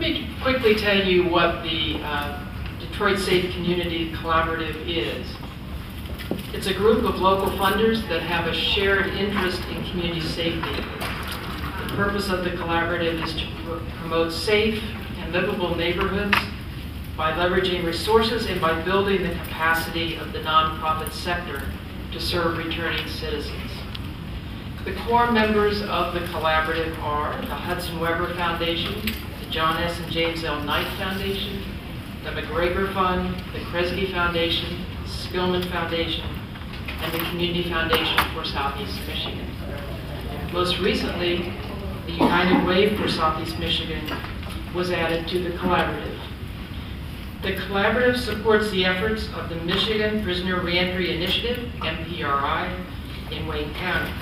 me quickly tell you what the Detroit Safe Community Collaborative is. It's a group of local funders that have a shared interest in community safety. The purpose of the collaborative is to promote safe and livable neighborhoods by leveraging resources and by building the capacity of the nonprofit sector to serve returning citizens. The core members of the collaborative are the Hudson Weber Foundation, the John S. and James L. Knight Foundation, the McGregor Fund, the Kresge Foundation, the Skillman Foundation, and the Community Foundation for Southeast Michigan. Most recently, the United Way for Southeast Michigan was added to the collaborative. The collaborative supports the efforts of the Michigan Prisoner Reentry Initiative, MPRI, in Wayne County.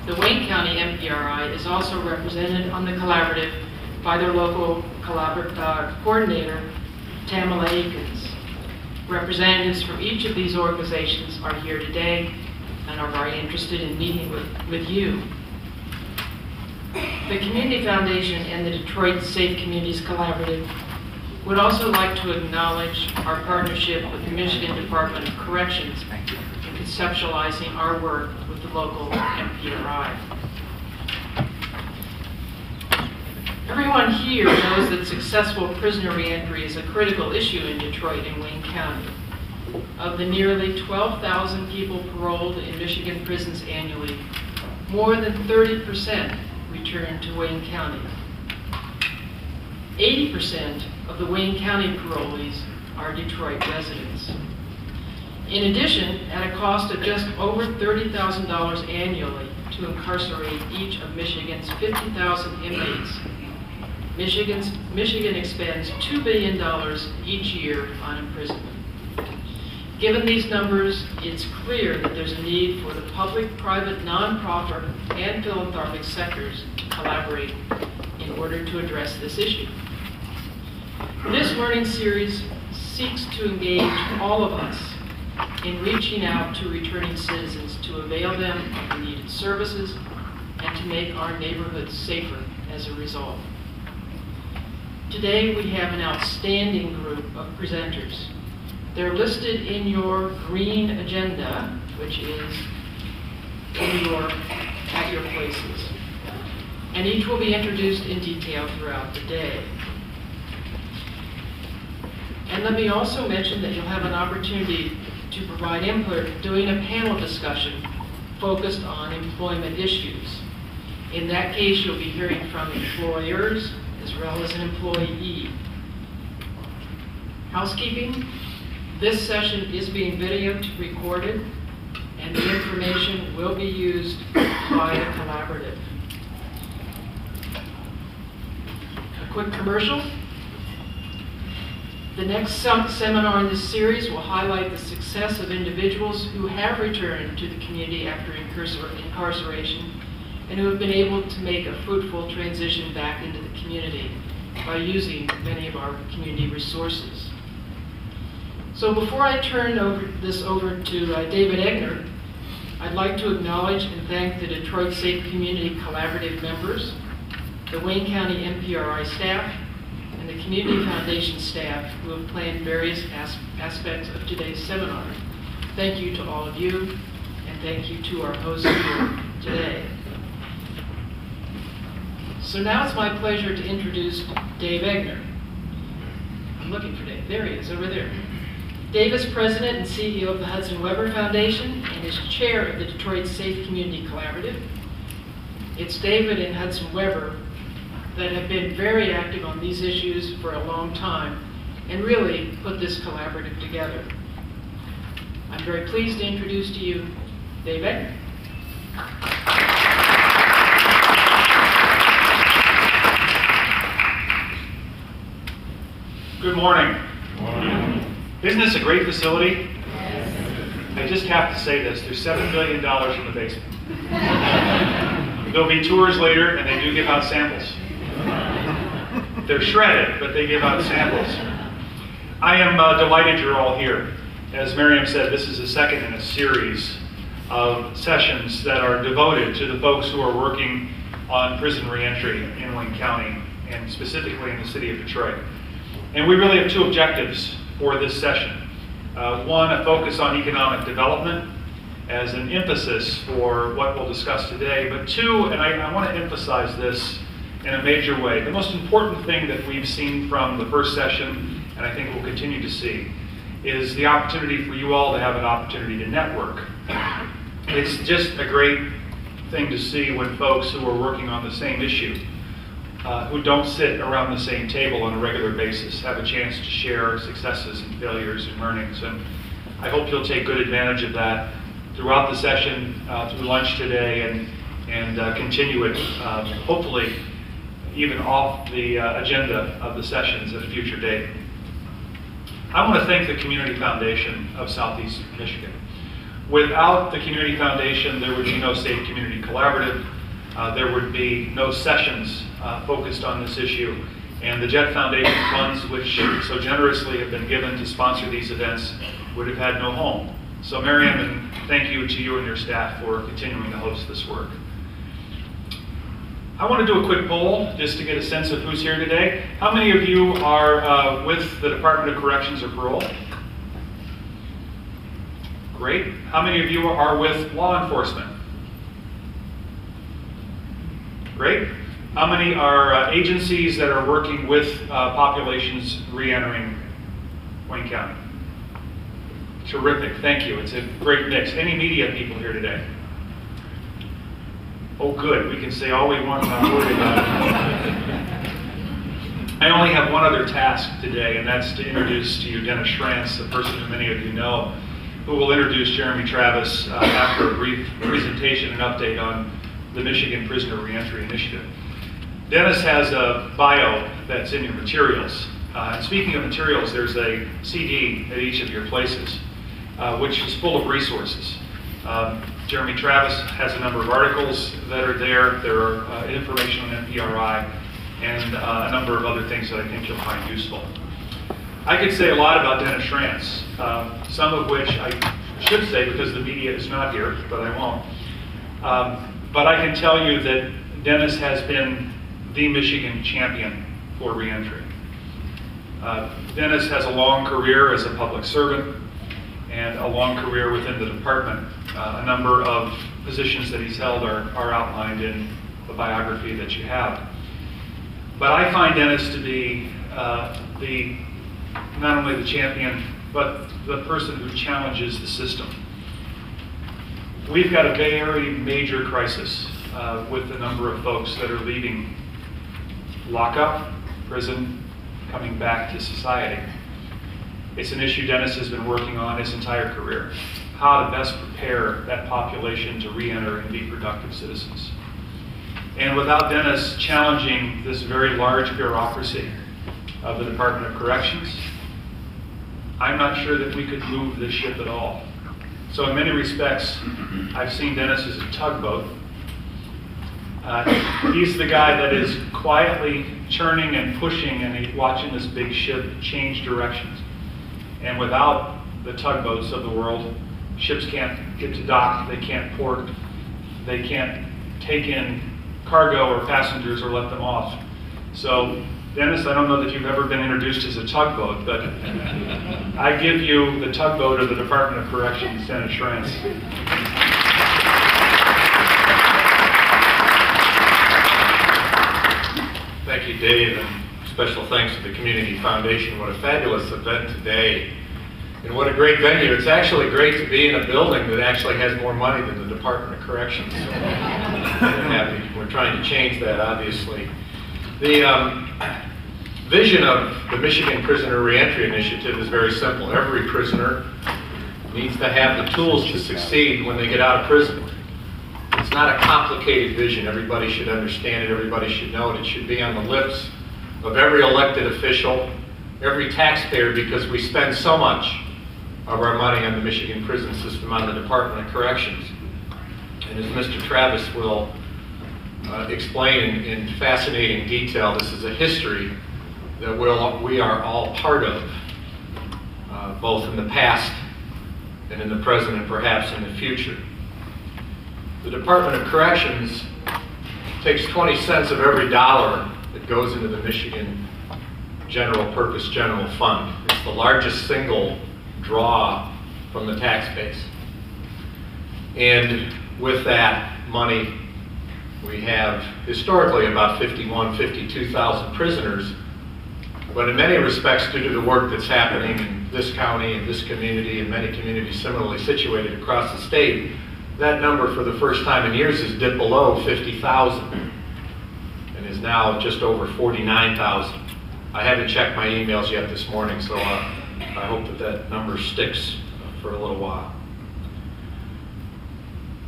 The Wayne County MPRI is also represented on the collaborative by their local coordinator, Tamala Akins. Representatives from each of these organizations are here today and are very interested in meeting with you. The Community Foundation and the Detroit Safe Communities Collaborative would also like to acknowledge our partnership with the Michigan Department of Corrections in conceptualizing our work with the local MPRI. Everyone here knows that successful prisoner reentry is a critical issue in Detroit and Wayne County. Of the nearly 12,000 people paroled in Michigan prisons annually, more than 30% return to Wayne County. 80% of the Wayne County parolees are Detroit residents. In addition, at a cost of just over $30,000 annually to incarcerate each of Michigan's 50,000 inmates, Michigan expends $2 billion each year on imprisonment. Given these numbers, it's clear that there's a need for the public, private, nonprofit, and philanthropic sectors to collaborate in order to address this issue. This learning series seeks to engage all of us in reaching out to returning citizens to avail them of the needed services and to make our neighborhoods safer as a result. Today we have an outstanding group of presenters. They're listed in your green agenda, which is at your places. And each will be introduced in detail throughout the day. And let me also mention that you'll have an opportunity to provide input during a panel discussion focused on employment issues. In that case, you'll be hearing from employers as well as an employee. Housekeeping. This session is being video recorded, and the information will be used by the collaborative. A quick commercial. The next seminar in this series will highlight the success of individuals who have returned to the community after incarceration and who have been able to make a fruitful transition back into the community by using many of our community resources. So before I turn this over to David Egner, I'd like to acknowledge and thank the Detroit Safe Community Collaborative members, the Wayne County MPRI staff, and the Community Foundation staff who have planned various aspects of today's seminar. Thank you to all of you, and thank you to our hosts here today. So now it's my pleasure to introduce Dave Egner. I'm looking for Dave. There he is, over there. Dave is president and CEO of the Hudson Weber Foundation and is chair of the Detroit Safe Community Collaborative. It's David and Hudson Weber that have been very active on these issues for a long time and really put this collaborative together. I'm very pleased to introduce to you Dave Egner. Good morning. Good morning. Isn't this a great facility? Yes. I just have to say this, there's $7 billion in the basement. There'll be tours later and they do give out samples. They're shredded, but they give out samples. I am delighted you're all here. As Miriam said, this is the second in a series of sessions that are devoted to the folks who are working on prison reentry in Wayne County and specifically in the city of Detroit. And we really have two objectives for this session. One, a focus on economic development as an emphasis for what we'll discuss today. But two, and I want to emphasize this in a major way, the most important thing that we've seen from the first session, and I think we'll continue to see, is the opportunity for you all to have an opportunity to network. It's just a great thing to see when folks who are working on the same issue, who don't sit around the same table on a regular basis, have a chance to share successes and failures and learnings. And I hope you'll take good advantage of that throughout the session, through lunch today, and continue it, hopefully, even off the agenda of the sessions at a future date. I want to thank the Community Foundation of Southeast Michigan. Without the Community Foundation, there would be no Safe Community Collaborative, there would be no sessions focused on this issue, and the Jet Foundation funds, which so generously have been given to sponsor these events, would have had no home. So Miriam, and thank you to you and your staff for continuing to host this work. I want to do a quick poll just to get a sense of who's here today. How many of you are with the Department of Corrections or Parole? Great. How many of you are with law enforcement? Great. How many are agencies that are working with populations re-entering Wayne County? Terrific, thank you. It's a great mix. Any media people here today? Oh, good. We can say all we want, not worry about it. I only have one other task today, and that's to introduce to you Dennis Schrantz, a person who many of you know, who will introduce Jeremy Travis after a brief presentation and update on the Michigan Prisoner Reentry Initiative. Dennis has a bio that's in your materials. And speaking of materials, there's a CD at each of your places, which is full of resources. Jeremy Travis has a number of articles that are there. There are information on MPRI and a number of other things that I think you'll find useful. I could say a lot about Dennis Schrantz, some of which I should say because the media is not here, but I won't. But I can tell you that Dennis has been the Michigan champion for reentry. Dennis has a long career as a public servant and a long career within the department. A number of positions that he's held are outlined in the biography that you have. But I find Dennis to be not only the champion, but the person who challenges the system. We've got a very major crisis with the number of folks that are leaving lockup, prison, coming back to society. It's an issue Dennis has been working on his entire career, how to best prepare that population to re-enter and be productive citizens. And without Dennis challenging this very large bureaucracy of the Department of Corrections, I'm not sure that we could move this ship at all. So in many respects, I've seen Dennis as a tugboat. He's the guy that is quietly churning and pushing and watching this big ship change directions. And without the tugboats of the world, ships can't get to dock, they can't port, they can't take in cargo or passengers or let them off. So, Dennis, I don't know that you've ever been introduced as a tugboat, but I give you the tugboat of the Department of Corrections, Dennis Schrantz. Thank you, Dave, and special thanks to the Community Foundation. What a fabulous event today, and what a great venue. It's actually great to be in a building that actually has more money than the Department of Corrections. So I'm happy. We're trying to change that, obviously. The vision of the Michigan Prisoner Reentry Initiative is very simple. Every prisoner needs to have the tools to succeed when they get out of prison. It's not a complicated vision. Everybody should understand it. Everybody should know it. It should be on the lips of every elected official, every taxpayer, because we spend so much of our money on the Michigan prison system, on the Department of Corrections. And as Mr. Travis will explain in fascinating detail, this is a history that we are all part of, both in the past and in the present and perhaps in the future. The Department of Corrections takes 20 cents of every dollar that goes into the Michigan General Purpose General Fund. It's the largest single draw from the tax base. And with that money, we have historically about 52,000 prisoners, but in many respects, due to the work that's happening in this county and this community and many communities similarly situated across the state, that number for the first time in years has dipped below 50,000 and is now just over 49,000. I haven't checked my emails yet this morning, so I hope that that number sticks for a little while.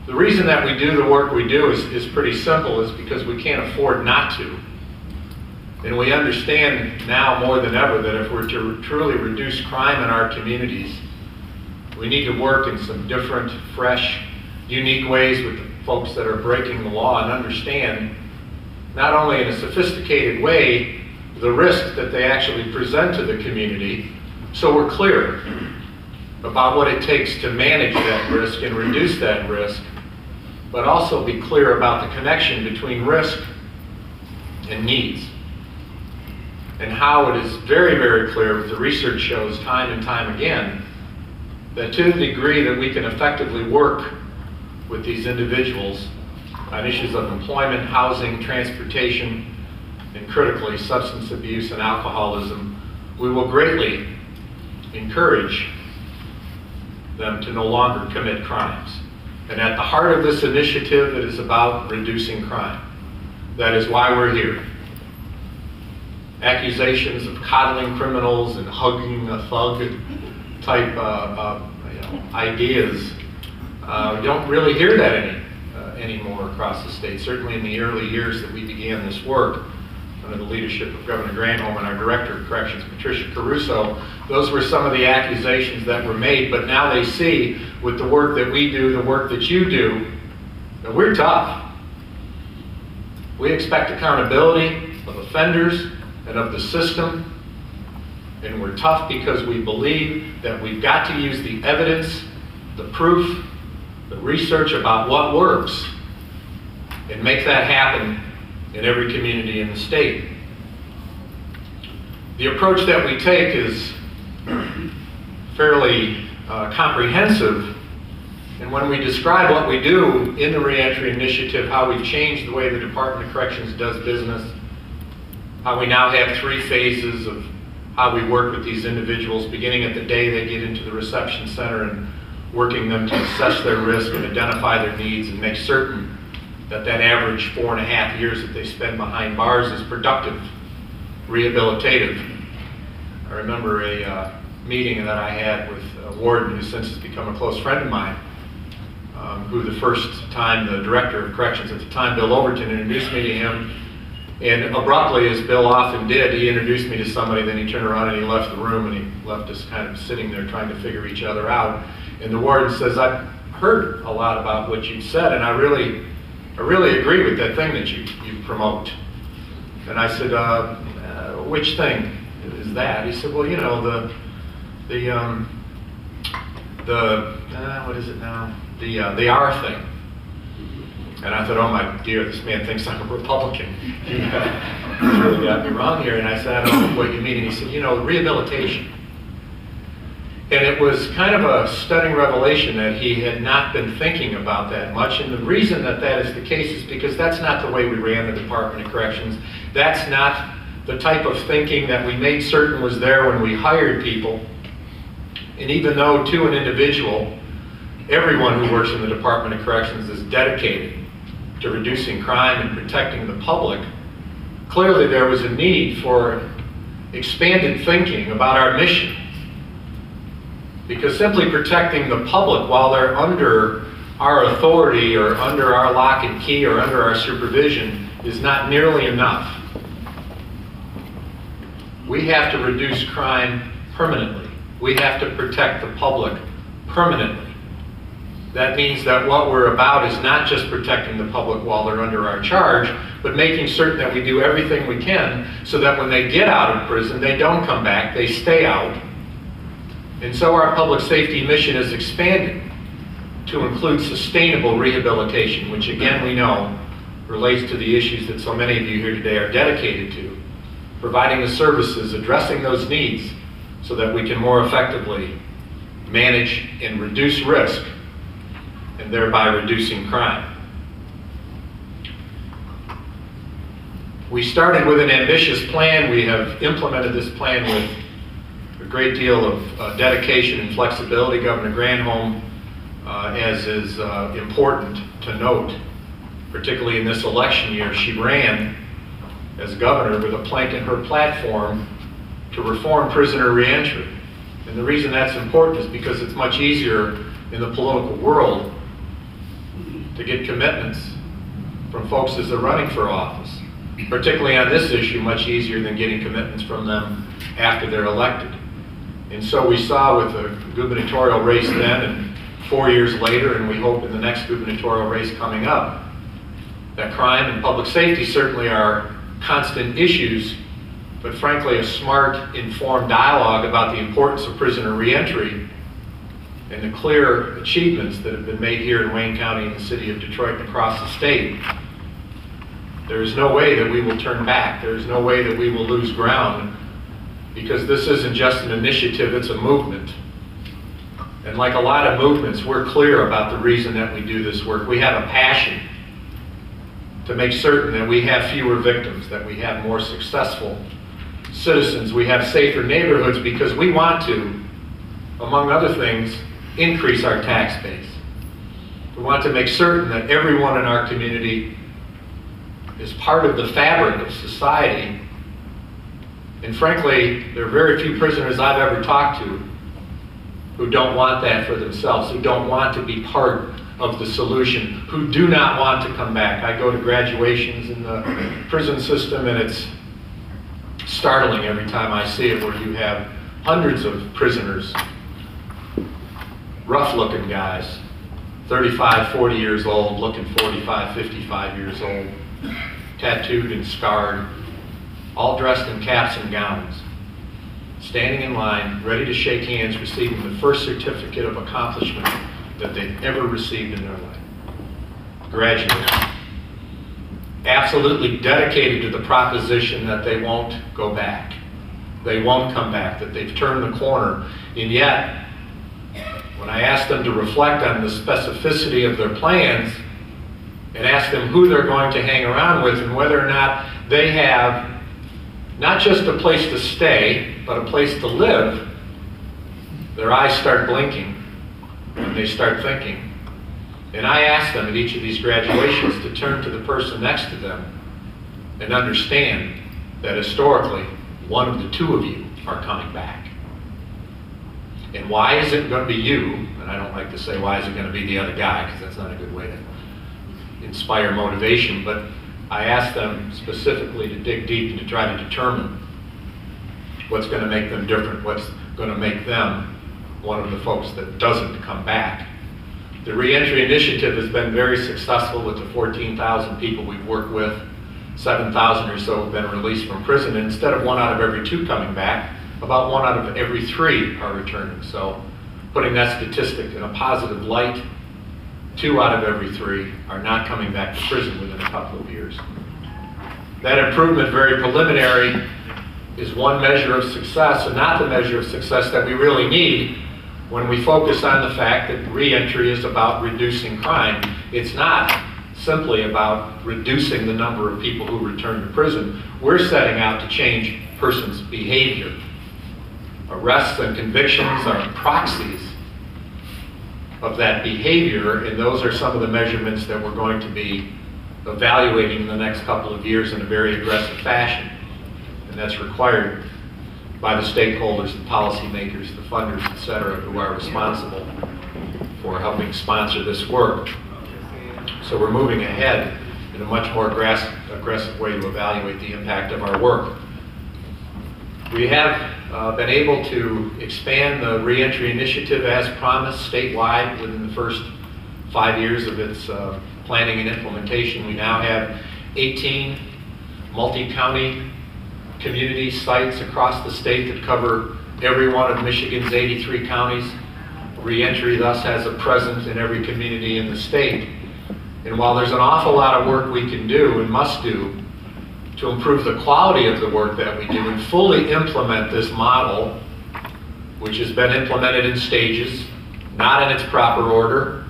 The reason that we do the work we do is pretty simple, is because we can't afford not to. And we understand now more than ever that if we're to truly reduce crime in our communities, we need to work in some different, fresh, unique ways with the folks that are breaking the law and understand, not only in a sophisticated way, the risk that they actually present to the community, so we're clear about what it takes to manage that risk and reduce that risk, but also be clear about the connection between risk and needs. And how it is very, very clear, what the research shows time and time again, that to the degree that we can effectively work with these individuals on issues of employment, housing, transportation, and critically substance abuse and alcoholism, we will greatly encourage them to no longer commit crimes. And at the heart of this initiative, it is about reducing crime. That is why we're here. Accusations of coddling criminals and hugging a thug type ideas, we don't really hear that anymore across the state. Certainly in the early years that we began this work, under the leadership of Governor Granholm and our Director of Corrections, Patricia Caruso, those were some of the accusations that were made, but now they see with the work that we do, the work that you do, that we're tough. We expect accountability of offenders and of the system, and we're tough because we believe that we've got to use the evidence, the proof, the research about what works, and make that happen in every community in the state. The approach that we take is fairly comprehensive, and when we describe what we do in the Reentry Initiative, how we've changed the way the Department of Corrections does business, how we now have 3 phases of how we work with these individuals, beginning at the day they get into the reception center and working them to assess their risk and identify their needs and make certain that that average 4.5 years that they spend behind bars is productive, rehabilitative. I remember a meeting that I had with a warden who since has become a close friend of mine, who the first time the Director of Corrections at the time, Bill Overton, introduced me to him, and abruptly, as Bill often did, he introduced me to somebody, then he turned around and he left the room and he left us kind of sitting there trying to figure each other out. And the warden says, I've heard a lot about what you've said, and I really agree with that thing that you promote. And I said, which thing is that? He said, well, you know, what is it now? The R thing. And I thought, oh my dear, this man thinks I'm a Republican. He really got me wrong here. And I said, I don't know what you mean. And he said, you know, rehabilitation. And it was kind of a stunning revelation that he had not been thinking about that much. And the reason that that is the case is because that's not the way we ran the Department of Corrections. That's not the type of thinking that we made certain was there when we hired people. And even though to an individual, everyone who works in the Department of Corrections is dedicated to reducing crime and protecting the public, clearly there was a need for expanded thinking about our mission. Because simply protecting the public while they're under our authority or under our lock and key or under our supervision is not nearly enough. We have to reduce crime permanently. We have to protect the public permanently. That means that what we're about is not just protecting the public while they're under our charge, but making certain that we do everything we can so that when they get out of prison, they don't come back, they stay out. And so our public safety mission is expanded to include sustainable rehabilitation, which again we know relates to the issues that so many of you here today are dedicated to, providing the services, addressing those needs so that we can more effectively manage and reduce risk and thereby reducing crime. We started with an ambitious plan. We have implemented this plan with a great deal of dedication and flexibility. Governor Granholm, as is important to note, particularly in this election year, she ran as governor with a plank in her platform to reform prisoner reentry. And the reason that's important is because it's much easier in the political world to get commitments from folks as they're running for office. Particularly on this issue, much easier than getting commitments from them after they're elected. And so we saw with the gubernatorial race then and 4 years later, and we hope in the next gubernatorial race coming up, that crime and public safety certainly are constant issues, but frankly a smart, informed dialogue about the importance of prisoner reentry and the clear achievements that have been made here in Wayne County and the city of Detroit and across the state. There is no way that we will turn back. There is no way that we will lose ground, because this isn't just an initiative, it's a movement. And like a lot of movements, we're clear about the reason that we do this work. We have a passion to make certain that we have fewer victims, that we have more successful citizens, we have safer neighborhoods, because we want to, among other things, increase our tax base. We want to make certain that everyone in our community is part of the fabric of society. And frankly, there are very few prisoners I've ever talked to who don't want that for themselves, who don't want to be part of the solution, who do not want to come back. I go to graduations in the prison system, and it's startling every time I see it, where you have hundreds of prisoners, rough-looking guys, 35, 40 years old, looking 45, 55 years old, tattooed and scarred, all dressed in caps and gowns, standing in line, ready to shake hands, receiving the first certificate of accomplishment that they've ever received in their life. Graduates. Absolutely dedicated to the proposition that they won't go back. They won't come back, that they've turned the corner. And yet, when I ask them to reflect on the specificity of their plans and ask them who they're going to hang around with and whether or not they have not just a place to stay, but a place to live, their eyes start blinking and they start thinking. And I ask them at each of these graduations to turn to the person next to them and understand that historically, one of the two of you are coming back. And why is it going to be you? And I don't like to say why is it going to be the other guy, because that's not a good way to inspire motivation, but I ask them specifically to dig deep and to try to determine what's going to make them different, what's going to make them one of the folks that doesn't come back. The Reentry Initiative has been very successful with the 14,000 people we've worked with. 7,000 or so have been released from prison, and instead of 1 out of every 2 coming back, about 1 out of every 3 are returning. So putting that statistic in a positive light, 2 out of every 3 are not coming back to prison within a couple of years. That improvement, very preliminary, is one measure of success, and not the measure of success that we really need when we focus on the fact that reentry is about reducing crime. It's not simply about reducing the number of people who return to prison. We're setting out to change persons' behavior. Arrests and convictions are proxies of that behavior, and those are some of the measurements that we're going to be evaluating in the next couple of years in a very aggressive fashion. And that's required by the stakeholders, the policymakers, the funders, et cetera, who are responsible for helping sponsor this work. So we're moving ahead in a much more aggressive way to evaluate the impact of our work. We have been able to expand the Reentry Initiative as promised statewide within the first 5 years of its planning and implementation. We now have 18 multi-county community sites across the state that cover every one of Michigan's 83 counties. Reentry thus has a presence in every community in the state. And while there's an awful lot of work we can do and must do to improve the quality of the work that we do and fully implement this model, which has been implemented in stages, not in its proper order.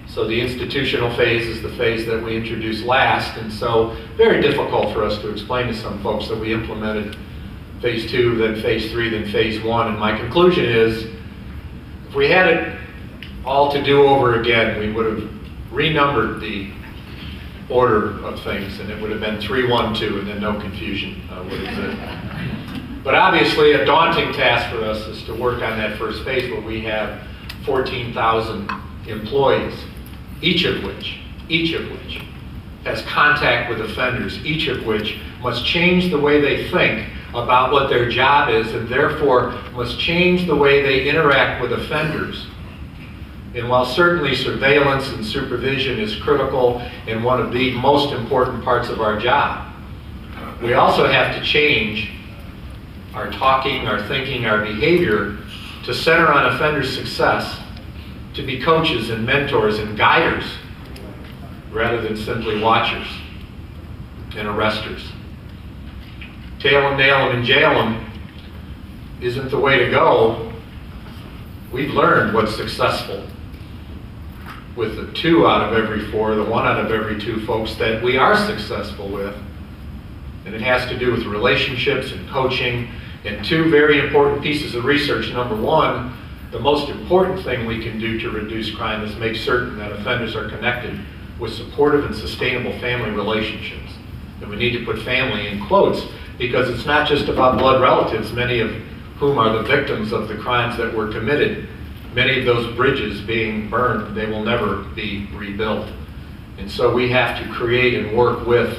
So the institutional phase is the phase that we introduced last, and so very difficult for us to explain to some folks that we implemented phase 2, then phase 3, then phase 1. And my conclusion is, if we had it all to do over again, we would have renumbered the order of things, and it would have been 3, 1, 2, and then no confusion would exist. But obviously a daunting task for us is to work on that first phase where we have 14,000 employees, each of which has contact with offenders, each of which must change the way they think about what their job is, and therefore must change the way they interact with offenders. And while certainly surveillance and supervision is critical and one of the most important parts of our job, we also have to change our talking, our thinking, our behavior to center on offenders' success, to be coaches and mentors and guiders rather than simply watchers and arresters. Tail them, nail them, and jail them isn't the way to go. We've learned what's successful with the 2 out of every 4, the 1 out of every 2 folks that we are successful with. And it has to do with relationships and coaching and 2 very important pieces of research. Number 1, the most important thing we can do to reduce crime is make certain that offenders are connected with supportive and sustainable family relationships. And we need to put family in quotes because it's not just about blood relatives, many of whom are the victims of the crimes that were committed. Many of those bridges being burned, they will never be rebuilt. And so we have to create and work with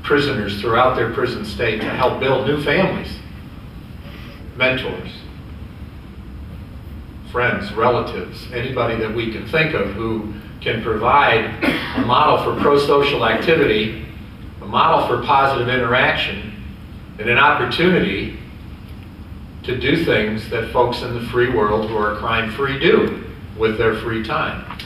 prisoners throughout their prison state to help build new families, mentors, friends, relatives, anybody that we can think of who can provide a model for pro-social activity, a model for positive interaction, and an opportunity to do things that folks in the free world who are crime-free do with their free time.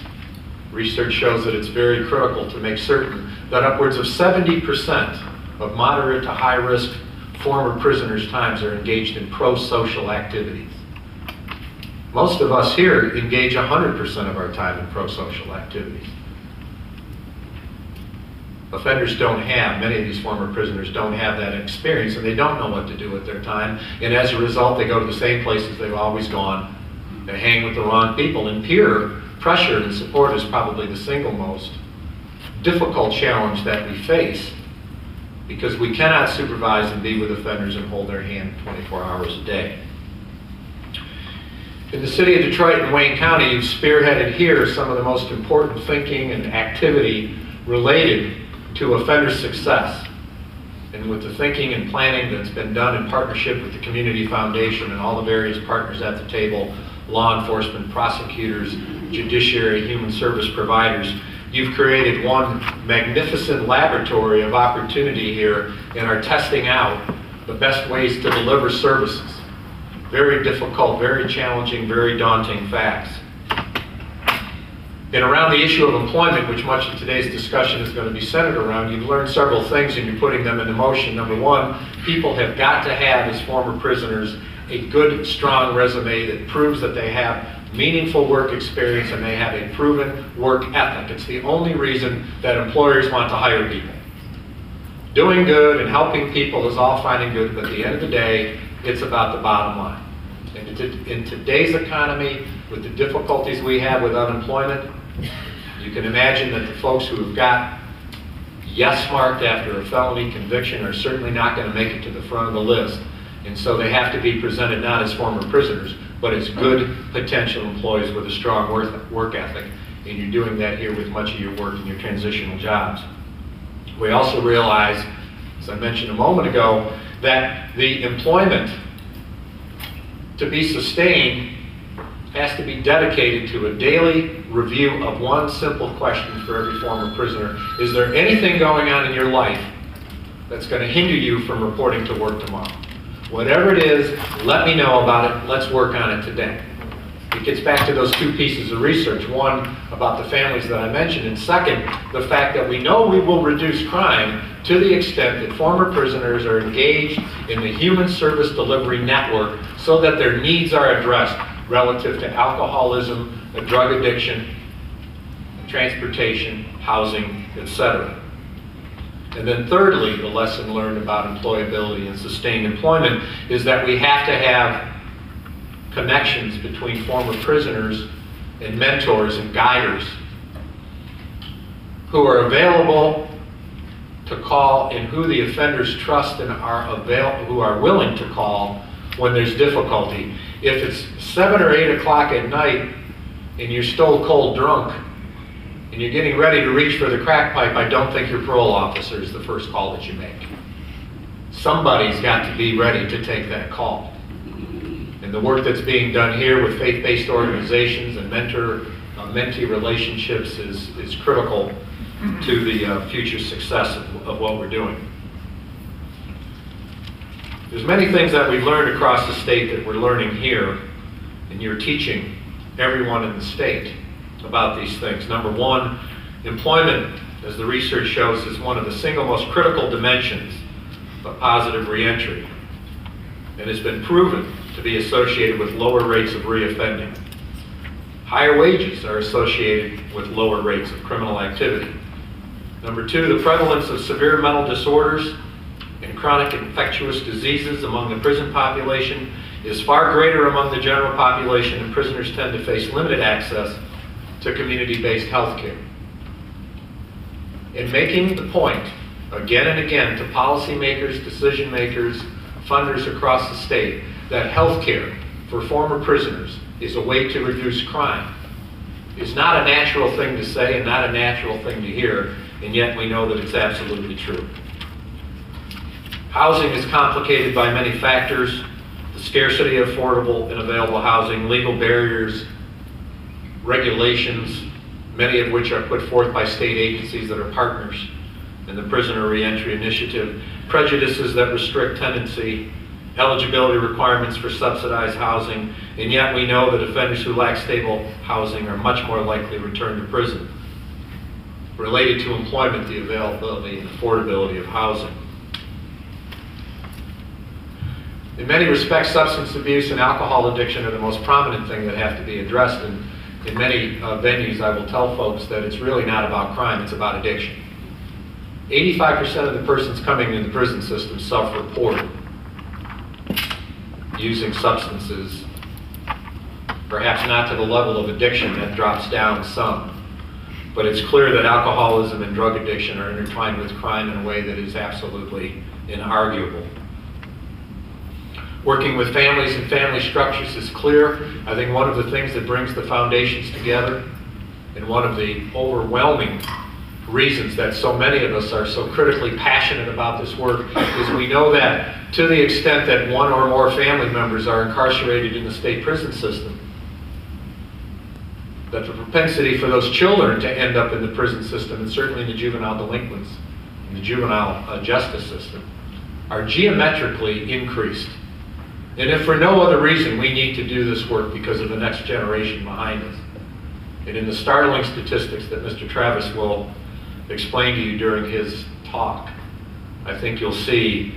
Research shows that it's very critical to make certain that upwards of 70% of moderate to high-risk former prisoners' times are engaged in pro-social activities. Most of us here engage 100% of our time in pro-social activities. Offenders don't have, many of these former prisoners don't have that experience, and they don't know what to do with their time, and as a result they go to the same places they've always gone. They hang with the wrong people, and peer pressure and support is probably the single most difficult challenge that we face, because we cannot supervise and be with offenders and hold their hand 24 hours a day. In the city of Detroit and Wayne County, you've spearheaded here some of the most important thinking and activity related to offender success. And with the thinking and planning that's been done in partnership with the Community Foundation and all the various partners at the table, law enforcement, prosecutors, judiciary, human service providers, you've created one magnificent laboratory of opportunity here and are testing out the best ways to deliver services. Very difficult, very challenging, very daunting facts. And around the issue of employment, which much of today's discussion is going to be centered around, you've learned several things and you're putting them into motion. Number 1, people have got to have, as former prisoners, a good, strong resume that proves that they have meaningful work experience and they have a proven work ethic. It's the only reason that employers want to hire people. Doing good and helping people is all fine and good, but at the end of the day, it's about the bottom line. And in today's economy, with the difficulties we have with unemployment, you can imagine that the folks who have got yes marked after a felony conviction are certainly not going to make it to the front of the list. And so they have to be presented not as former prisoners, but as good potential employees with a strong work ethic. And you're doing that here with much of your work in your transitional jobs. We also realize, as I mentioned a moment ago, that the employment to be sustained has to be dedicated to a daily review of one simple question for every former prisoner. Is there anything going on in your life that's going to hinder you from reporting to work tomorrow? Whatever it is, let me know about it. Let's work on it today. it gets back to those two pieces of research. One, about the families that I mentioned, and second, the fact that we know we will reduce crime to the extent that former prisoners are engaged in the human service delivery network so that their needs are addressed relative to alcoholism, drug addiction, transportation, housing, etc. And then thirdly, the lesson learned about employability and sustained employment is that we have to have connections between former prisoners and mentors and guiders who are available to call and who the offenders trust and who are willing to call when there's difficulty. If it's 7 or 8 o'clock at night and you're still cold drunk and you're getting ready to reach for the crack pipe, I don't think your parole officer is the first call that you make. Somebody's got to be ready to take that call. And the work that's being done here with faith-based organizations and mentee relationships is critical to the future success of what we're doing. There's many things that we've learned across the state that we're learning here, and you're teaching everyone in the state about these things. Number one, employment, as the research shows, is one of the single most critical dimensions of positive reentry, and it's been proven to be associated with lower rates of reoffending. Higher wages are associated with lower rates of criminal activity. Number two, the prevalence of severe mental disorders and chronic infectious diseases among the prison population is far greater among the general population, and prisoners tend to face limited access to community-based health care. In making the point, again and again, to policymakers, decision makers, funders across the state, that health care for former prisoners is a way to reduce crime is not a natural thing to say and not a natural thing to hear, and yet we know that it's absolutely true. Housing is complicated by many factors: the scarcity of affordable and available housing, legal barriers, regulations, many of which are put forth by state agencies that are partners in the Prisoner Reentry Initiative, prejudices that restrict tenancy, eligibility requirements for subsidized housing, and yet we know that offenders who lack stable housing are much more likely to return to prison. Related to employment, the availability and affordability of housing. In many respects, substance abuse and alcohol addiction are the most prominent thing that have to be addressed, and in many venues I will tell folks that it's really not about crime, it's about addiction. 85% of the persons coming into the prison system self-report using substances, perhaps not to the level of addiction, that drops down some. But it's clear that alcoholism and drug addiction are intertwined with crime in a way that is absolutely inarguable. Working with families and family structures is clear. I think one of the things that brings the foundations together, and one of the overwhelming reasons that so many of us are so critically passionate about this work, is we know that to the extent that one or more family members are incarcerated in the state prison system, that the propensity for those children to end up in the prison system, and certainly in the juvenile delinquents, in the juvenile justice system, are geometrically increased. And if for no other reason, we need to do this work because of the next generation behind us. And in the startling statistics that Mr. Travis will explain to you during his talk, I think you'll see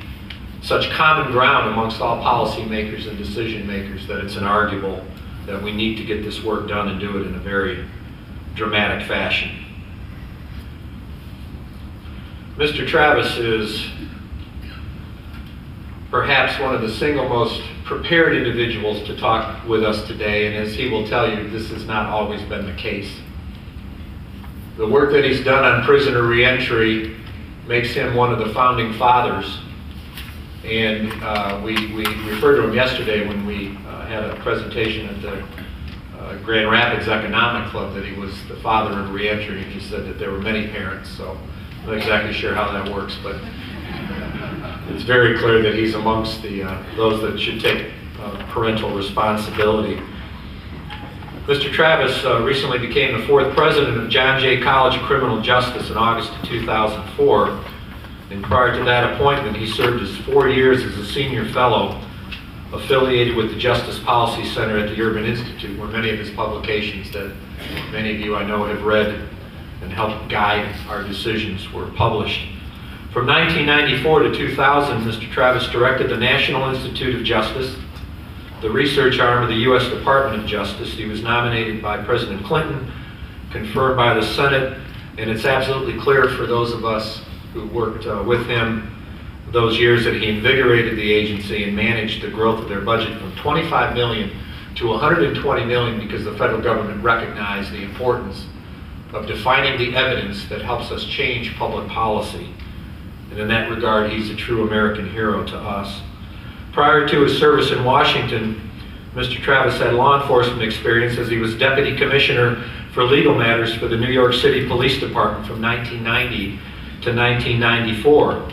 such common ground amongst all policymakers and decision makers that it's inarguable that we need to get this work done and do it in a very dramatic fashion. Mr. Travis is perhaps one of the single most prepared individuals to talk with us today, and as he will tell you, this has not always been the case. The work that he's done on prisoner reentry makes him one of the founding fathers, and we referred to him yesterday when we had a presentation at the Grand Rapids Economic Club that he was the father of reentry, and he said that there were many parents, so I'm not exactly sure how that works, but it's very clear that he's amongst those that should take parental responsibility. Mr. Travis recently became the 4th president of John Jay College of Criminal Justice in August of 2004. And prior to that appointment, he served as 4 years as a senior fellow affiliated with the Justice Policy Center at the Urban Institute, where many of his publications that many of you I know have read and helped guide our decisions were published. From 1994 to 2000, Mr. Travis directed the National Institute of Justice, the research arm of the U.S. Department of Justice. He was nominated by President Clinton, confirmed by the Senate, and it's absolutely clear for those of us who worked with him those years that he invigorated the agency and managed the growth of their budget from $25 million to $120 million because the federal government recognized the importance of defining the evidence that helps us change public policy. And in that regard, he's a true American hero to us. Prior to his service in Washington, Mr. Travis had law enforcement experience as he was Deputy Commissioner for Legal Matters for the New York City Police Department from 1990 to 1994.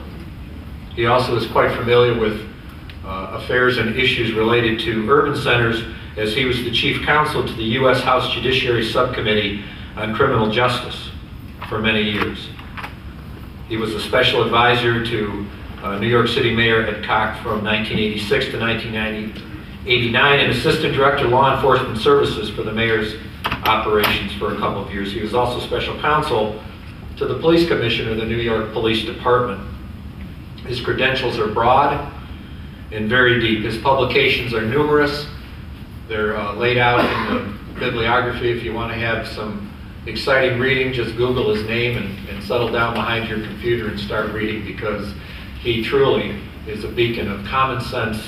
He also is quite familiar with affairs and issues related to urban centers, as he was the Chief Counsel to the U.S. House Judiciary Subcommittee on Criminal Justice for many years. He was a special advisor to New York City Mayor Ed Koch from 1986 to 1989, and Assistant Director Law Enforcement Services for the Mayor's operations for a couple of years. He was also Special Counsel to the Police Commissioner of the New York Police Department. His credentials are broad and very deep. His publications are numerous. They're laid out in the bibliography. If you want to have some exciting reading, just Google his name and settle down behind your computer and start reading, because he truly is a beacon of common sense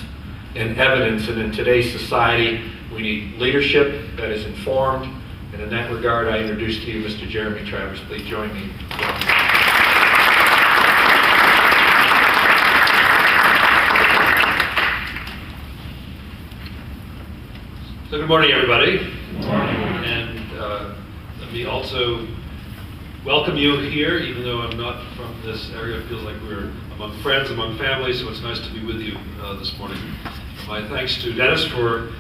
and evidence. And in today's society, we need leadership that is informed. And in that regard, I introduce to you Mr. Jeremy Travis. Please join me. So good morning, everybody. Good morning. And let me also welcome you here, even though I'm not from this area. It feels like we're among friends, among family, so it's nice to be with you this morning. My thanks to Dennis for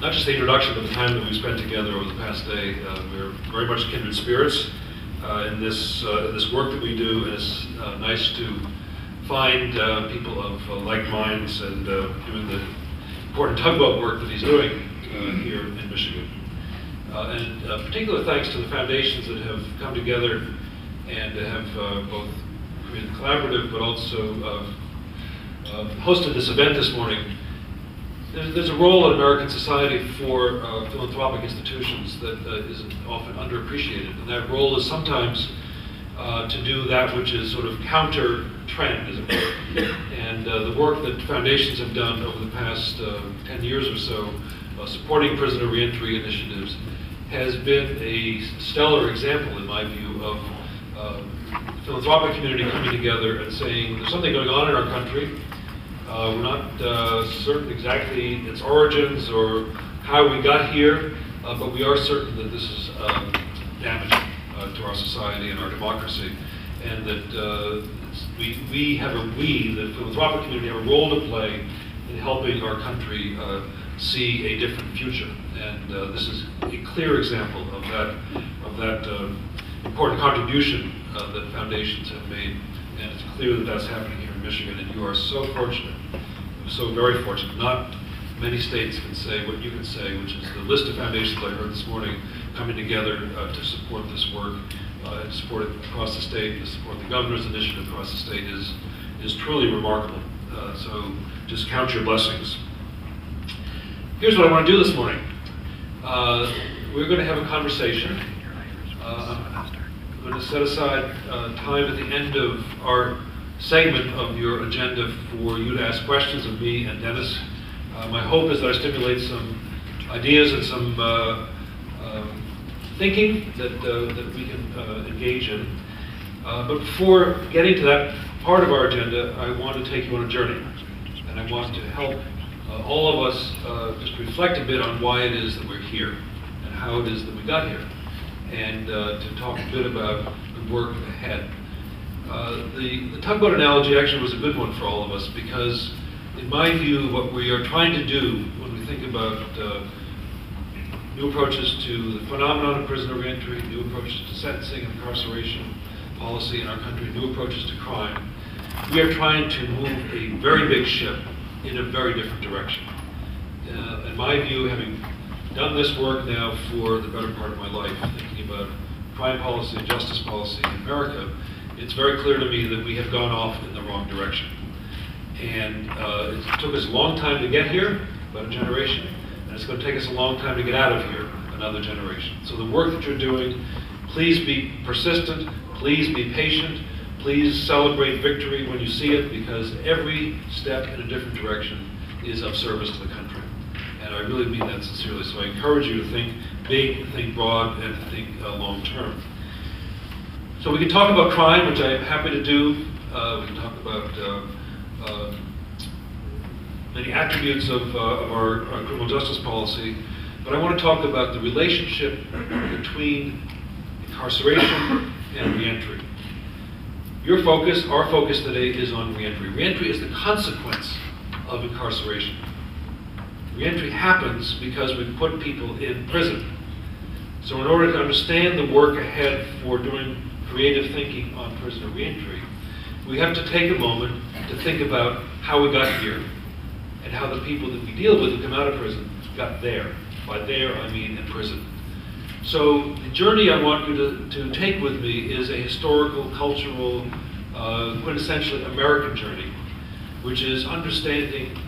not just the introduction, but the time that we spent together over the past day. We're very much kindred spirits in this work that we do, and it's nice to find people of like minds and doing the important tugboat work that he's doing here in Michigan. And particular thanks to the foundations that have come together and have both created the collaborative, but also hosted this event this morning. There's a role in American society for philanthropic institutions that isn't often underappreciated, and that role is sometimes to do that which is sort of counter-trend, as it were. And the work that foundations have done over the past 10 years or so, supporting prisoner reentry initiatives, has been a stellar example, in my view, of the philanthropic community coming together and saying, there's something going on in our country. We're not certain exactly its origins or how we got here, but we are certain that this is damaging to our society and our democracy, and that the philanthropic community, have a role to play in helping our country see a different future. And this is a clear example of that important contribution that foundations have made, and it's clear that that's happening here in Michigan, and you are so fortunate, so very fortunate. Not many states can say what you can say, which is the list of foundations I heard this morning coming together to support this work, to support it across the state, to support the governor's initiative across the state is truly remarkable. So just count your blessings. Here's what I want to do this morning. We're going to have a conversation. I'm going to set aside time at the end of our segment of your agenda for you to ask questions of me and Dennis. My hope is that I stimulate some ideas and some thinking that we can engage in. But before getting to that part of our agenda, I want to take you on a journey. And I want to help all of us just reflect a bit on why it is that we're here and how it is that we got here. And to talk a bit about the work ahead. The tugboat analogy actually was a good one for all of us, because in my view, what we are trying to do when we think about new approaches to the phenomenon of prisoner reentry, new approaches to sentencing and incarceration policy in our country, new approaches to crime, we are trying to move a very big ship in a very different direction. In my view, having done this work now for the better part of my life, thinking about crime policy and justice policy in America, it's very clear to me that we have gone off in the wrong direction. And it took us a long time to get here, about a generation, and it's going to take us a long time to get out of here, another generation. So the work that you're doing, please be persistent, please be patient, please celebrate victory when you see it, because every step in a different direction is of service to the country. And I really mean that sincerely. So I encourage you to think big, think broad, and to think long term. So we can talk about crime, which I'm happy to do. We can talk about many attributes of our criminal justice policy. But I want to talk about the relationship between incarceration and reentry. Your focus, our focus today, is on reentry. Reentry is the consequence of incarceration. Reentry happens because we put people in prison. So in order to understand the work ahead for doing creative thinking on prisoner reentry, we have to take a moment to think about how we got here and how the people that we deal with who come out of prison got there. By there, I mean in prison. So the journey I want you to take with me is a historical, cultural, quintessentially American journey, which is understanding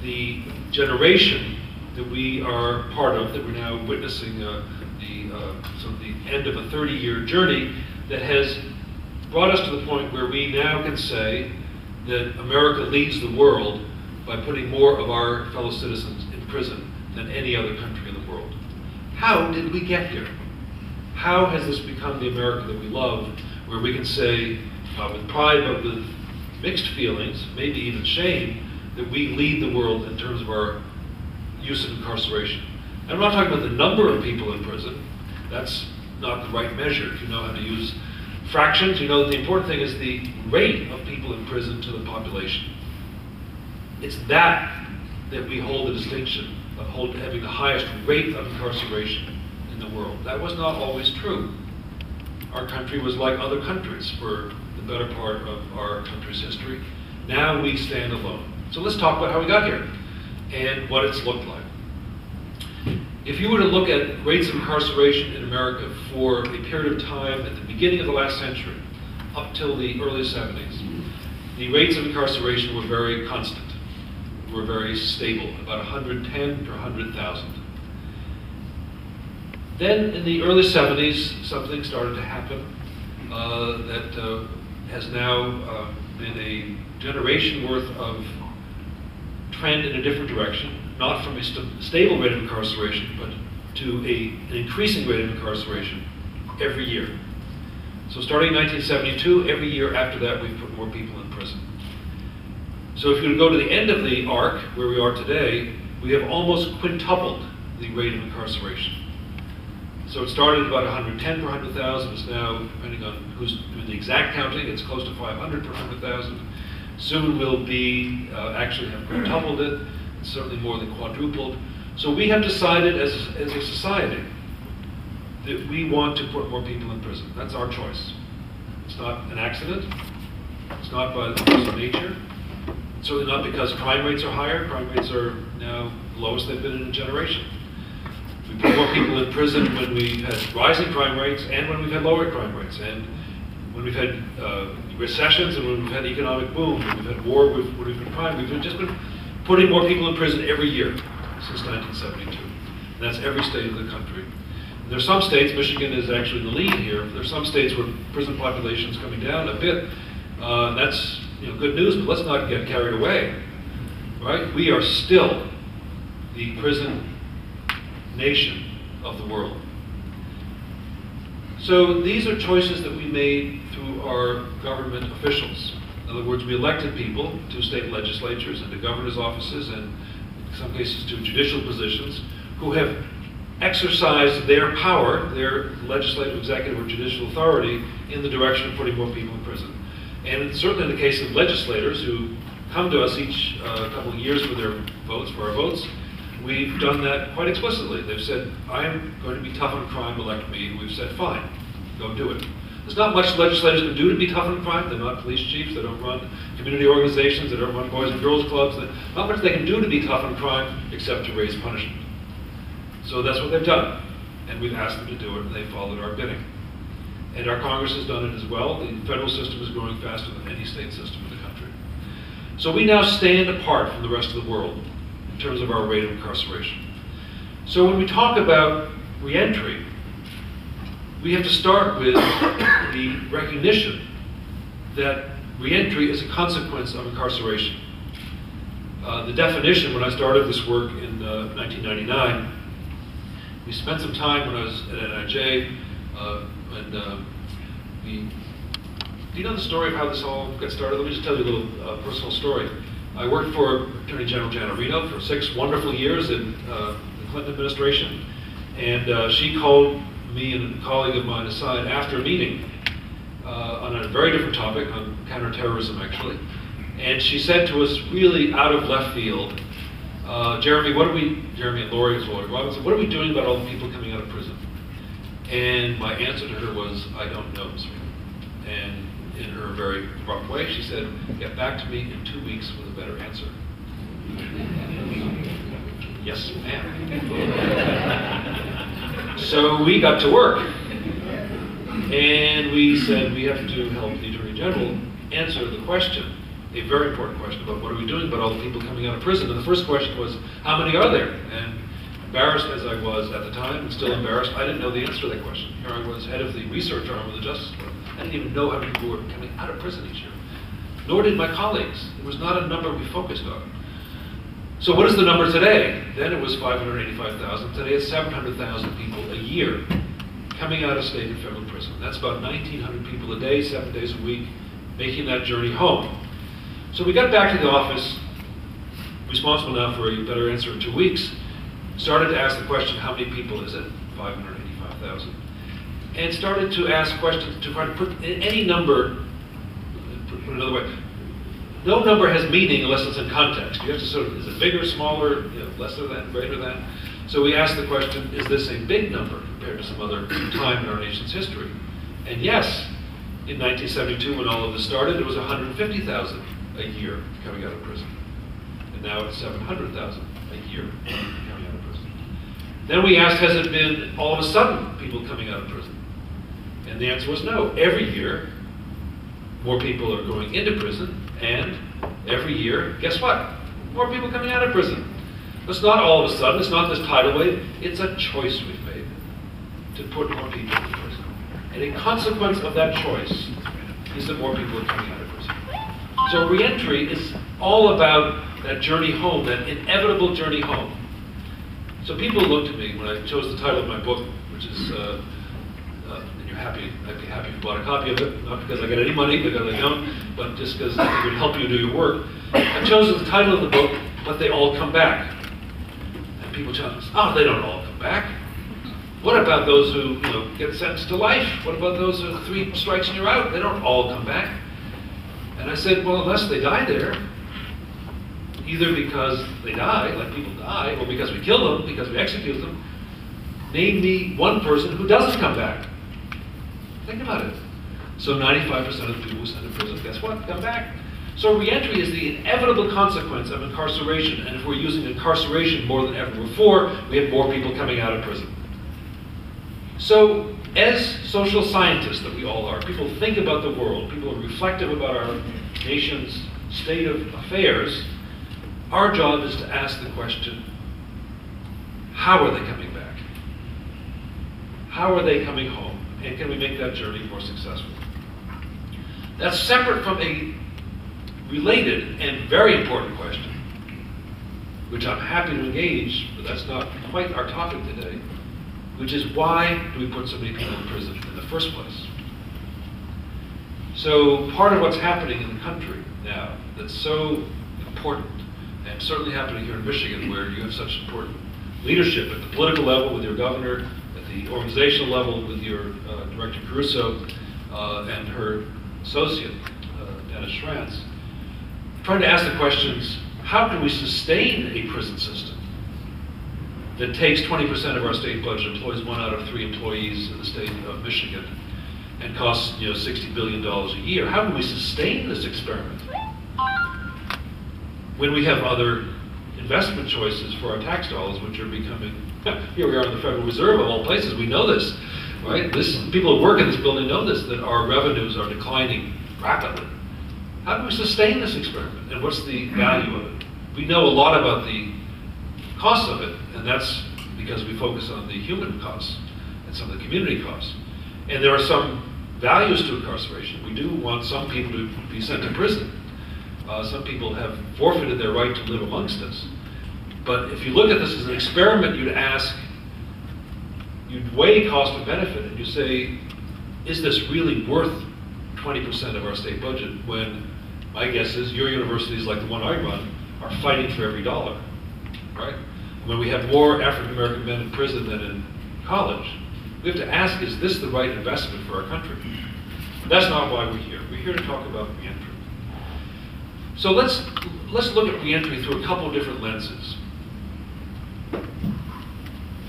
the generation that we are part of, that we're now witnessing sort of the end of a 30-year journey that has brought us to the point where we now can say that America leads the world by putting more of our fellow citizens in prison than any other country in the world. How did we get here? How has this become the America that we love, where we can say, with pride but with mixed feelings, maybe even shame, that we lead the world in terms of our use of incarceration? And I'm not talking about the number of people in prison. That's not the right measure. If you know how to use fractions, you know that the important thing is the rate of people in prison to the population. It's that we hold the distinction of having the highest rate of incarceration in the world. That was not always true. Our country was like other countries for the better part of our country's history. Now we stand alone. So let's talk about how we got here and what it's looked like. If you were to look at rates of incarceration in America for a period of time at the beginning of the last century, up till the early 70s, the rates of incarceration were very constant, were very stable, about 110 per 100,000. Then in the early 70s, something started to happen that has now been a generation worth of trend in a different direction, not from a stable rate of incarceration, but to an increasing rate of incarceration every year. So starting in 1972, every year after that, we've put more people in prison. So if you go to the end of the arc, where we are today, we have almost quintupled the rate of incarceration. So it started at about 110 per 100,000. It's now, depending on who's doing the exact counting, it's close to 500 per 100,000. Soon we'll be, actually have quintupled it, and certainly more than quadrupled. So we have decided as a society that we want to put more people in prison. That's our choice. It's not an accident. It's not by the force of nature. It's certainly not because crime rates are higher. Crime rates are now the lowest they've been in a generation. We put more people in prison when we've had rising crime rates and when we've had lower crime rates, and when we've had recessions and when we've had economic boom, when we've had war, when we've had crime. We've just been putting more people in prison every year since 1972. And that's every state of the country. And there are some states, Michigan is actually in the lead here, there are some states where prison population is coming down a bit. That's good news, but let's not get carried away, right? We are still the prison nation of the world. So these are choices that we made through our government officials. In other words, we elected people to state legislatures and to governor's offices and in some cases to judicial positions who have exercised their power, their legislative, executive, or judicial authority in the direction of putting more people in prison. And certainly in the case of legislators who come to us each couple of years for their votes, for our votes, we've done that quite explicitly. They've said, I'm going to be tough on crime, elect me. And we've said, fine, go do it. There's not much legislators can do to be tough on crime. They're not police chiefs, they don't run community organizations, they don't run boys and girls clubs. Not much they can do to be tough on crime except to raise punishment. So that's what they've done. And we've asked them to do it, and they followed our bidding. And our Congress has done it as well. The federal system is growing faster than any state system in the country. So we now stand apart from the rest of the world in terms of our rate of incarceration. So when we talk about reentry, we have to start with the recognition that reentry is a consequence of incarceration. The definition, when I started this work in 1999, we spent some time when I was at NIJ, do you know the story of how this all got started? Let me just tell you a little personal story. I worked for Attorney General Janet Reno for 6 wonderful years in the Clinton administration, and she called me and a colleague of mine aside after a meeting on a very different topic, on counterterrorism actually, and she said to us really out of left field, Jeremy and Lori as well, Robinson, what are we doing about all the people coming out of prison? And my answer to her was, I don't know, Ms. Reno. And in her very abrupt way, she said, get back to me in 2 weeks with a better answer. Yes, ma'am. So we got to work. And we said we have to help the Attorney General answer the question, a very important question about what are we doing about all the people coming out of prison. And the first question was, how many are there? And embarrassed as I was at the time, and still embarrassed, I didn't know the answer to that question. Here I was head of the research arm of the Justice Department. I didn't even know how many people were coming out of prison each year. Nor did my colleagues. It was not a number we focused on. So what is the number today? Then it was 585,000. Today it's 700,000 people a year coming out of state and federal prison. That's about 1,900 people a day, 7 days a week, making that journey home. So we got back to the office, responsible now for a better answer in 2 weeks, started to ask the question, how many people is it? 585,000. And started to ask questions to try to put any number, put another way, no number has meaning unless it's in context. You have to sort of, is it bigger, smaller, lesser than, greater than? So we asked the question, is this a big number compared to some other time in our nation's history? And yes, in 1972 when all of this started, it was 150,000 a year coming out of prison. And now it's 700,000 a year coming out of prison. Then we asked, has it been all of a sudden people coming out of prison? And the answer was no. Every year, more people are going into prison, and every year, guess what? More people coming out of prison. It's not all of a sudden, it's not this tidal wave, it's a choice we've made to put more people in prison. And a consequence of that choice is that more people are coming out of prison. So reentry is all about that journey home, that inevitable journey home. So people looked at me when I chose the title of my book, which is, and you're happy, I'd be happy if you bought a copy of it, not because I get any money, because I don't, but just because it would help you do your work. I chose the title of the book, But They All Come Back. And people challenge us, oh, they don't all come back. What about those who get sentenced to life? What about those who 3 strikes and you're out? They don't all come back. And I said, well, unless they die there, either because they die, like people die, or because we kill them, because we execute them, name me one person who doesn't come back. Think about it. So 95% of the people who send to prison, guess what? Come back. So reentry is the inevitable consequence of incarceration, and if we're using incarceration more than ever before, we have more people coming out of prison. So as social scientists that we all are, people think about the world, people are reflective about our nation's state of affairs, our job is to ask the question, how are they coming back? How are they coming home? And can we make that journey more successful? That's separate from a related and very important question, which I'm happy to engage, but that's not quite our topic today, which is why do we put so many people in prison in the first place? So part of what's happening in the country now that's so important, and certainly happening here in Michigan, where you have such important leadership at the political level with your governor, at the organizational level with your Director Caruso and her associate, Dennis Schranz, trying to ask the questions, how can we sustain a prison system that takes 20% of our state budget, employs 1 out of 3 employees in the state of Michigan, and costs $60 billion a year. How can we sustain this experiment when we have other investment choices for our tax dollars, which are becoming, here we are in the Federal Reserve of all places, we know this, right? People who work in this building know this, that our revenues are declining rapidly. How do we sustain this experiment, and what's the value of it? We know a lot about the costs of it, and that's because we focus on the human costs and some of the community costs. And there are some values to incarceration. We do want some people to be sent to prison. Some people have forfeited their right to live amongst us. But if you look at this as an experiment, you'd weigh cost and benefit, and you say, is this really worth 20% of our state budget, when my guess is your universities, like the one I run, are fighting for every dollar, right? When we have more African American men in prison than in college, we have to ask, is this the right investment for our country? That's not why we're here. We're here to talk about reentry. So let's look at reentry through a couple of different lenses.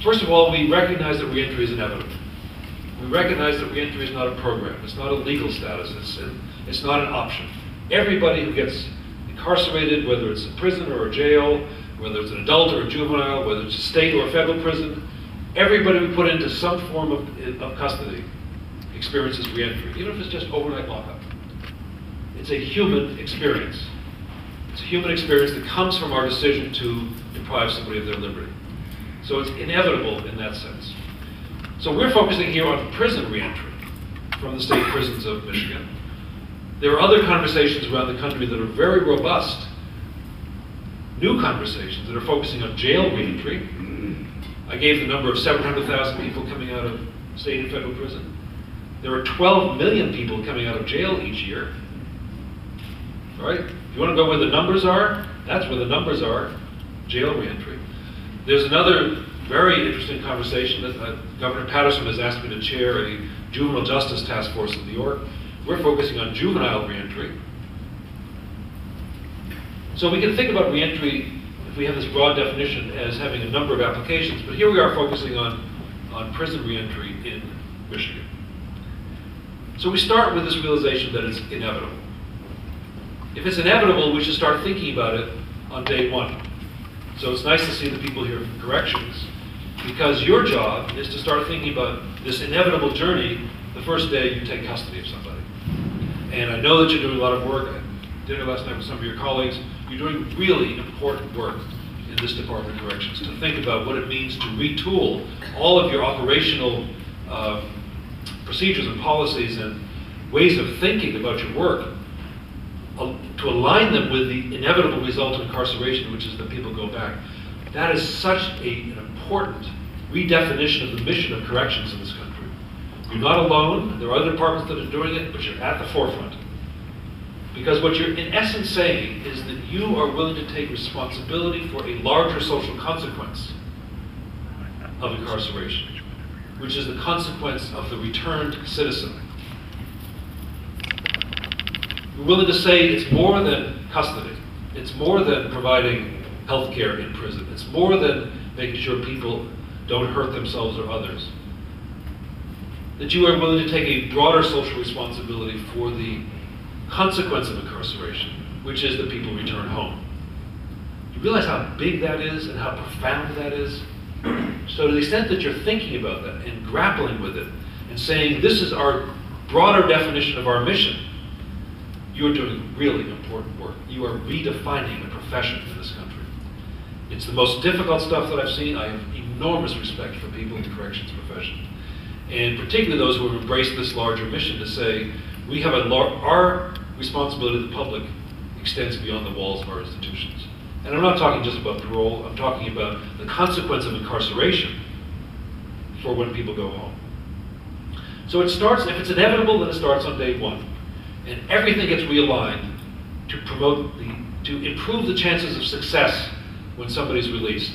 First of all, we recognize that reentry is inevitable. We recognize that reentry is not a program. It's not a legal status. It's not an option. Everybody who gets incarcerated, whether it's a prison or a jail, whether it's an adult or a juvenile, whether it's a state or a federal prison, everybody we put into some form of custody experiences reentry, even if it's just overnight lockup. It's a human experience. It's a human experience that comes from our decision to deprive somebody of their liberty. So it's inevitable in that sense. So we're focusing here on prison reentry from the state prisons of Michigan. There are other conversations around the country that are very robust, new conversations that are focusing on jail reentry. I gave the number of 700,000 people coming out of state and federal prison. There are 12 million people coming out of jail each year. All right? If you want to go where the numbers are, that's where the numbers are, jail reentry. There's another very interesting conversation that Governor Patterson has asked me to chair a juvenile justice task force in New York. We're focusing on juvenile reentry. So we can think about reentry, if we have this broad definition, as having a number of applications, but here we are focusing on prison reentry in Michigan. So we start with this realization that it's inevitable. If it's inevitable, we should start thinking about it on day one. So it's nice to see the people here from corrections, because your job is to start thinking about this inevitable journey the first day you take custody of somebody. And I know that you're doing a lot of work. I had dinner last night with some of your colleagues. You're doing really important work in this Department of Corrections to think about what it means to retool all of your operational procedures and policies and ways of thinking about your work, to align them with the inevitable result of incarceration, which is that people go back. That is such an important redefinition of the mission of corrections in this country. You're not alone. There are other departments that are doing it, but you're at the forefront. Because what you're in essence saying is that you are willing to take responsibility for a larger social consequence of incarceration, which is the consequence of the returned citizen. We're willing to say it's more than custody. It's more than providing health care in prison. It's more than making sure people don't hurt themselves or others. That you are willing to take a broader social responsibility for the consequence of incarceration, which is that people return home. You realize how big that is and how profound that is? So to the extent that you're thinking about that and grappling with it and saying this is our broader definition of our mission, you're doing really important work. You are redefining a profession in this country. It's the most difficult stuff that I've seen. I have enormous respect for people in the corrections profession, and particularly those who have embraced this larger mission to say, we have our responsibility to the public extends beyond the walls of our institutions. And I'm not talking just about parole, I'm talking about the consequence of incarceration for when people go home. So it starts, if it's inevitable, then it starts on day one. And everything gets realigned to to improve the chances of success when somebody's released.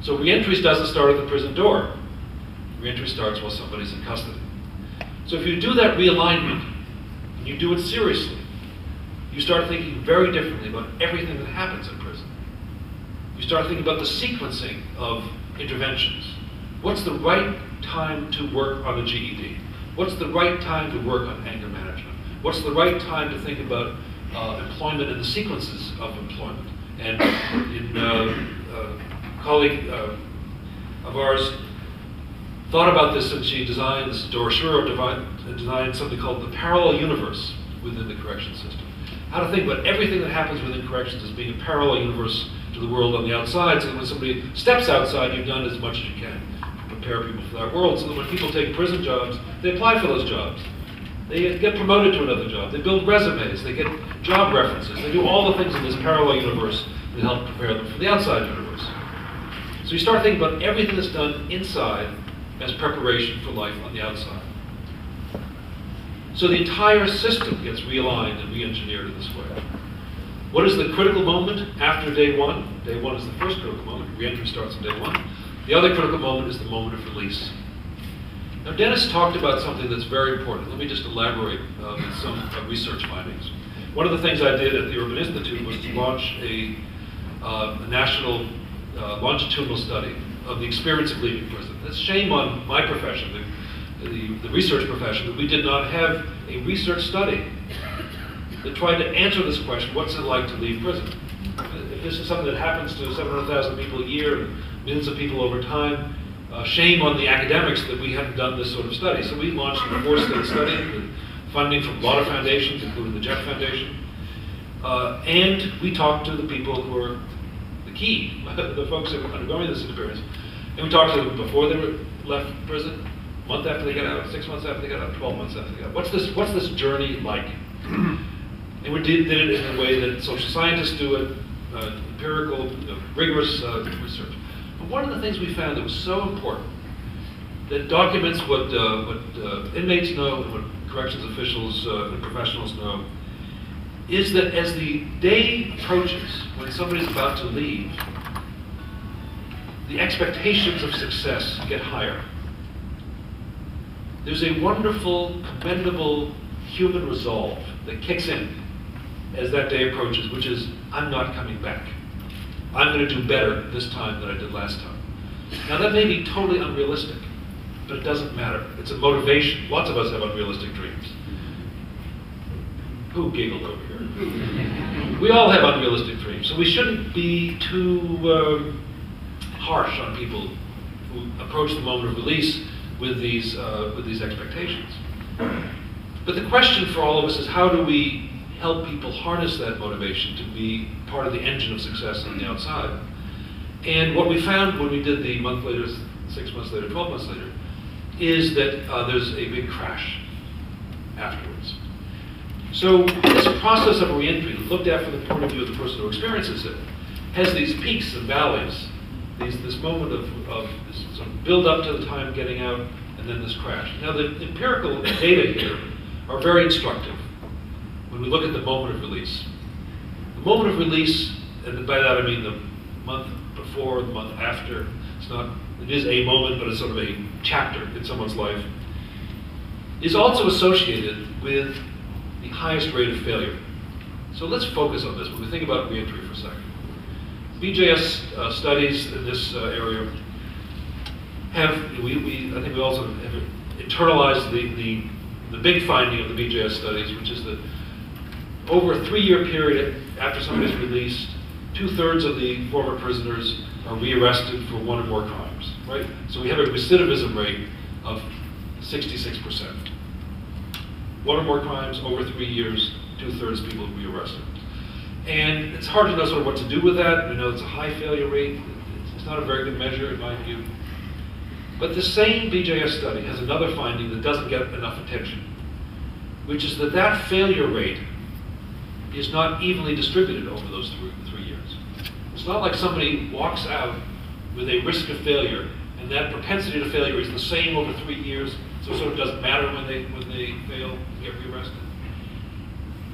So reentry doesn't start at the prison door. Reentry starts while somebody's in custody. So if you do that realignment, and you do it seriously, you start thinking very differently about everything that happens in prison. You start thinking about the sequencing of interventions. What's the right time to work on a GED? What's the right time to work on anger management? What's the right time to think about employment and the sequences of employment? And a colleague of ours thought about this, and she designed, Dora Shuro designed something called the parallel universe within the correction system. How to think about everything that happens within corrections as being a parallel universe to the world on the outside, so that when somebody steps outside, you've done as much as you can to prepare people for that world, so that when people take prison jobs, they apply for those jobs. They get promoted to another job. They build resumes. They get job references. They do all the things in this parallel universe that help prepare them for the outside universe. So you start thinking about everything that's done inside as preparation for life on the outside. So the entire system gets realigned and re-engineered in this way. What is the critical moment after day one? Day one is the first critical moment. Reentry starts on day one. The other critical moment is the moment of release. Now, Dennis talked about something that's very important. Let me just elaborate with some research findings. One of the things I did at the Urban Institute was to launch a national longitudinal study of the experience of leaving prison. It's a shame on my profession, the research profession, that we did not have a research study that tried to answer this question: what's it like to leave prison? If this is something that happens to 700,000 people a year, and millions of people over time, shame on the academics that we haven't done this sort of study. So we launched a 4-state study with funding from a lot of foundations, including the Jeff Foundation. And we talked to the people who are the key, the folks who are undergoing this experience. And we talked to them before they were left prison, a month after they got out, 6 months after they got out, 12 months after they got out. What's this journey like? And we did it in the way that social scientists do it, empirical, rigorous research. But one of the things we found that was so important, that documents what inmates know and what corrections officials and professionals know, is that as the day approaches, when somebody's about to leave, the expectations of success get higher. There's a wonderful, commendable human resolve that kicks in as that day approaches, which is, I'm not coming back. I'm going to do better this time than I did last time. Now that may be totally unrealistic, but it doesn't matter. It's a motivation. Lots of us have unrealistic dreams. Who giggled over here? We all have unrealistic dreams, so we shouldn't be too harsh on people who approach the moment of release with these expectations. But the question for all of us is, how do we help people harness that motivation to be part of the engine of success on the outside? And what we found when we did the month later, 6 months later, 12 months later, is that there's a big crash afterwards. So this process of reentry, looked at from the point of view of the person who experiences it, has these peaks and valleys, this moment of this sort of build up to the time getting out, and then this crash. Now the empirical data here are very instructive when we look at the moment of release. The moment of release, and by that I mean the month before, the month after, it is a moment, but it's sort of a chapter in someone's life, is also associated with the highest rate of failure. So let's focus on this when we think about reentry for a second. BJS studies in this area have, I think we also have internalized the big finding of the BJS studies, which is that over a 3-year period after somebody's released, 2/3 of the former prisoners are rearrested for one or more crimes, right? So we have a recidivism rate of 66%. One or more crimes over 3 years, 2/3 people rearrested. And it's hard to know sort of what to do with that. We know it's a high failure rate. It's not a very good measure in my view. But the same BJS study has another finding that doesn't get enough attention, which is that failure rate is not evenly distributed over those 3 years. It's not like somebody walks out with a risk of failure, and that propensity to failure is the same over 3 years, so it sort of doesn't matter when they fail and get rearrested.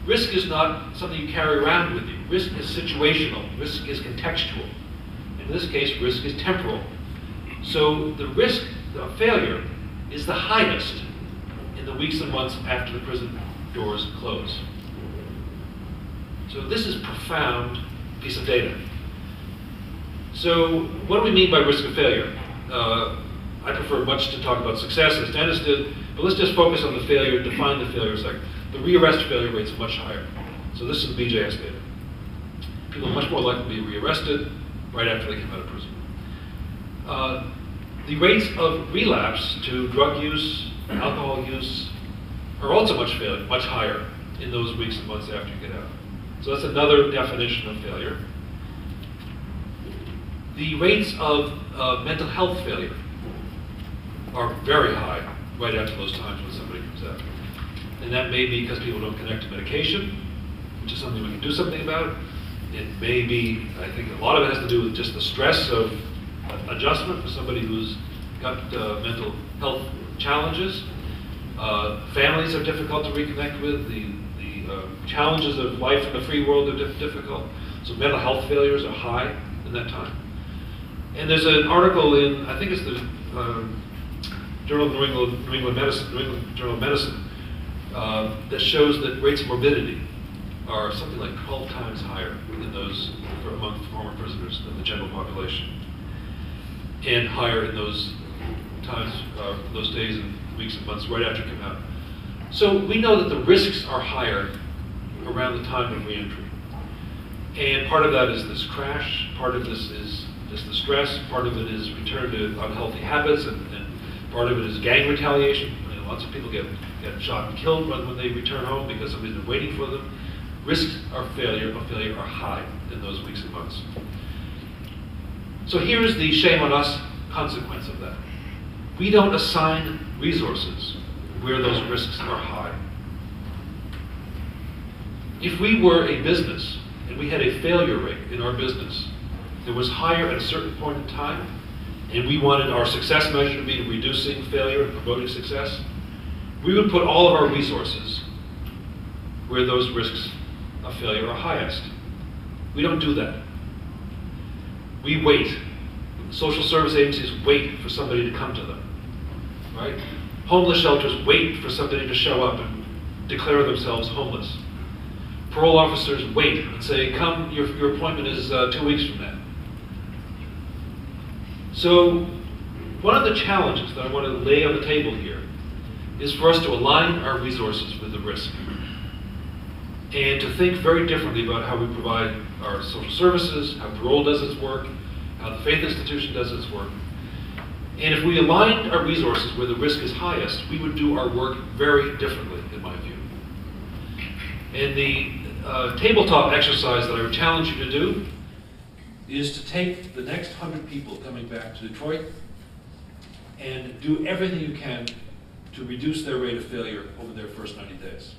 Risk is not something you carry around with you. Risk is situational. Risk is contextual. In this case, risk is temporal. So the risk of failure is the highest in the weeks and months after the prison doors close. So this is a profound piece of data. So what do we mean by risk of failure? I prefer much to talk about success, as Dennis did, But let's just focus on the failure, define the failure sector. The rearrest failure rate's much higher. So this is the BJS data. People are much more likely to be rearrested right after they come out of prison. The rates of relapse to drug use, alcohol use, are also much higher in those weeks and months after you get out. So that's another definition of failure. The rates of mental health failure are very high right after those times when somebody comes out. And that may be because people don't connect to medication, which is something we can do something about. It may be, I think a lot of it has to do with just the stress of adjustment for somebody who's got mental health challenges. Families are difficult to reconnect with. The challenges of life in the free world are difficult. So mental health failures are high in that time. And there's an article in, I think it's the Journal of New England Journal of Medicine, that shows that rates of morbidity are something like 12 times higher in those among former prisoners than the general population, and higher in those times, those days and weeks and months right after you come out. So we know that the risks are higher around the time of reentry. And part of that is this crash, part of this is just the stress, part of it is return to unhealthy habits, and part of it is gang retaliation. You know, lots of people get shot and killed when they return home because somebody's been waiting for them. Risks of failure are high in those weeks and months. So here's the shame on us consequence of that. We don't assign resources where those risks are high. If we were a business and we had a failure rate in our business that was higher at a certain point in time, and we wanted our success measure to be reducing failure and promoting success, we would put all of our resources where those risks of failure are highest. We don't do that. We wait. Social service agencies wait for somebody to come to them, right? Homeless shelters wait for somebody to show up and declare themselves homeless. Parole officers wait and say, come, your appointment is 2 weeks from now. So one of the challenges that I want to lay on the table here is for us to align our resources with the risk, and to think very differently about how we provide our social services, how parole does its work, how the faith institution does its work. And if we aligned our resources where the risk is highest, we would do our work very differently, in my view. And the tabletop exercise that I would challenge you to do is to take the next 100 people coming back to Detroit and do everything you can to reduce their rate of failure over their first 90 days.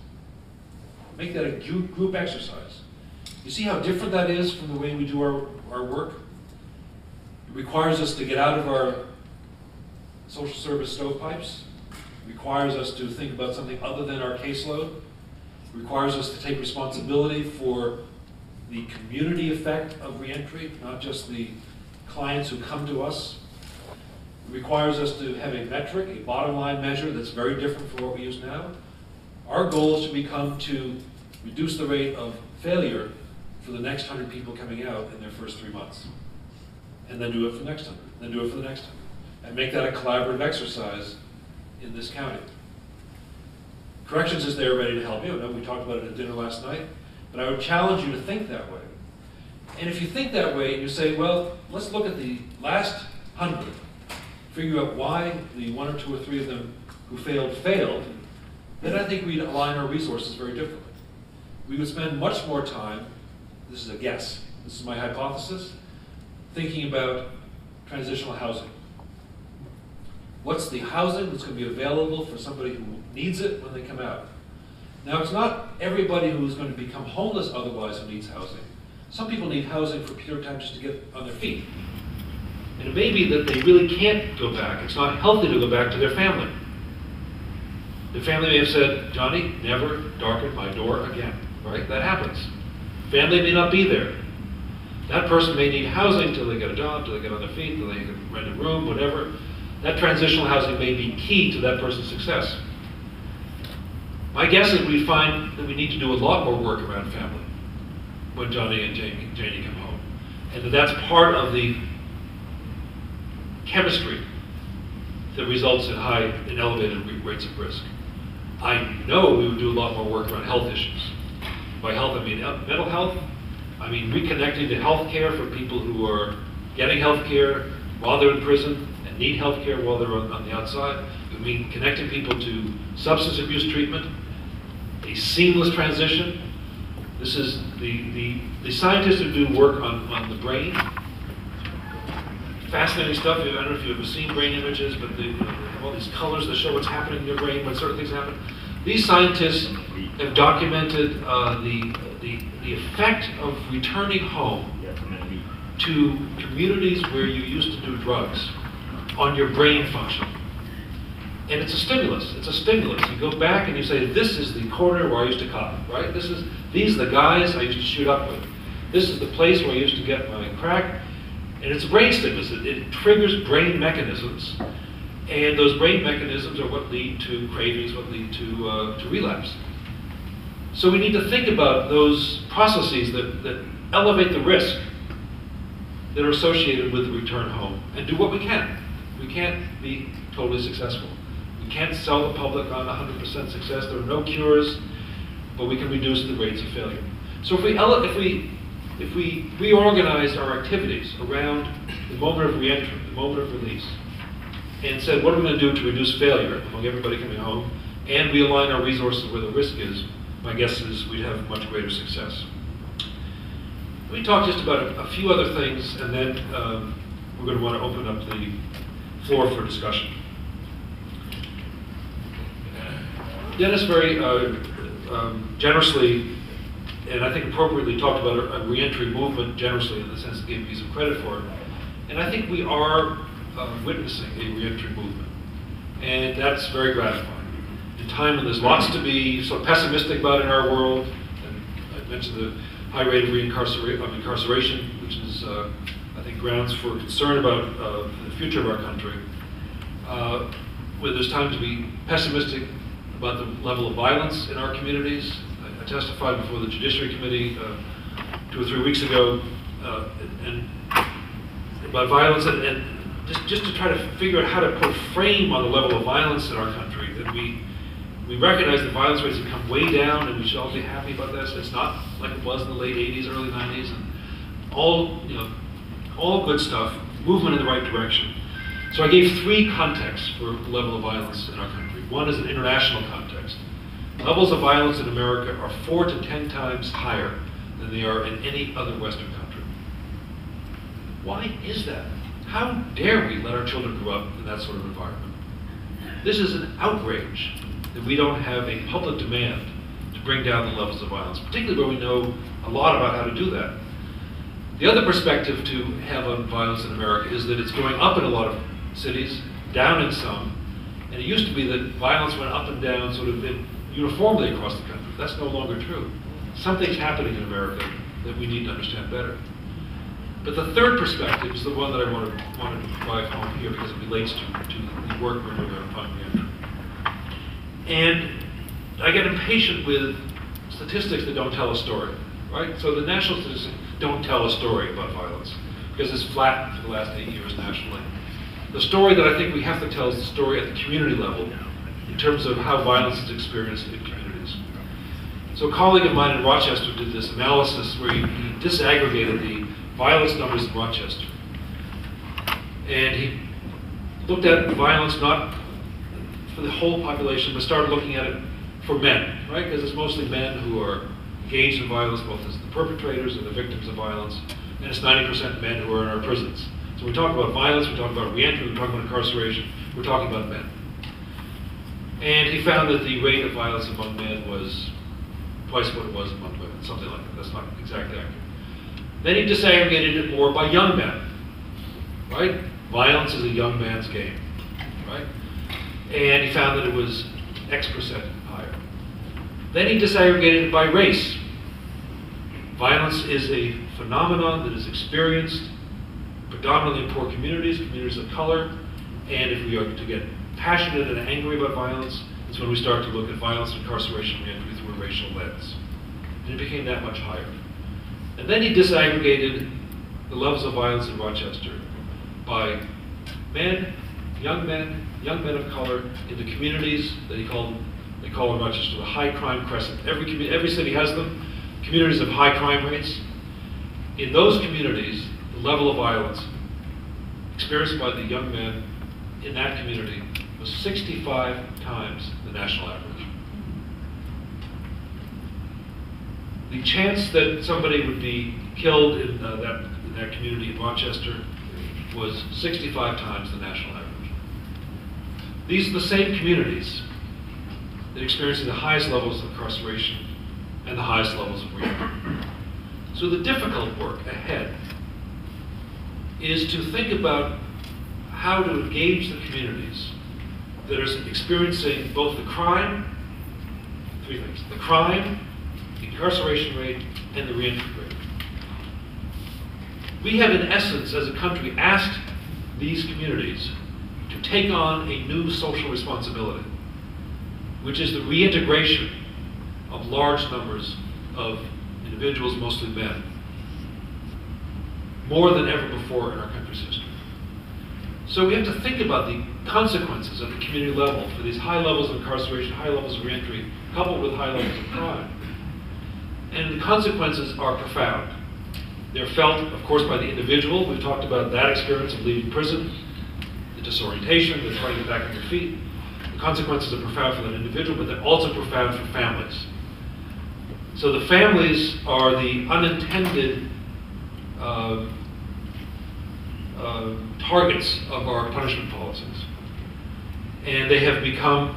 Make that a group exercise. You see how different that is from the way we do our work? It requires us to get out of our social service stovepipes. It requires us to think about something other than our caseload. It requires us to take responsibility for the community effect of reentry, not just the clients who come to us. It requires us to have a metric, a bottom line measure that's very different from what we use now. Our goal should become to reduce the rate of failure for the next 100 people coming out in their first 3 months. And then do it for the next 100, then do it for the next 100. And make that a collaborative exercise in this county. Corrections is there ready to help you. I know we talked about it at dinner last night, but I would challenge you to think that way. And if you think that way and you say, well, let's look at the last 100, figure out why the 1 or 2 or 3 of them who failed, then I think we'd align our resources very differently. We would spend much more time, this is a guess, this is my hypothesis, thinking about transitional housing. What's the housing that's going to be available for somebody who needs it when they come out? Now, it's not everybody who's going to become homeless otherwise who needs housing. Some people need housing for a period of time just to get on their feet. And it may be that they really can't go back. It's not healthy to go back to their family. The family may have said, Johnny, never darken my door again, right? That happens. Family may not be there. That person may need housing till they get a job, till they get on their feet, till they can rent a room, whatever. That transitional housing may be key to that person's success. My guess is we find that we need to do a lot more work around family when Johnny and Janie come home. And that's part of the chemistry that results in elevated rates of risk. I know we would do a lot more work around health issues. By health, I mean mental health. I mean reconnecting to health care for people who are getting health care while they're in prison and need health care while they're on the outside. I mean connecting people to substance abuse treatment, a seamless transition. This is the scientists who do work on the brain. Fascinating stuff. I don't know if you've ever seen brain images, but they have all these colors that show what's happening in your brain when certain things happen. These scientists have documented the effect of returning home to communities where you used to do drugs on your brain function. And it's a stimulus. It's a stimulus. You go back and you say, this is the corner where I used to cop, right? These are the guys I used to shoot up with. This is the place where I used to get my crack. And it's a brain stimulus. It triggers brain mechanisms. And those brain mechanisms are what lead to cravings, what lead to relapse. So we need to think about those processes that elevate the risk that are associated with the return home and do what we can. We can't be totally successful. We can't sell the public on 100% success. There are no cures, but we can reduce the rates of failure. So if we reorganized our activities around the moment of reentry, the moment of release, and said, what are we going to do to reduce failure among everybody coming home, and realign our resources where the risk is, my guess is we'd have much greater success. Let me talk just about a few other things, and then we're going to want to open up the floor for discussion. Dennis very generously, and I think appropriately, talked about a reentry movement generously in the sense that gave me some credit for it. And I think we are witnessing a reentry movement. And that's very gratifying. In a time when there's lots to be sort of pessimistic about in our world, and I mentioned the high rate of incarceration, which is, I think, grounds for concern about the future of our country, where there's time to be pessimistic about the level of violence in our communities. I testified before the Judiciary Committee 2 or 3 weeks ago and about violence, and just to try to figure out how to put a frame on the level of violence in our country, that we recognize that violence rates have come way down, and we should all be happy about this. It's not like it was in the late 80s, early 90s, and all good stuff, movement in the right direction. So I gave 3 contexts for the level of violence in our country. One is an international context. Levels of violence in America are 4 to 10 times higher than they are in any other Western country. Why is that? How dare we let our children grow up in that sort of environment? This is an outrage that we don't have a public demand to bring down the levels of violence, particularly where we know a lot about how to do that. The other perspective to have on violence in America is that it's going up in a lot of cities, down in some, and it used to be that violence went up and down sort of uniformly across the country. That's no longer true. Something's happening in America that we need to understand better. But the third perspective is the one that I wanted to drive home here because it relates to the work we're doing on fund reentry. And I get impatient with statistics that don't tell a story, right? So the national statistics don't tell a story about violence because it's flat for the last 8 years nationally. The story that I think we have to tell is the story at the community level in terms of how violence is experienced in communities. So a colleague of mine in Rochester did this analysis where he disaggregated the violence numbers in Rochester. And he looked at violence not for the whole population, but started looking at it for men, right? Because it's mostly men who are engaged in violence, both as the perpetrators and the victims of violence, and it's 90% men who are in our prisons. So we talk about violence, we talk about reentry, we talk about incarceration, we're talking about men. And he found that the rate of violence among men was twice what it was among women, something like that. That's not exactly accurate. Then he disaggregated it more by young men, right? Violence is a young man's game, right? And he found that it was X% higher. Then he disaggregated it by race. Violence is a phenomenon that is experienced predominantly in poor communities, communities of color, and if we are to get passionate and angry about violence, it's when we start to look at violence, incarceration, and reentry through a racial lens. And it became that much higher. And then he disaggregated the levels of violence in Rochester by men, young men of color in the communities that they call in Rochester the high crime crescent. Every city has them, communities of high crime rates. In those communities, the level of violence experienced by the young men in that community was 65 times the national average. The chance that somebody would be killed in that community in Rochester was 65 times the national average. These are the same communities that are experiencing the highest levels of incarceration and the highest levels of reentry. So the difficult work ahead is to think about how to engage the communities that are experiencing both the crime, three things, the crime, the incarceration rate, and the reentry rate. We have, in essence, as a country, asked these communities to take on a new social responsibility, which is the reintegration of large numbers of individuals, mostly men, more than ever before in our country's history. So we have to think about the consequences at the community level for these high levels of incarceration, high levels of reentry, coupled with high levels of crime. And the consequences are profound. They're felt, of course, by the individual. We've talked about that experience of leaving prison, the disorientation, the trying to get back on your feet. The consequences are profound for that individual, but they're also profound for families. So the families are the unintended targets of our punishment policies. And they have become,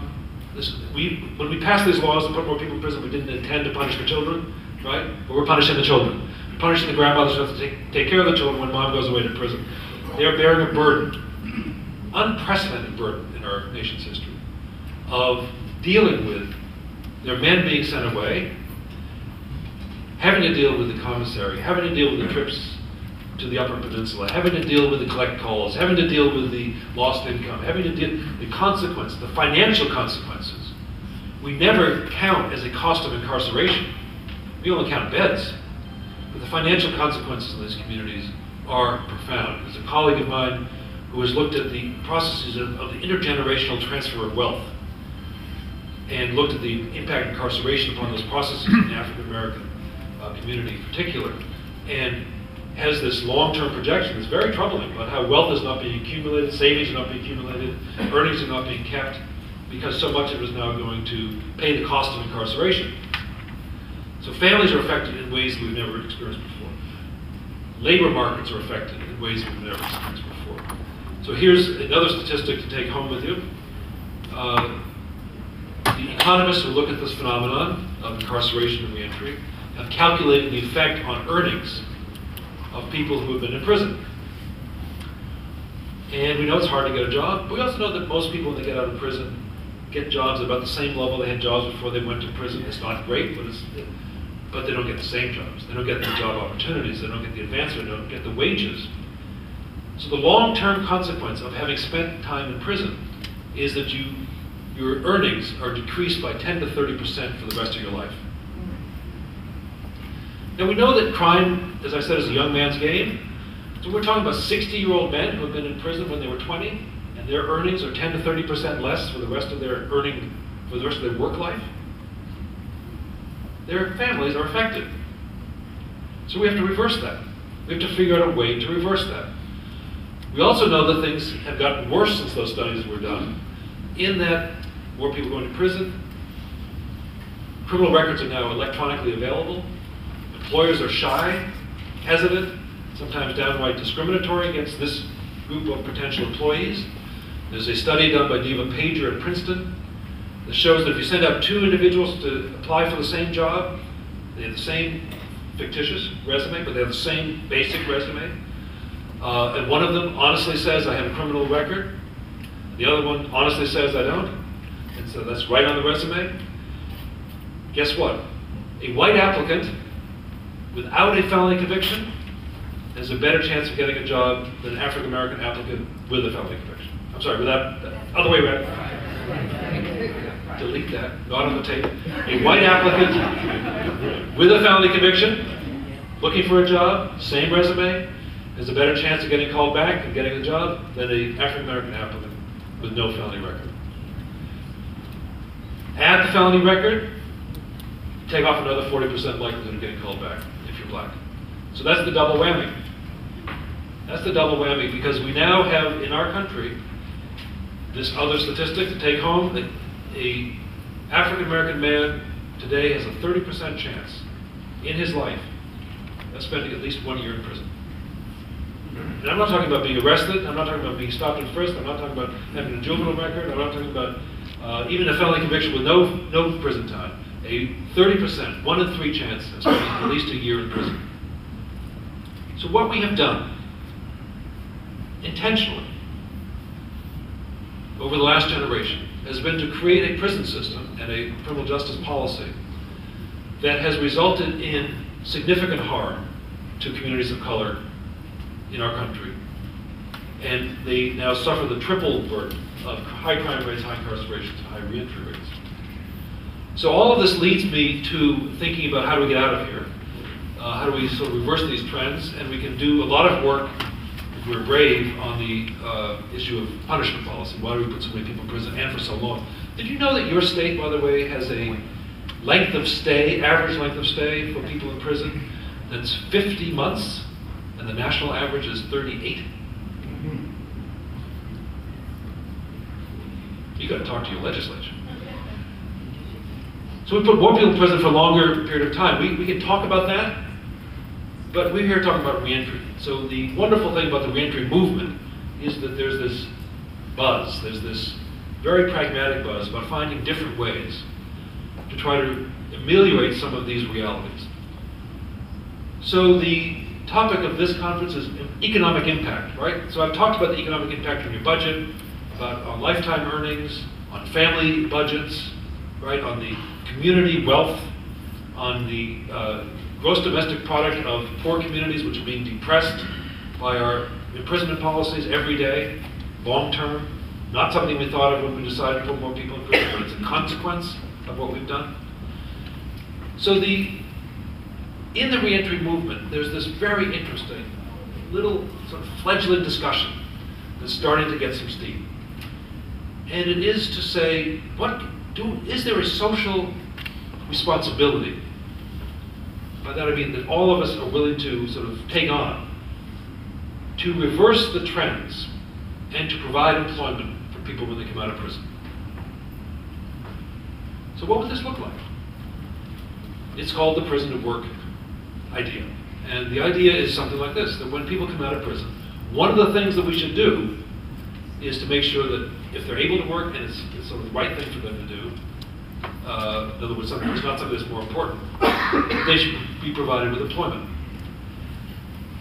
when we passed these laws to put more people in prison, we didn't intend to punish the children, right? But we're punishing the children. We're punishing the grandmothers who have to take care of the children when mom goes away to prison. They are bearing a burden, unprecedented burden in our nation's history, of dealing with their men being sent away, having to deal with the commissary, having to deal with the trips to the Upper Peninsula, having to deal with the collect calls, having to deal with the lost income, having to deal with the consequences, the financial consequences. We never count as a cost of incarceration. We only count beds. But the financial consequences in these communities are profound. There's a colleague of mine who has looked at the processes of the intergenerational transfer of wealth and looked at the impact of incarceration upon those processes in the African American community in particular, and has this long-term projection that's very troubling about how wealth is not being accumulated, savings are not being accumulated, earnings are not being kept, because so much of it is now going to pay the cost of incarceration. So families are affected in ways we've never experienced before. Labor markets are affected in ways we've never experienced before. So here's another statistic to take home with you. The economists who look at this phenomenon of incarceration and reentry have calculated the effect on earnings of people who have been in prison. And we know it's hard to get a job, but we also know that most people, when they get out of prison, get jobs at about the same level they had jobs before they went to prison. It's not great, but they don't get the same jobs. They don't get the job opportunities. They don't get the advancement. They don't get the wages. So the long-term consequence of having spent time in prison is that your earnings are decreased by 10 to 30% for the rest of your life. Now we know that crime, as I said, is a young man's game. So we're talking about 60-year-old men who have been in prison when they were 20, and their earnings are 10 to 30% less for the rest of their work life. Their families are affected. So we have to reverse that. We have to figure out a way to reverse that. We also know that things have gotten worse since those studies were done, in that more people go into prison, criminal records are now electronically available, employers are shy, hesitant, sometimes downright discriminatory against this group of potential employees. There's a study done by Diva Pager at Princeton that shows that if you send out two individuals to apply for the same job, they have the same fictitious resume, but they have the same basic resume. And one of them honestly says, I have a criminal record. The other one honestly says, I don't. And so that's right on the resume. Guess what? A white applicant without a felony conviction has a better chance of getting a job than an African American applicant with a felony conviction. I'm sorry, without, other way around. Delete that, not on the tape. A white applicant with a felony conviction, looking for a job, same resume, has a better chance of getting called back and getting a job than an African American applicant with no felony record. Add the felony record, take off another 40% likelihood of getting called back if you're black. So that's the double whammy. That's the double whammy, because we now have in our country this other statistic to take home, that a African American man today has a 30% chance in his life of spending at least 1 year in prison. And I'm not talking about being arrested, I'm not talking about being stopped and frisked, I'm not talking about having a juvenile record, I'm not talking about even a felony conviction with no prison time. A 30%, 1 in 3 chance of spending at least a year in prison. So what we have done, intentionally, over the last generation, has been to create a prison system and a criminal justice policy that has resulted in significant harm to communities of color in our country. And they now suffer the triple burden of high crime rates, high incarceration, and high reentry rates. So all of this leads me to thinking about how do we get out of here? How do we sort of reverse these trends? And we can do a lot of work, if we're brave, on the issue of punishment policy. Why do we put so many people in prison and for so long? Did you know that your state, by the way, has a length of stay, average length of stay for people in prison that's 50 months, and the national average is 38? You got to talk to your legislature. So we put more people in prison for a longer period of time. We can talk about that, but we're here talking about reentry. So the wonderful thing about the reentry movement is that there's this buzz, there's this very pragmatic buzz about finding different ways to try to ameliorate some of these realities. So the topic of this conference is economic impact, right? So I've talked about the economic impact on your budget, on lifetime earnings, on family budgets, right? On the community wealth, on the gross domestic product of poor communities, which are being depressed by our imprisonment policies every day, long term. Not something we thought of when we decided to put more people in prison, but it's a consequence of what we've done. So in the reentry movement, there's this very interesting little sort of fledgling discussion that's starting to get some steam. And it is to say, is there a social responsibility? By that I mean that all of us are willing to sort of take on to reverse the trends and to provide employment for people when they come out of prison. So what would this look like? It's called the prison to work idea. And the idea is something like this, that when people come out of prison, one of the things that we should do is to make sure that if they're able to work and it's sort of the right thing for them to do, in other words, it's not something that's more important, they should be provided with employment.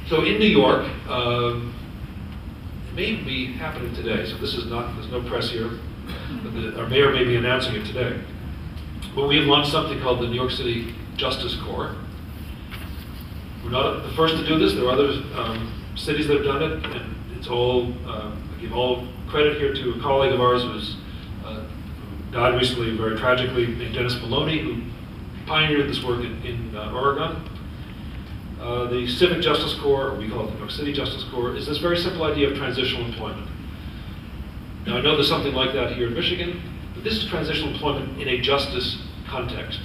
So in New York, it may be happening today, so there's no press here, but our mayor may be announcing it today. But we have launched something called the New York City Justice Corps. We're not the first to do this. There are other cities that have done it, and it's all, I give all credit here to a colleague of ours who died recently, very tragically, named Dennis Maloney, who pioneered this work in Oregon. The Civic Justice Corps, or we call it the New York City Justice Corps, is this very simple idea of transitional employment. Now I know there's something like that here in Michigan, but this is transitional employment in a justice context.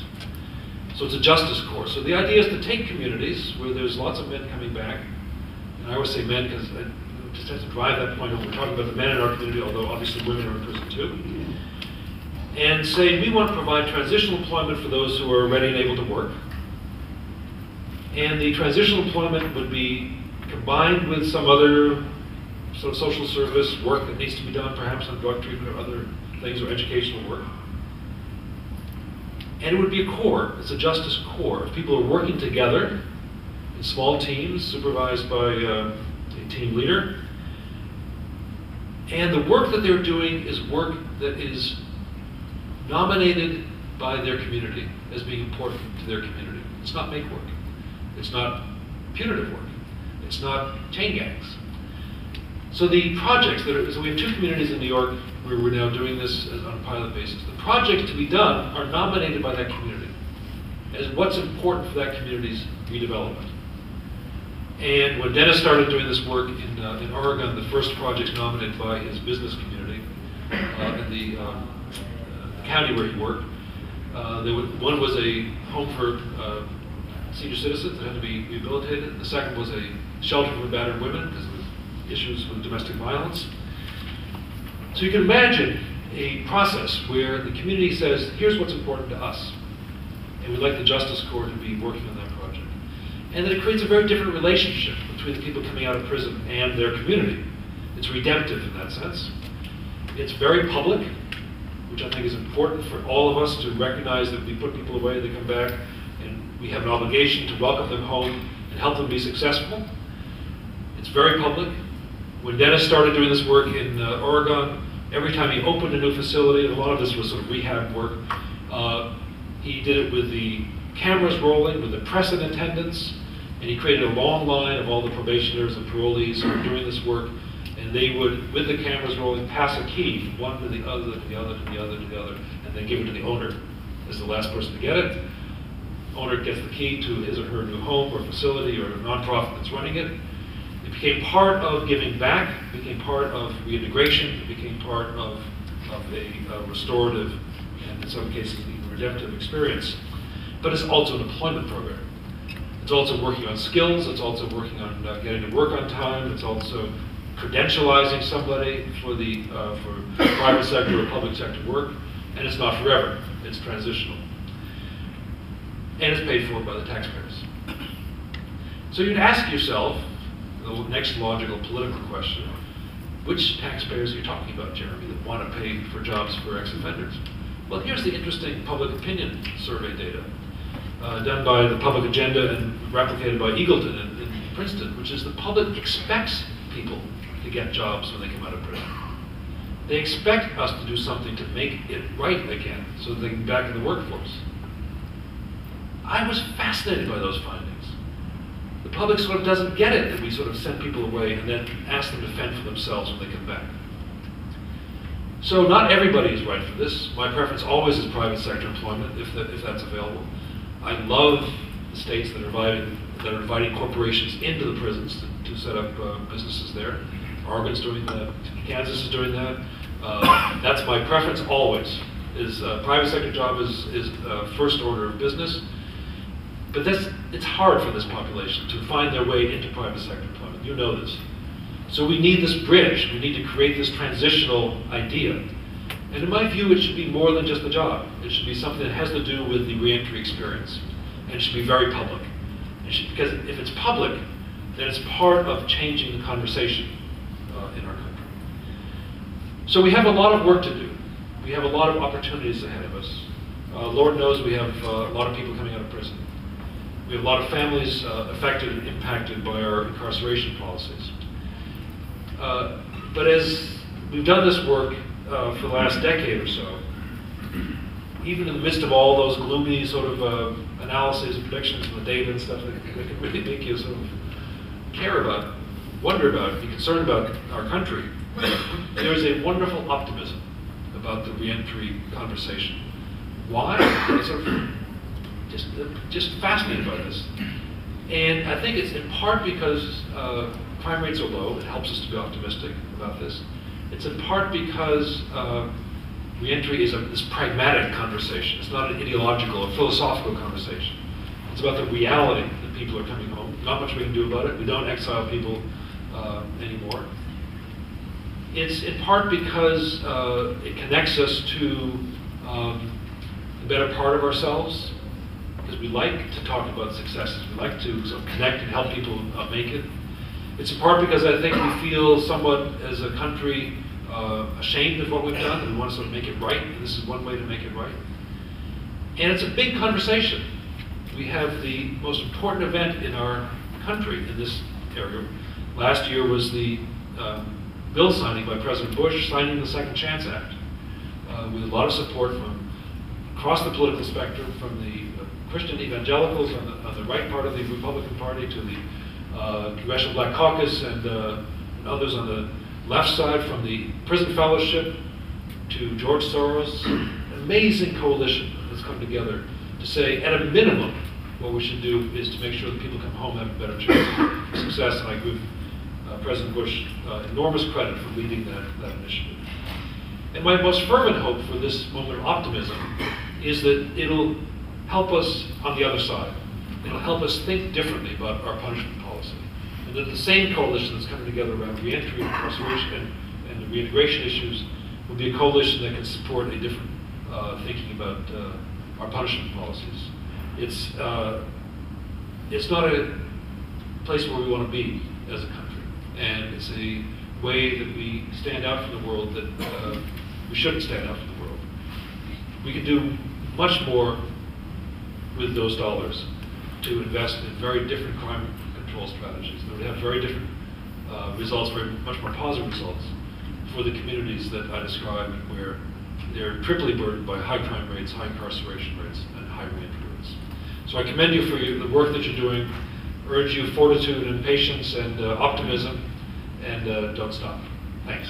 So it's a justice corps. So the idea is to take communities where there's lots of men coming back, and I always say men because I just have to drive that point home. We're talking about the men in our community, although obviously women are in prison too. And say we want to provide transitional employment for those who are ready and able to work. And the transitional employment would be combined with some other sort of social service work that needs to be done, perhaps on drug treatment or other things, or educational work. And it would be a corps, it's a justice corps. People are working together in small teams, supervised by a team leader. And the work that they're doing is work that is nominated by their community as being important to their community. It's not make work. It's not punitive work. It's not chain gangs. So the projects so we have 2 communities in New York where we're now doing this on a pilot basis. The projects to be done are nominated by that community as what's important for that community's redevelopment. And when Dennis started doing this work in Oregon, the first projects nominated by his business community in the county where he worked. One was a home for senior citizens that had to be rehabilitated. The second was a shelter for battered women because of issues with domestic violence. So you can imagine a process where the community says, here's what's important to us. And we'd like the Justice Corps to be working on that project. And then it creates a very different relationship between the people coming out of prison and their community. It's redemptive in that sense. It's very public, which I think is important for all of us to recognize that we put people away, they come back, and we have an obligation to welcome them home and help them be successful. It's very public. When Dennis started doing this work in Oregon, every time he opened a new facility, and a lot of this was sort of rehab work, he did it with the cameras rolling, with the press in attendance, and he created a long line of all the probationers and parolees who were doing this work, and they would, with the cameras rolling, pass a key from one to the other, to the other, to the other, to the other, and then give it to the owner as the last person to get it. Owner gets the key to his or her new home or facility or a nonprofit that's running it. It became part of giving back, it became part of reintegration, it became part of a restorative, and in some cases even redemptive experience. But it's also an employment program. It's also working on skills, it's also working on getting to work on time, it's also credentializing somebody for the for private sector or public sector work, and it's not forever, it's transitional. And it's paid for by the taxpayers. So you'd ask yourself, the next logical political question, which taxpayers are you talking about, Jeremy, that want to pay for jobs for ex-offenders? Well, here's the interesting public opinion survey data done by the Public Agenda and replicated by Eagleton in Princeton, which is the public expects people to get jobs when they come out of prison. They expect us to do something to make it right again so that they can be back in the workforce. I was fascinated by those findings. The public sort of doesn't get it that we sort of send people away and then ask them to fend for themselves when they come back. So not everybody is right for this. My preference always is private sector employment if that's available. I love the states that are inviting corporations into the prisons to set up businesses there. Oregon's doing that. Kansas is doing that. That's my preference always. Is private sector job is first order of business. But it's hard for this population to find their way into private sector employment. You know this. So we need this bridge. We need to create this transitional idea. And in my view, it should be more than just a job. It should be something that has to do with the reentry experience. And it should be very public. Because if it's public, then it's part of changing the conversation in our country. So we have a lot of work to do. We have a lot of opportunities ahead of us. Lord knows we have a lot of people coming out of prison. We have a lot of families affected and impacted by our incarceration policies. But as we've done this work for the last decade or so, even in the midst of all those gloomy sort of analyses and predictions and the data and stuff that can really make you sort of care about, wonder about, be concerned about our country, there's a wonderful optimism about the reentry conversation. Why? I'm sort of just fascinated by this. And I think it's in part because crime rates are low. It helps us to be optimistic about this. It's in part because reentry is this pragmatic conversation. It's not an ideological or philosophical conversation. It's about the reality that people are coming home. Not much we can do about it. We don't exile people anymore. It's in part because it connects us to the better part of ourselves, because we like to talk about successes. We like to sort of connect and help people make it. It's in part because I think we feel somewhat, as a country, ashamed of what we've done, and we want to sort of make it right, and this is one way to make it right. And it's a big conversation. We have the most important event in our country in this area. Last year was the bill signing by President Bush, signing the Second Chance Act, with a lot of support from across the political spectrum, from the Christian evangelicals on the right part of the Republican Party to the Congressional Black Caucus and others on the left side, from the Prison Fellowship to George Soros. An amazing coalition that's come together to say, at a minimum, what we should do is to make sure that people come home have a better chance of success. And I give President Bush enormous credit for leading that initiative. And my most fervent hope for this moment of optimism is that it'll help us on the other side. It'll help us think differently about our punishment policy. And that the same coalition that's coming together around reentry and incarceration and the reintegration issues will be a coalition that can support a different thinking about our punishment policies. It's not a place where we want to be as a country. And it's a way that we stand out from the world that we shouldn't stand out from the world. We can do much more with those dollars to invest in very different crime control strategies that would have very different results, very much more positive results for the communities that I described, where they're triply burdened by high crime rates, high incarceration rates, and high reentry rates. So I commend you for the work that you're doing, urge you fortitude and patience and optimism, and don't stop. Thanks.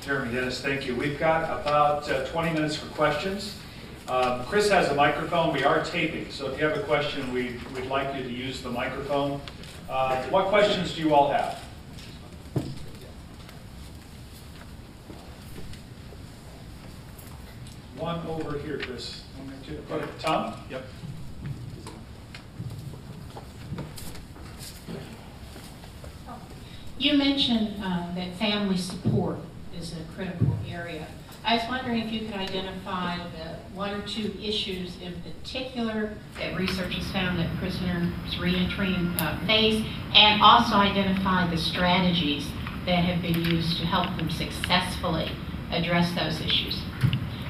Jeremy Dennis, thank you. We've got about 20 minutes for questions. Chris has a microphone. We are taping, so if you have a question, we'd like you to use the microphone. What questions do you all have? One over here, Chris. Tom? Yep. You mentioned that family support is a critical area. I was wondering if you could identify the one or two issues in particular that researchers found that prisoners reentering face, and also identify the strategies that have been used to help them successfully address those issues.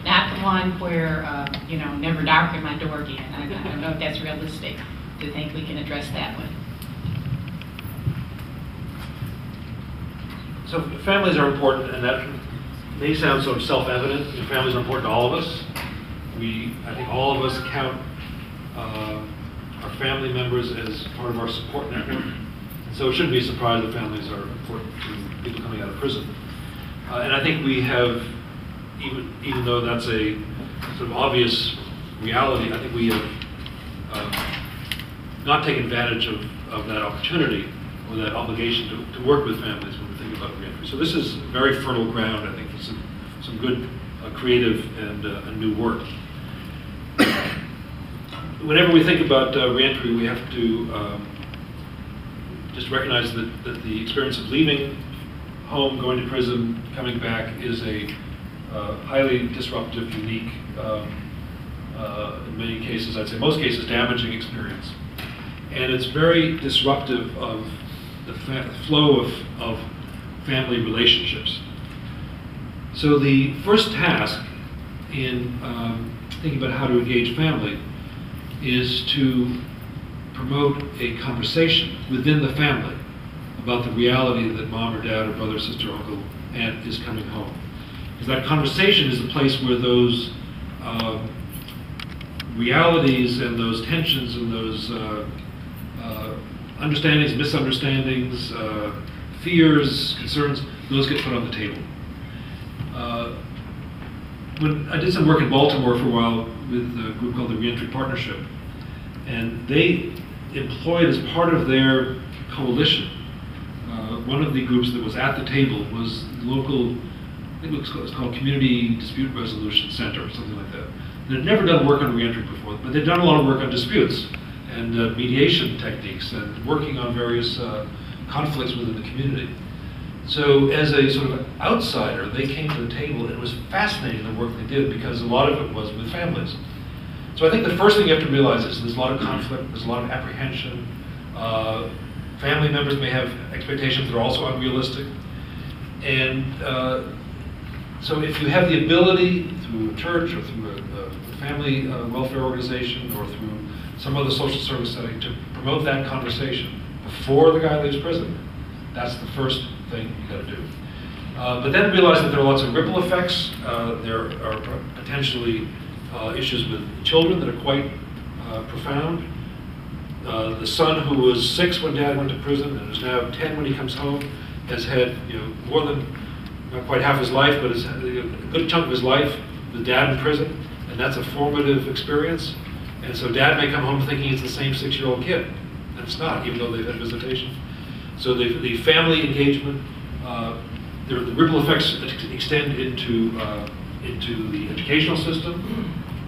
Not the one where, never darken my door again. I don't know if that's realistic to think we can address that one. So families are important, and that may sound sort of self-evident. Families are important to all of us. I think all of us count our family members as part of our support network. So it shouldn't be a surprise that families are important to people coming out of prison. And I think we have, even though that's a sort of obvious reality, I think we have not taken advantage of that opportunity or that obligation to work with families when we think about reentry. So this is very fertile ground, I think, for some good creative and new work. Whenever we think about reentry, we have to just recognize that the experience of leaving home, going to prison, coming back is a highly disruptive, unique, in many cases, I'd say most cases, damaging experience. And it's very disruptive of the flow of family relationships. So the first task in thinking about how to engage family is to promote a conversation within the family about the reality that mom or dad or brother, sister, uncle, aunt is coming home. Because that conversation is the place where those realities and those tensions and those understandings, misunderstandings, fears, concerns, those get put on the table. When I did some work in Baltimore for a while with a group called the Reentry Partnership, and they employed as part of their coalition, one of the groups that was at the table was the local, I think it was called Community Dispute Resolution Center or something like that. They had never done work on reentry before, but they'd done a lot of work on disputes and mediation techniques and working on various conflicts within the community. So as a sort of outsider, they came to the table, and it was fascinating the work they did because a lot of it was with families. So I think the first thing you have to realize is there's a lot of conflict, there's a lot of apprehension. Family members may have expectations that are also unrealistic. And so if you have the ability through a church or through a family welfare organization or through some other social service setting to promote that conversation before the guy leaves prison, that's the first thing you got to do. But then realize that there are lots of ripple effects. There are potentially issues with children that are quite profound. The son who was 6 when dad went to prison and is now 10 when he comes home has had more than, not quite half his life, but has had a good chunk of his life the dad in prison, and that's a formative experience. And so dad may come home thinking it's the same 6-year-old kid, and it's not, even though they've had visitation. So the family engagement, the ripple effects extend into the educational system.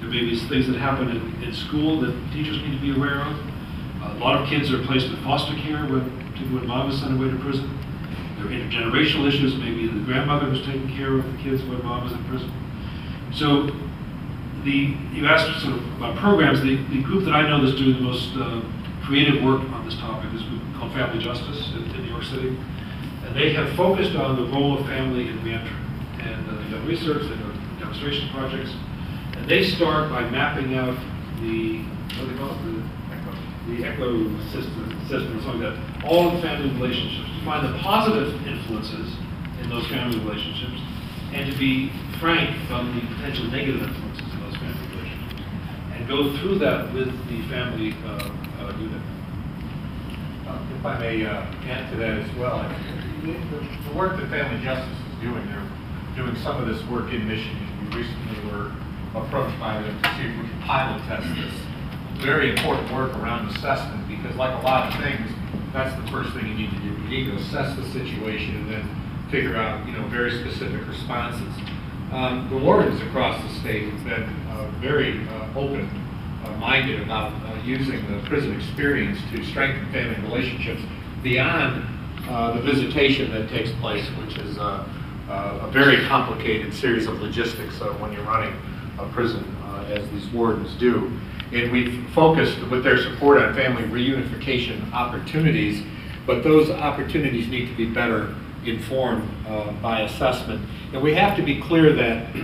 There may be things that happen in school that teachers need to be aware of. A lot of kids are placed in foster care when mom is sent away to prison. There are intergenerational issues. Maybe the grandmother was taking care of the kids when mom was in prison. So you asked sort of about programs. The group that I know that's doing the most creative work on this topic is called Family Justice in New York City. And they have focused on the role of family in reentry. And they've done research, they've done demonstration projects. And they start by mapping out what do they call it? The ecosystem, or something like that, all the family relationships, to find the positive influences in those family relationships, and to be frank about the potential negative influences in those family relationships, and go through that with the family unit. If I may add to that as well, the work that Family Justice is doing, they're doing some of this work in Michigan. We recently were approached by them to see if we could pilot test this. Very important work around assessment, because like a lot of things, that's the first thing you need to do. You need to assess the situation and then figure out, very specific responses. The wardens across the state have been very open-minded about using the prison experience to strengthen family relationships beyond the visitation that takes place, which is a very complicated series of logistics when you're running a prison, as these wardens do. And we've focused with their support on family reunification opportunities, but those opportunities need to be better informed by assessment. And we have to be clear that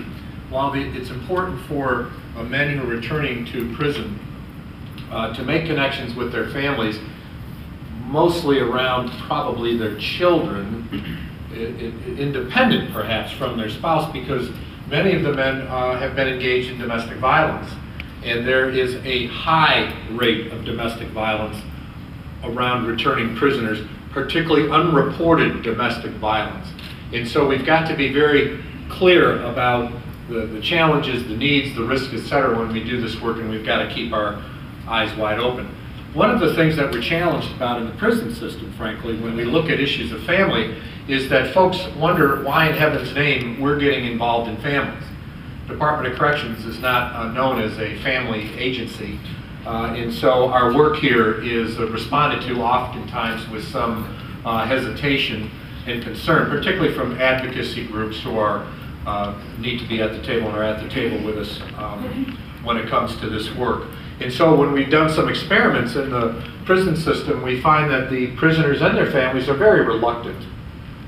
while it's important for men who are returning to prison to make connections with their families, mostly around probably their children, independent perhaps from their spouse, because many of the men have been engaged in domestic violence. And there is a high rate of domestic violence around returning prisoners, particularly unreported domestic violence. And so we've got to be very clear about the challenges, the needs, the risks, et cetera, when we do this work, and we've got to keep our eyes wide open. One of the things that we're challenged about in the prison system, frankly, when we look at issues of family, is that folks wonder why in heaven's name we're getting involved in families. Department of Corrections is not known as a family agency, and so our work here is responded to oftentimes with some hesitation and concern, particularly from advocacy groups who need to be at the table and are at the table with us when it comes to this work. And so when we've done some experiments in the prison system, we find that the prisoners and their families are very reluctant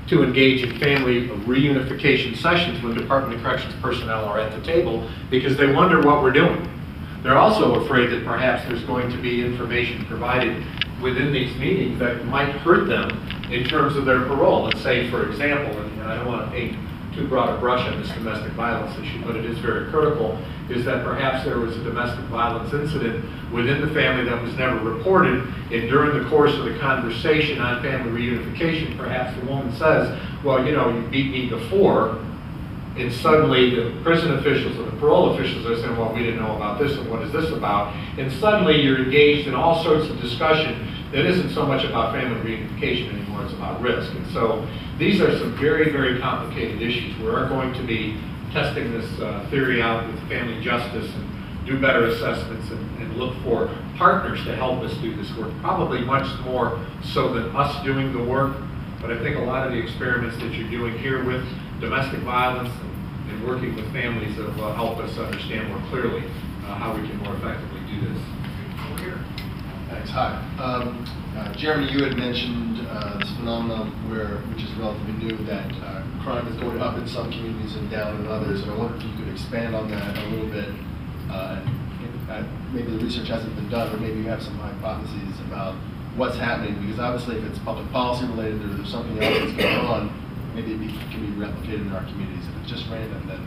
to engage in family reunification sessions when Department of Corrections personnel are at the table, because they wonder what we're doing. They're also afraid that perhaps there's going to be information provided within these meetings that might hurt them in terms of their parole. Let's say, for example, and I don't want to paint too broad a brush on this domestic violence issue, but it is very critical, is that perhaps there was a domestic violence incident within the family that was never reported, and during the course of the conversation on family reunification, perhaps the woman says, well, you beat me before, and suddenly the prison officials and the parole officials are saying, well, we didn't know about this, and what is this about? And suddenly you're engaged in all sorts of discussion that isn't so much about family reunification anymore, it's about risk. And so these are some very, very complicated issues. We are going to be testing this theory out with family justice and do better assessments and look for partners to help us do this work, probably much more so than us doing the work. But I think a lot of the experiments that you're doing here with domestic violence and working with families will help us understand more clearly how we can more effectively do this. Thanks. Hi. Jeremy, you had mentioned this phenomenon which is relatively new, that crime is going up in some communities and down in others, and I wonder if you could expand on that a little bit. Maybe the research hasn't been done, or maybe you have some hypotheses about what's happening, because obviously if it's public policy related or there's something else that's going on, maybe it can be replicated in our communities. If it's just random, then...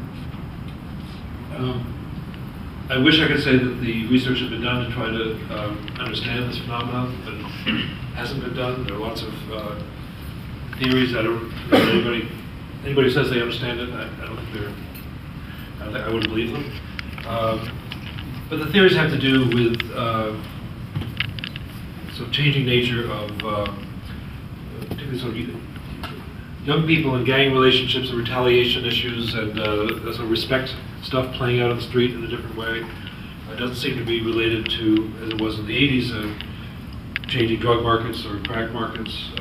I wish I could say that the research has been done to try to understand this phenomenon, but it hasn't been done. There are lots of theories. I don't. Anybody says they understand it, I don't think I wouldn't believe them. But the theories have to do with sort of changing nature of particularly sort of young people in gang relationships and retaliation issues and sort of respect stuff playing out on the street in a different way. It doesn't seem to be related to, as it was in the 80s, changing drug markets or crack markets.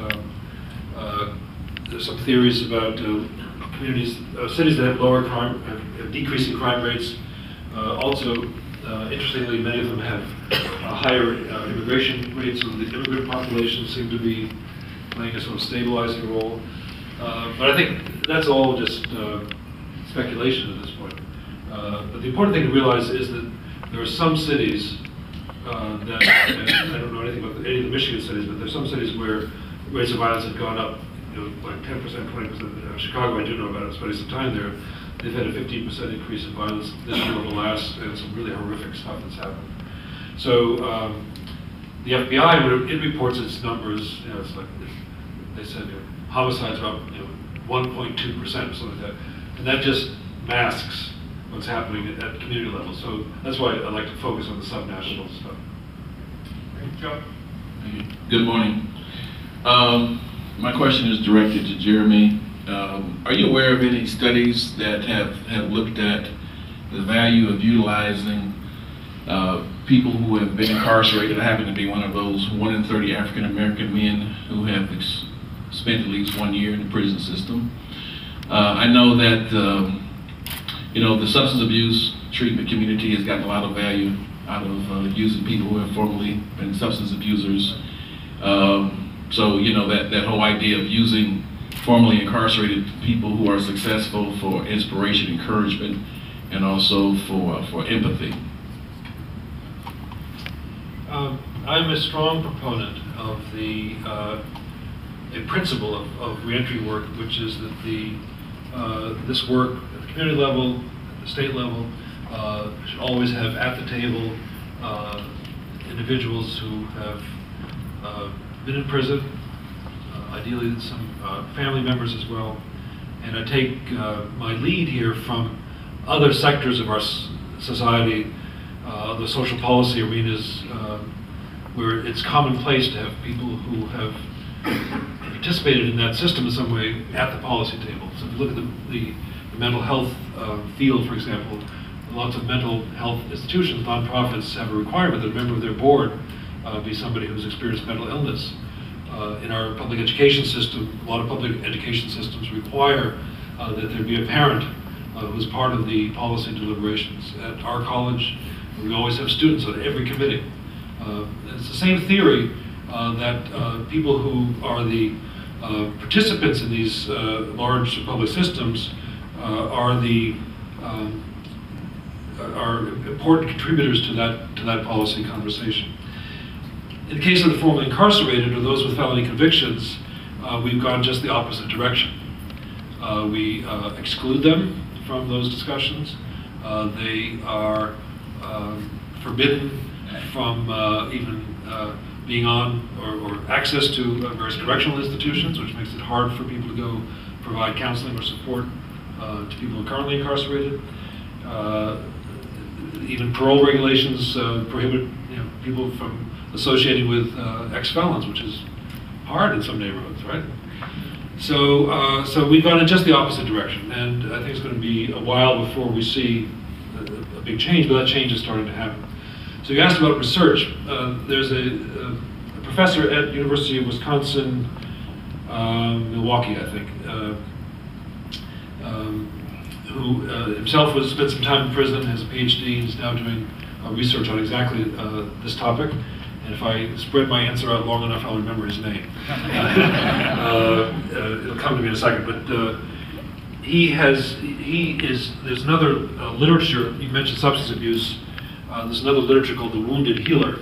There's some theories about communities, cities that have lower crime, have decreasing crime rates. Also, interestingly, many of them have higher immigration rates, so the immigrant population seem to be playing a sort of stabilizing role. But I think that's all just speculation at this point. But the important thing to realize is that there are some cities that, and I don't know anything about any of the Michigan cities, but there's some cities where rates of violence have gone up, like 10%, 20%. Chicago, I do know about it, spending some time there. They've had a 15% increase in violence this year over last, and some really horrific stuff that's happened. So the FBI, when it reports its numbers, it's like they said, homicides are up, 1.2% or something like that, and that just masks what's happening at community level. So that's why I like to focus on the subnational stuff. Joe? Good morning. My question is directed to Jeremy. Are you aware of any studies that have looked at the value of utilizing people who have been incarcerated? I happen to be one of those 1 in 30 African American men who have spent at least 1 year in the prison system. I know that the substance abuse treatment community has gotten a lot of value out of using people who have formerly been substance abusers. So that whole idea of using formerly incarcerated people who are successful for inspiration, encouragement, and also for empathy. I'm a strong proponent of a principle of reentry work, which is that this work at the community level, at the state level, should always have at the table individuals who have been in prison, ideally some family members as well. And I take my lead here from other sectors of our society, the social policy arenas, where it's commonplace to have people who have participated in that system in some way at the policy table. So if you look at the mental health field, for example, lots of mental health institutions, nonprofits, have a requirement that a member of their board be somebody who's experienced mental illness. In our public education system, a lot of public education systems require that there be a parent who's part of the policy deliberations. At our college, we always have students on every committee. It's the same theory that people who are the participants in these large public systems are important contributors to that policy conversation. In the case of the formerly incarcerated or those with felony convictions, we've gone just the opposite direction. We exclude them from those discussions. They are forbidden from even being on or access to various correctional institutions, which makes it hard for people to go provide counseling or support to people who are currently incarcerated. Even parole regulations prohibit people from associating with ex-felons, which is hard in some neighborhoods, right? So we've gone in just the opposite direction, and I think it's going to be a while before we see a big change, but that change is starting to happen. So you asked about research. There's a professor at University of Wisconsin, Milwaukee, I think, who himself spent some time in prison, has a PhD, and is now doing research on exactly this topic. And if I spread my answer out long enough, I'll remember his name. It'll come to me in a second. But there's another literature, you mentioned substance abuse, there's another literature called the wounded healer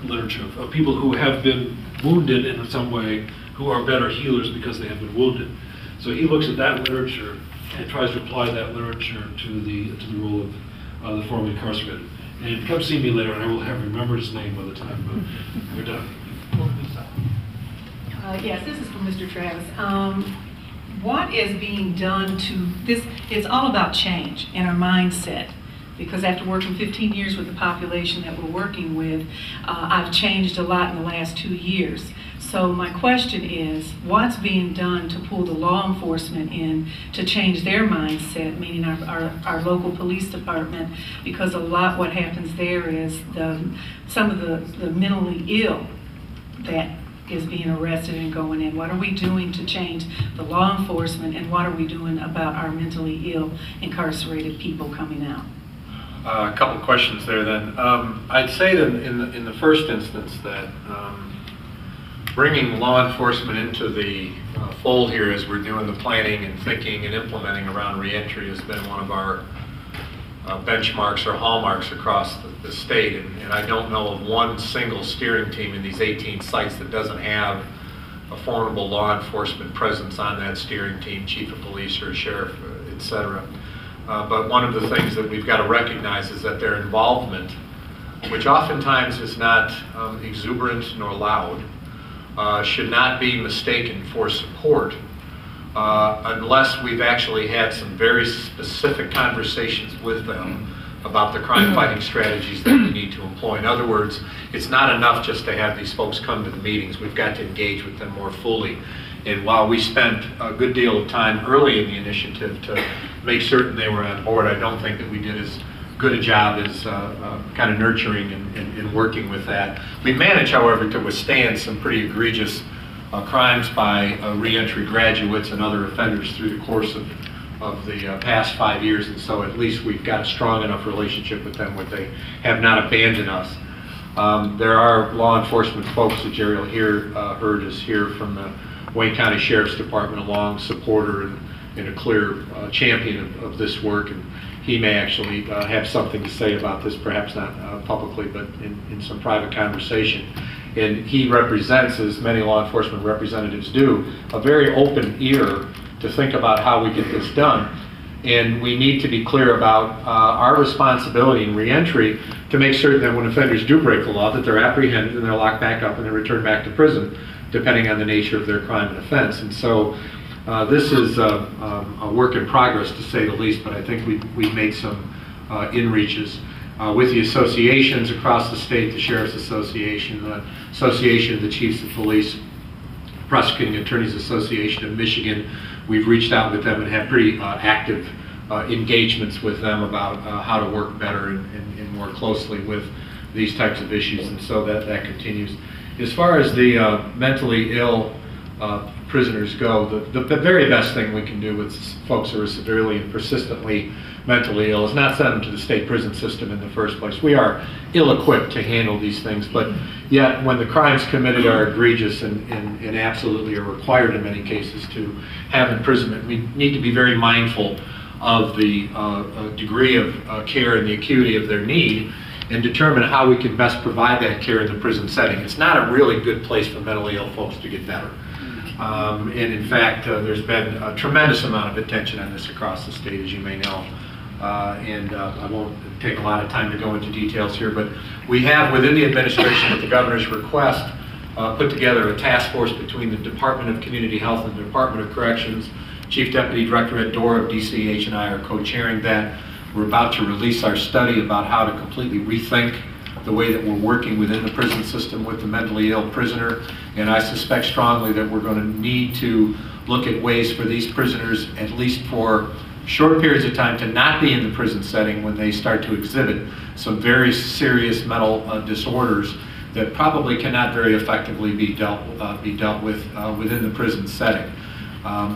literature, of people who have been wounded in some way, who are better healers because they have been wounded. So he looks at that literature and tries to apply that literature to the role of the formerly incarcerated. And come see me later, and I will have remembered his name by the time we're done. Yes, this is for Mr. Travis. what is being done to this? It's all about change in our mindset. Because after working 15 years with the population that we're working with, I've changed a lot in the last 2 years. So my question is, what's being done to pull the law enforcement in to change their mindset, meaning our local police department, because a lot what happens there is some of the mentally ill that is being arrested and going in. What are we doing to change the law enforcement, and what are we doing about our mentally ill incarcerated people coming out? A couple questions there then. I'd say that in the first instance that bringing law enforcement into the fold here as we're doing the planning and thinking and implementing around reentry has been one of our benchmarks or hallmarks across the state. And I don't know of one single steering team in these 18 sites that doesn't have a formidable law enforcement presence on that steering team, chief of police or sheriff, et cetera. But one of the things that we've got to recognize is that their involvement, which oftentimes is not exuberant nor loud, should not be mistaken for support unless we've actually had some very specific conversations with them about the crime fighting strategies that we need to employ. In other words, it's not enough just to have these folks come to the meetings. We've got to engage with them more fully. And while we spent a good deal of time early in the initiative to make certain they were on board, I don't think that we did as good a job as kind of nurturing and working with that. We managed, however, to withstand some pretty egregious crimes by reentry graduates and other offenders through the course of the past 5 years, and so at least we've got a strong enough relationship with them where they have not abandoned us. There are law enforcement folks that Jerry heard is here from the Wayne County Sheriff's Department, a long supporter and a clear champion of this work, and he may actually have something to say about this, perhaps not publicly, but in some private conversation. And he represents, as many law enforcement representatives do, a very open ear to think about how we get this done. And we need to be clear about our responsibility in reentry to make certain that when offenders do break the law, that they're apprehended and they're locked back up and they're returned back to prison, depending on the nature of their crime and offense. And so this is a work in progress, to say the least, but I think we've made some in-reaches with the associations across the state, the Sheriff's Association, the Association of the Chiefs of Police, Prosecuting Attorneys Association of Michigan. We've reached out with them and have pretty active engagements with them about how to work better and more closely with these types of issues, and so that continues. As far as the mentally ill prisoners go, the very best thing we can do with folks who are severely and persistently mentally ill is not send them to the state prison system in the first place. We are ill-equipped to handle these things, but yet when the crimes committed are egregious and absolutely are required in many cases to have imprisonment, we need to be very mindful of the degree of care and the acuity of their need, and determine how we can best provide that care in the prison setting. It's not a really good place for mentally ill folks to get better. And in fact, there's been a tremendous amount of attention on this across the state, as you may know. And I won't take a lot of time to go into details here, but we have within the administration at the governor's request put together a task force between the Department of Community Health and the Department of Corrections. Chief Deputy Director Ed Dorr of DCH and I are co-chairing that. We're about to release our study about how to completely rethink the way that we're working within the prison system with the mentally ill prisoner, and I suspect strongly that we're going to need to look at ways for these prisoners, at least for short periods of time, to not be in the prison setting when they start to exhibit some very serious mental disorders that probably cannot very effectively be dealt with within the prison setting.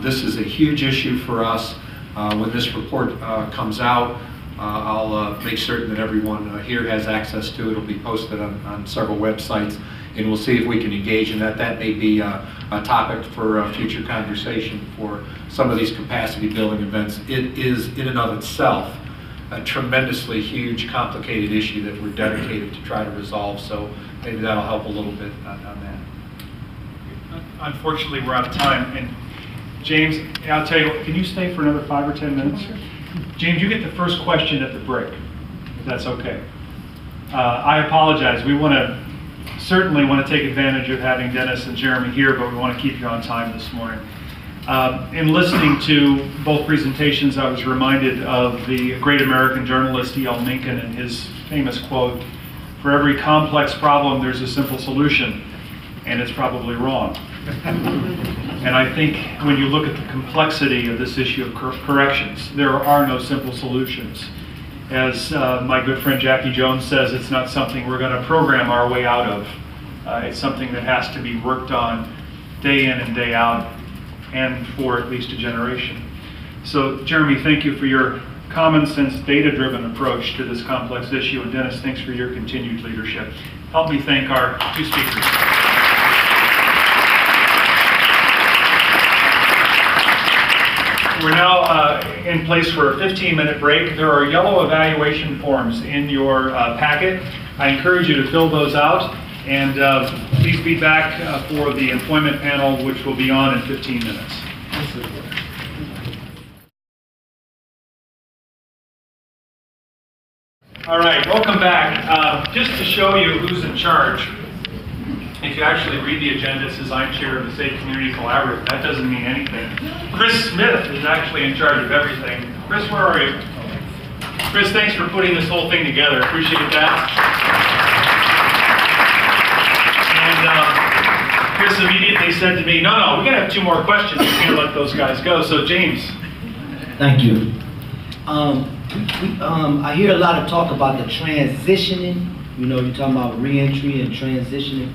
This is a huge issue for us. When this report comes out, I'll make certain that everyone here has access to it. It'll be posted on several websites, and we'll see if we can engage in that. That may be a topic for a future conversation for some of these capacity building events. It is in and of itself a tremendously huge, complicated issue that we're dedicated to try to resolve, so maybe that'll help a little bit on that. Unfortunately, we're out of time, and James, I'll tell you, can you stay for another 5 or 10 minutes? James, you get the first question at the break, if that's okay. I apologize. We certainly want to take advantage of having Dennis and Jeremy here, but we want to keep you on time this morning. In listening to both presentations, I was reminded of the great American journalist E.L. Mencken and his famous quote, "For every complex problem, there's a simple solution, and it's probably wrong." And I think when you look at the complexity of this issue of corrections, there are no simple solutions. As my good friend Jackie Jones says, it's not something we're going to program our way out of. It's something that has to be worked on day in and day out, and for at least a generation. So Jeremy, thank you for your common sense, data-driven approach to this complex issue, and Dennis, thanks for your continued leadership. Help me thank our two speakers. We're now in place for a 15-minute break. There are yellow evaluation forms in your packet. I encourage you to fill those out, and please be back for the employment panel, which will be on in 15 minutes. All right, welcome back. Just to show you who's in charge, if you actually read the agenda, it says I'm chair of the Safe Community Collaborative. That doesn't mean anything. Chris Smith is actually in charge of everything. Chris, where are you? Chris, thanks for putting this whole thing together. Appreciate that. And Chris immediately said to me, no, we're going to have 2 more questions. We can't let those guys go. So James. Thank you. I hear a lot of talk about the transitioning. You know, you're talking about reentry and transitioning.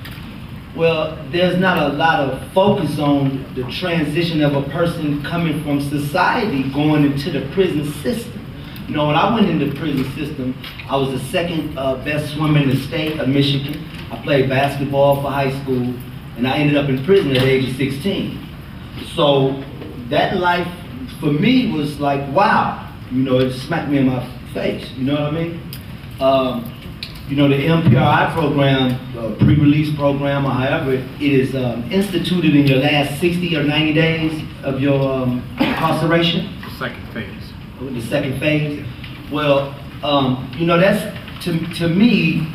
Well, there's not a lot of focus on the transition of a person coming from society going into the prison system. You know, when I went into the prison system, I was the second best swimmer in the state of Michigan. I played basketball for high school, and I ended up in prison at the age of 16. So that life for me was like, wow. You know, it smacked me in my face, you know what I mean? You know, the MPRI program, pre-release program, or however, it is instituted in your last 60 or 90 days of your incarceration. The second phase. The second phase. Well, you know, that's, to me,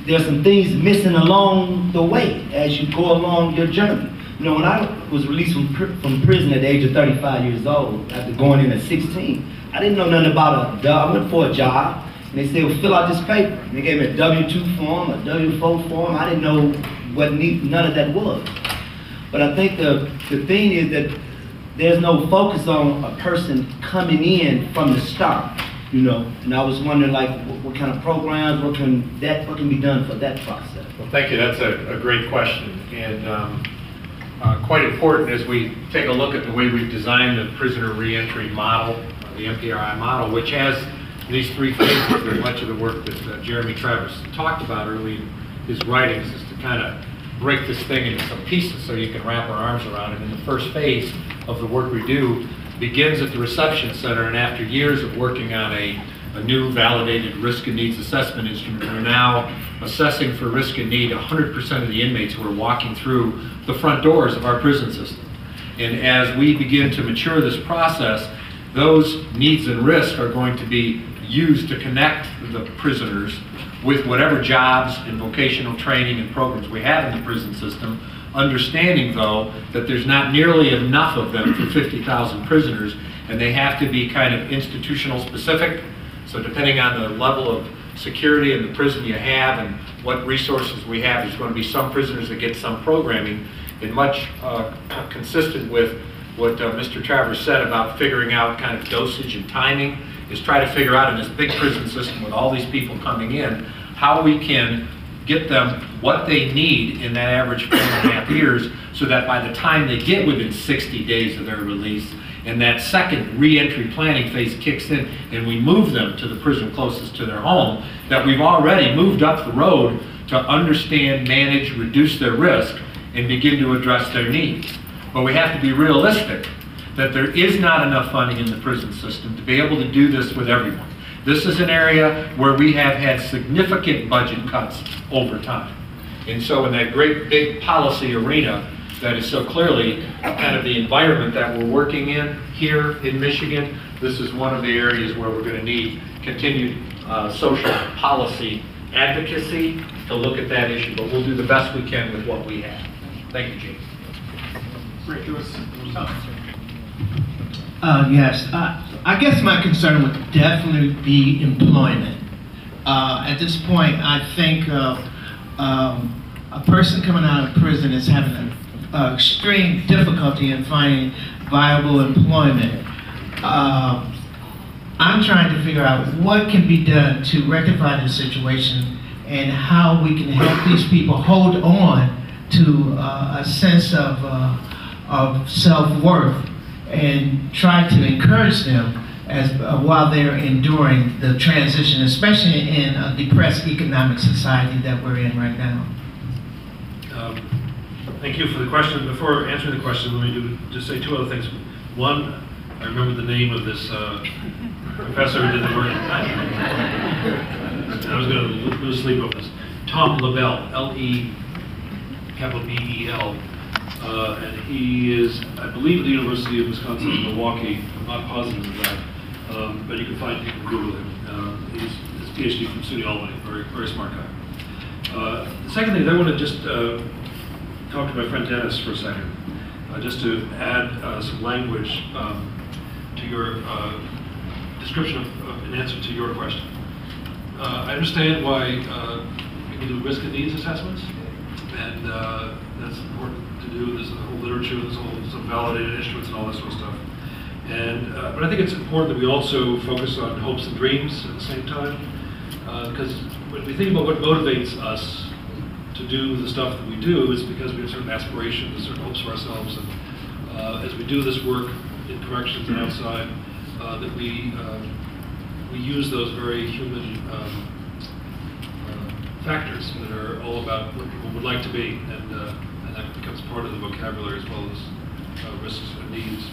there's some things missing along the way as you go along your journey. You know, when I was released from prison at the age of 35 years old, after going in at 16, I didn't know nothing about a job. I went for a job. And they said, well, fill out this paper. And they gave me a W-2 form, a W-4 form. I didn't know what none of that was. But I think the thing is that there's no focus on a person coming in from the start, you know. And I was wondering, like, what kind of programs, what can be done for that process? Well, thank you. That's a great question. And quite important as we take a look at the way we've designed the prisoner reentry model, the MPRI model, which has these 3 phases. Very much of the work that Jeremy Travers talked about early in his writings is to kind of break this thing into some pieces so you can wrap our arms around it. And the first phase of the work we do begins at the reception center, and after years of working on a new validated risk and needs assessment instrument, we're now assessing for risk and need 100% of the inmates who are walking through the front doors of our prison system. And as we begin to mature this process, those needs and risks are going to be used to connect the prisoners with whatever jobs and vocational training and programs we have in the prison system, understanding though that there's not nearly enough of them for 50,000 prisoners, and they have to be kind of institutional specific. So depending on the level of security in the prison you have and what resources we have, there's going to be some prisoners that get some programming, and much consistent with what Mr. Travers said about figuring out kind of dosage and timing, is try to figure out in this big prison system with all these people coming in, how we can get them what they need in that average 4.5 years, so that by the time they get within 60 days of their release, and that second re-entry planning phase kicks in, and we move them to the prison closest to their home, that we've already moved up the road to understand, manage, reduce their risk, and begin to address their needs. But we have to be realistic that there is not enough funding in the prison system to be able to do this with everyone. This is an area where we have had significant budget cuts over time. And so in that great big policy arena that is so clearly kind of the environment that we're working in here in Michigan, this is one of the areas where we're going to need continued social policy advocacy to look at that issue. But we'll do the best we can with what we have. Thank you, James. Great. Yes, I guess my concern would definitely be employment. At this point, I think a person coming out of prison is having an extreme difficulty in finding viable employment. I'm trying to figure out what can be done to rectify the situation and how we can help these people hold on to a sense of self-worth and try to encourage them as while they're enduring the transition, especially in a depressed economic society that we're in right now. Thank you for the question. Before answering the question, let me just say two other things. One, I remember the name of this professor who did the work. I was going to lose sleep over this. Tom Lebel, L-E-B-E-L. And he is, I believe, at the University of Wisconsin in Milwaukee. I'm not positive of that, but you can Google him. He's PhD from SUNY Albany, very smart guy. The second thing is I want to just talk to my friend Dennis for a second, just to add some language to your description of an answer to your question. I understand why people do risk and needs assessments, and that's important to do. There's a whole literature, there's some validated instruments and all that sort of stuff. And but I think it's important that we also focus on hopes and dreams at the same time, because when we think about what motivates us to do the stuff that we do, it's because we have certain aspirations, certain hopes for ourselves, and as we do this work in corrections and outside, that we use those very human factors that are all about what people would like to be, and that becomes part of the vocabulary as well as risks and needs.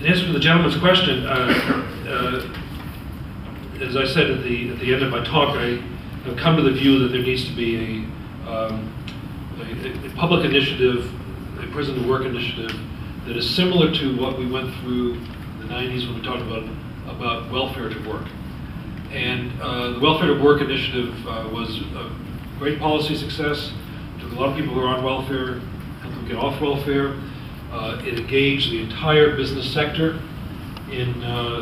In answer to the gentleman's question, as I said at the end of my talk, I have come to the view that there needs to be a public initiative, a prison to work initiative that is similar to what we went through in the 90s when we talked about welfare to work. And the welfare to work initiative was a great policy success. It took a lot of people who are on welfare, helped them get off welfare. It engaged the entire business sector in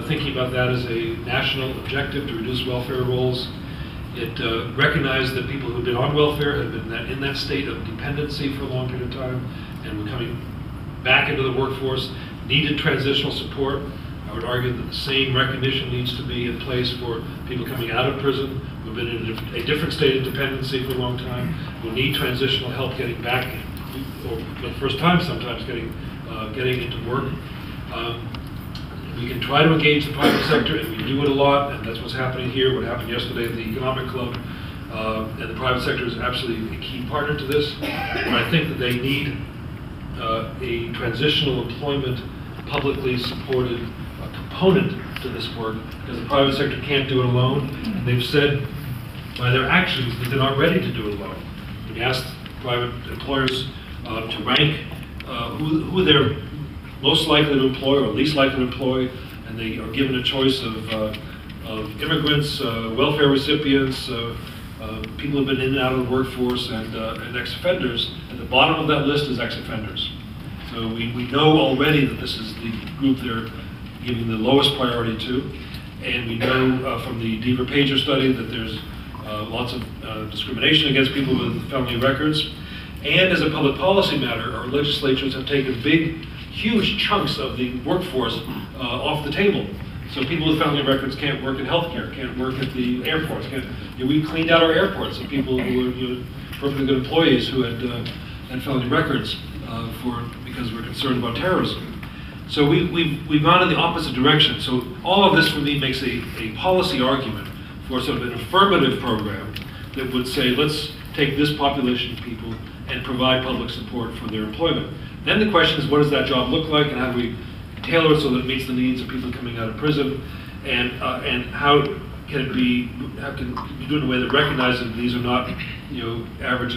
thinking about that as a national objective to reduce welfare rolls. It recognized that people who had been on welfare had been in that state of dependency for a long period of time and were coming back into the workforce, needed transitional support. I would argue that the same recognition needs to be in place for people coming out of prison who've been in a different state of dependency for a long time, who need transitional help getting back, or for the first time sometimes getting into work. We can try to engage the private sector, and we do it a lot, and that's what's happening here, what happened yesterday at the Economic Club. And the private sector is absolutely a key partner to this. But I think that they need a transitional employment, publicly supported component to this work, because the private sector can't do it alone. And they've said by their actions that they're not ready to do it alone. When you ask private employers to rank who they're most likely to employ or least likely to employ, and they are given a choice of immigrants, welfare recipients, people who have been in and out of the workforce, and ex-offenders. At the bottom of that list is ex-offenders. So we know already that this is the group they're giving the lowest priority to, and we know from the Deaver Pager study that there's lots of discrimination against people with felony records. And as a public policy matter, our legislatures have taken huge chunks of the workforce off the table. So people with felony records can't work in healthcare, can't work at the airports. We cleaned out our airports of people who were perfectly good employees who had felony records because we're concerned about terrorism. So we've gone in the opposite direction. So all of this for me makes a policy argument for sort of an affirmative program that would say, let's take this population of people and provide public support for their employment. Then the question is, what does that job look like, and how do we tailor it so that it meets the needs of people coming out of prison, and how can it be do it in a way that recognizes that these are not average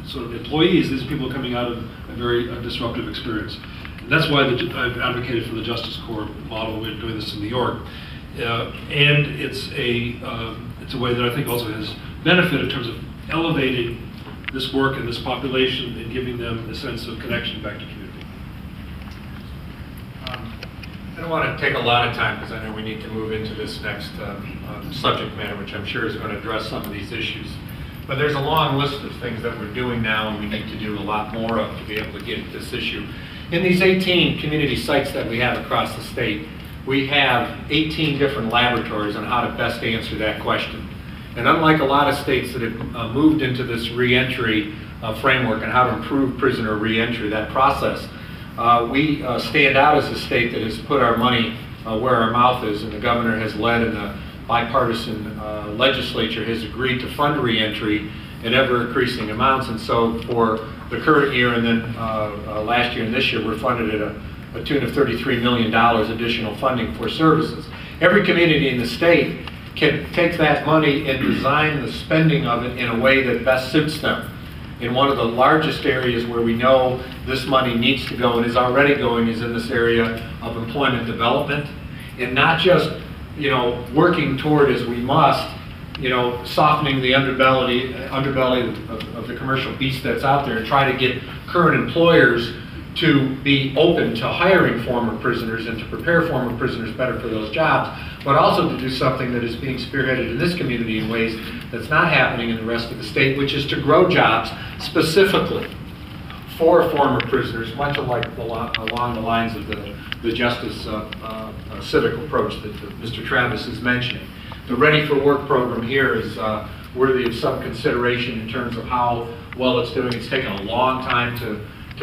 sort of employees. These are people coming out of a very disruptive experience. And that's why I've advocated for the Justice Corps model. We're doing this in New York, and it's a way that I think also has benefit in terms of elevating this work and this population and giving them a sense of connection back to community. don't want to take a lot of time because I know we need to move into this next subject matter, which I'm sure is going to address some of these issues. But there's a long list of things that we're doing now and we need to do a lot more of to be able to get at this issue. In these 18 community sites that we have across the state, we have 18 different laboratories on how to best answer that question. And unlike a lot of states that have moved into this reentry framework and how to improve prisoner reentry, that process, we stand out as a state that has put our money where our mouth is, and the governor has led in a bipartisan legislature has agreed to fund reentry in ever increasing amounts. And so for the current year and then last year and this year, we're funded at a tune of $33 million additional funding for services. Every community in the state can take that money and design the spending of it in a way that best suits them. In one of the largest areas where we know this money needs to go and is already going is in this area of employment development, and not just, you know, working toward, as we must, you know, softening the underbelly of the commercial beast that's out there and try to get current employers to be open to hiring former prisoners and to prepare former prisoners better for those jobs, but also to do something that is being spearheaded in this community in ways that's not happening in the rest of the state, which is to grow jobs specifically for former prisoners, much along the lines of the justice civic approach that Mr. Travis is mentioning. The Ready for Work program here is worthy of some consideration in terms of how well it's doing. It's taken a long time to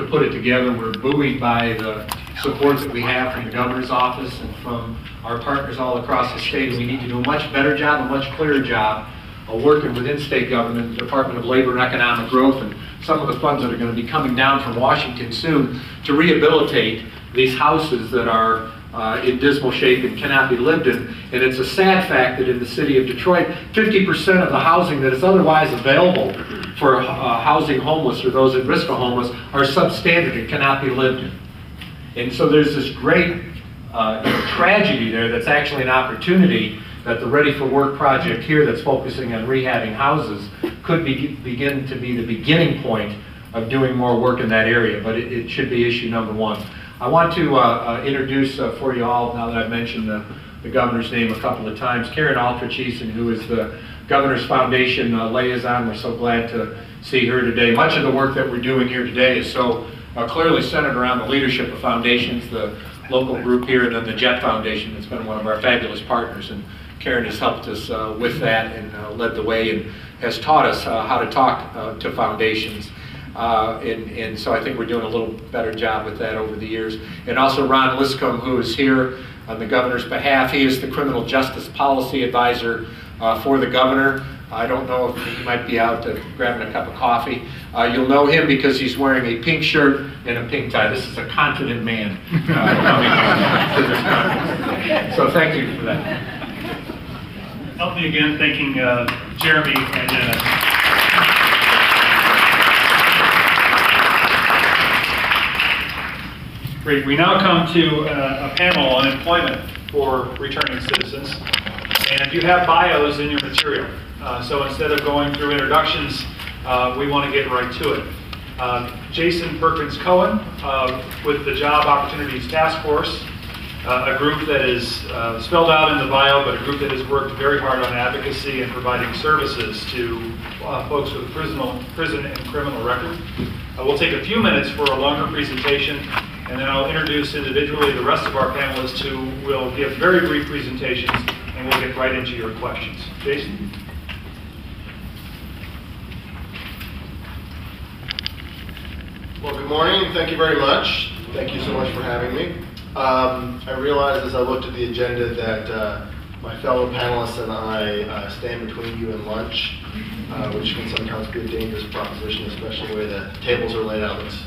put it together. We're buoyed by the support that we have from the governor's office and from our partners all across the state. We need to do a much better job, a much clearer job of working within state government, the Department of Labor and Economic Growth, and some of the funds that are going to be coming down from Washington soon to rehabilitate these houses that are in dismal shape and cannot be lived in. And it's a sad fact that in the city of Detroit, 50% of the housing that is otherwise available for housing homeless or those at risk of homeless are substandard and cannot be lived in. And so there's this great tragedy there that's actually an opportunity that the Ready for Work project here that's focusing on rehabbing houses could begin to be the beginning point of doing more work in that area, but it should be issue number one. I want to introduce for you all, now that I've mentioned the governor's name a couple of times, Karen Altrich-Eason, who is the Governor's Foundation liaison. We're so glad to see her today. Much of the work that we're doing here today is so clearly centered around the leadership of foundations, the local group here, and then the JET Foundation that's been one of our fabulous partners. And Karen has helped us with that and led the way and has taught us how to talk to foundations. And so I think we're doing a little better job with that over the years. And also Ron Liscombe, who is here on the governor's behalf. He is the criminal justice policy advisor for the governor. I don't know if he might be out grabbing a cup of coffee. You'll know him because he's wearing a pink shirt and a pink tie. This is a confident man coming to this conference. So thank you for that. Help me again thanking Jeremy and Great. We now come to a panel on employment for returning citizens. And you have bios in your material. So instead of going through introductions, we want to get right to it. Jason Perkins Cohen with the Job Opportunities Task Force, a group that is spelled out in the bio, but a group that has worked very hard on advocacy and providing services to folks with prison and criminal record. We'll take a few minutes for a longer presentation, and then I'll introduce individually the rest of our panelists who will give very brief presentations, and we'll get right into your questions. Jason? Well, good morning. Thank you very much. Thank you so much for having me. I realized as I looked at the agenda that my fellow panelists and I stand between you and lunch, which can sometimes be a dangerous proposition, especially the way the tables are laid out. It's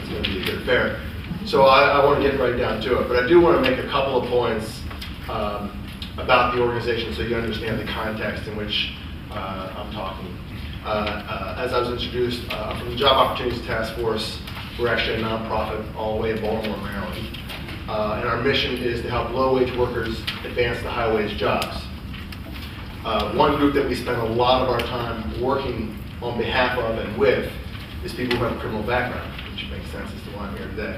going to be a good affair. So I want to get right down to it. But I do want to make a couple of points about the organization so you understand the context in which I'm talking. As I was introduced, from the Job Opportunities Task Force, we're actually a nonprofit all the way in Baltimore, Maryland. And our mission is to help low-wage workers advance to high-wage jobs. One group that we spend a lot of our time working on behalf of and with is people who have a criminal background, which makes sense as to why I'm here today.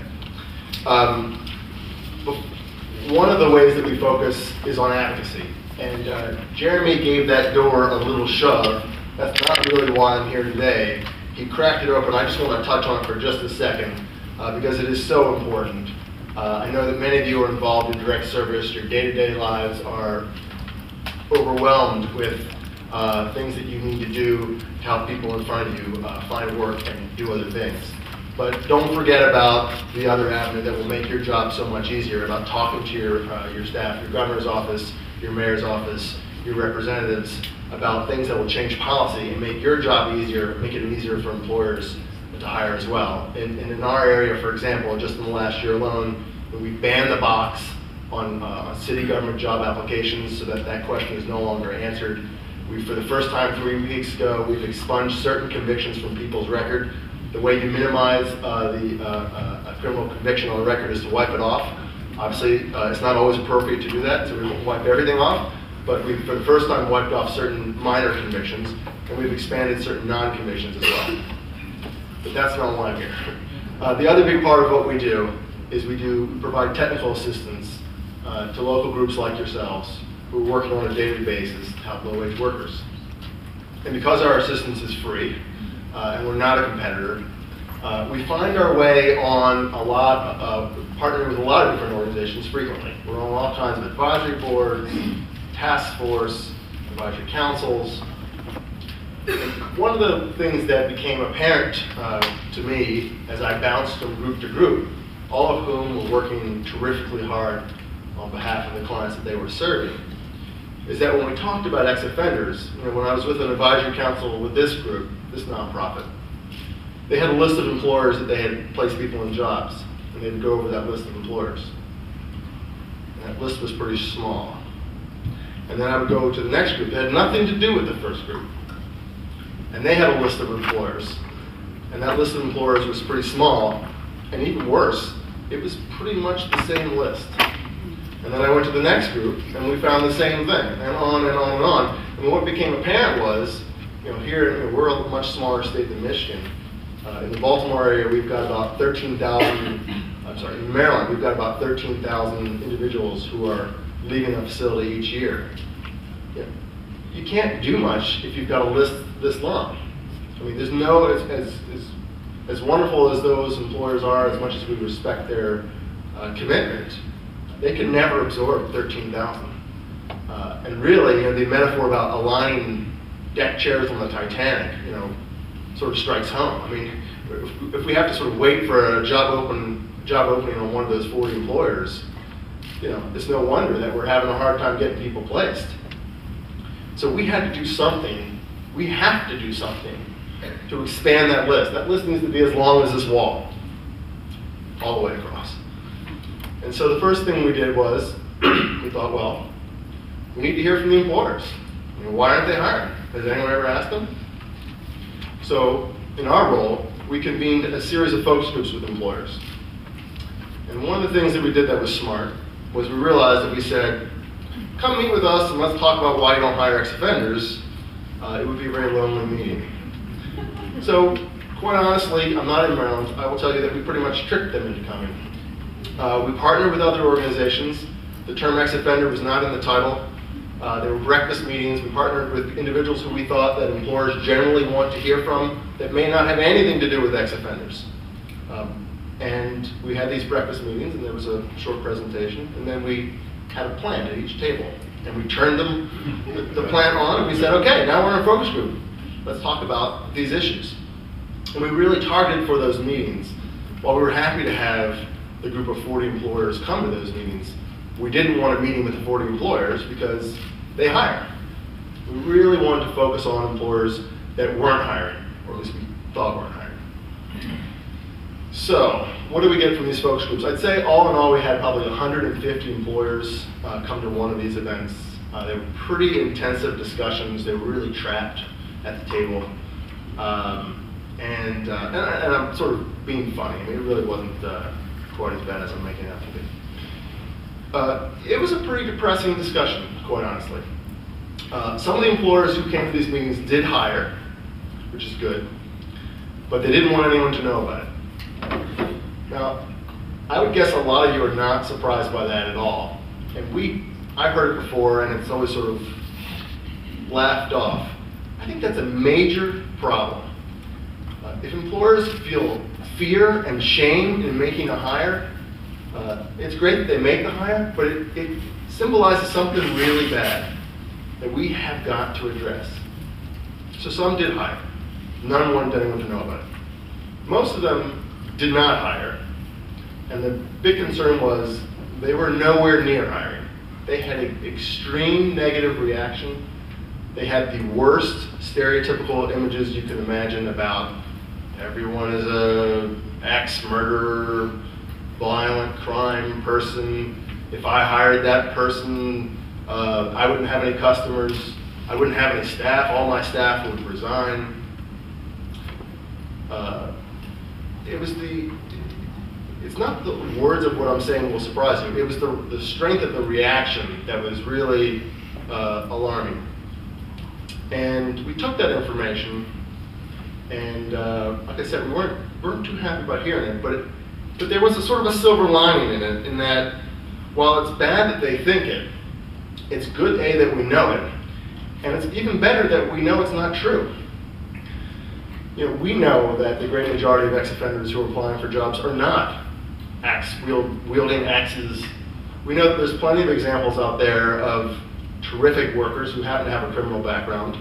one of the ways that we focus is on advocacy. And Jeremy gave that door a little shove. That's not really why I'm here today. He cracked it open. I just want to touch on it for just a second because it is so important. I know that many of you are involved in direct service. Your day-to-day lives are overwhelmed with things that you need to do to help people in front of you find work and do other things. But don't forget about the other avenue that will make your job so much easier, about talking to your staff, your governor's office, your mayor's office, your representatives, about things that will change policy and make your job easier, make it easier for employers to hire as well. And in our area, for example, just in the last year alone, we banned the box on city government job applications so that that question is no longer answered. For the first time 3 weeks ago, we've expunged certain convictions from people's record. The way you minimize a criminal conviction on a record is to wipe it off. Obviously, it's not always appropriate to do that, so we won't wipe everything off, but we've, for the first time, wiped off certain minor convictions, and we've expanded certain non-convictions as well. But that's not why I'm here. The other big part of what we do is we provide technical assistance to local groups like yourselves who are working on a daily basis to help low-wage workers. And because our assistance is free, and we're not a competitor, we find our way on partnering with a lot of different organizations frequently. We're on all kinds of advisory boards, task force, advisory councils. And one of the things that became apparent to me as I bounced from group to group, all of whom were working terrifically hard on behalf of the clients that they were serving, is that when we talked about ex-offenders, when I was with an advisory council with this group, this nonprofit, they had a list of employers that they had placed people in jobs, and they'd go over that list of employers. And that list was pretty small. And then I would go to the next group that had nothing to do with the first group, and they had a list of employers, and that list of employers was pretty small, and even worse, it was pretty much the same list. And then I went to the next group, and we found the same thing, and on and on and on. And what became apparent was, here we're a much smaller state than Michigan. In the Baltimore area, we've got about 13,000. In Maryland, we've got about 13,000 individuals who are leaving the facility each year. You can't do much if you've got a list this long. I mean, there's no as wonderful as those employers are, as much as we respect their commitment, they can never absorb 13,000. And really, the metaphor about aligning deck chairs on the Titanic, sort of strikes home. I mean, if we have to sort of wait for a job opening on one of those 40 employers, it's no wonder that we're having a hard time getting people placed. So we had to do something. We have to do something to expand that list. That list needs to be as long as this wall, all the way across. And so the first thing we did was, we thought, well, we need to hear from the employers. Why aren't they hiring? Has anyone ever asked them? So in our role, we convened a series of focus groups with employers. And one of the things that we did that was smart was we realized that we said, come meet with us and let's talk about why you don't hire ex-offenders. It would be a very lonely meeting. So quite honestly, I'm not in Maryland. I will tell you that we pretty much tricked them into coming. We partnered with other organizations. The term ex-offender was not in the title. There were breakfast meetings. We partnered with individuals who we thought that employers generally want to hear from that may not have anything to do with ex-offenders. And we had these breakfast meetings, and there was a short presentation, and then we had a plan at each table. And we turned the plan on, and we said, okay, now we're in a focus group. Let's talk about these issues. And we really targeted for those meetings. While we were happy to have the group of 40 employers come to those meetings, we didn't want a meeting with the 40 employers because they hire. We really wanted to focus on employers that weren't hiring, or at least we thought weren't hiring. So, what do we get from these focus groups? I'd say all in all, we had probably 150 employers come to one of these events. They were pretty intensive discussions. They were really trapped at the table. And I'm sort of being funny. I mean, it really wasn't quite as bad as I'm making it out to be. It was a pretty depressing discussion, quite honestly. Some of the employers who came to these meetings did hire, which is good, but they didn't want anyone to know about it. Now, I would guess a lot of you are not surprised by that at all. And I've heard it before, and it's always sort of laughed off. I think that's a major problem. If employers feel fear and shame in making a hire, it's great that they make the hire, but it symbolizes something really bad that we have got to address. So some did hire. None wanted anyone to know about it. Most of them did not hire, and the big concern was they were nowhere near hiring. They had an extreme negative reaction. They had the worst stereotypical images you can imagine about everyone is a ex-murderer, violent crime person. If I hired that person, I wouldn't have any customers. I wouldn't have any staff. All my staff would resign. It's not the words of what I'm saying will surprise you. It was the strength of the reaction that was really alarming. And we took that information, and like I said, we weren't too happy about hearing it, but there was a sort of a silver lining in it, in that while it's bad that they think it, it's good, A, that we know it, and it's even better that we know it's not true. You know, we know that the great majority of ex-offenders who are applying for jobs are not wielding axes. We know that there's plenty of examples out there of terrific workers who happen to have a criminal background.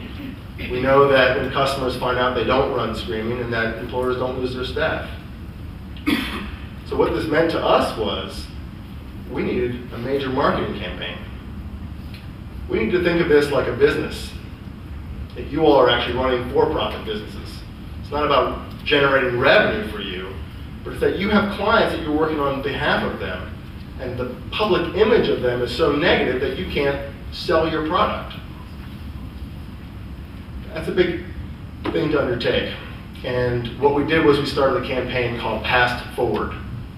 We know that when customers find out, they don't run screaming, and that employers don't lose their staff. So what this meant to us was we needed a major marketing campaign. We need to think of this like a business, that you all are actually running for-profit businesses. It's not about generating revenue for you, but it's that you have clients that you're working on behalf of them, and the public image of them is so negative that you can't sell your product. That's a big thing to undertake. And what we did was we started a campaign called Past Forward.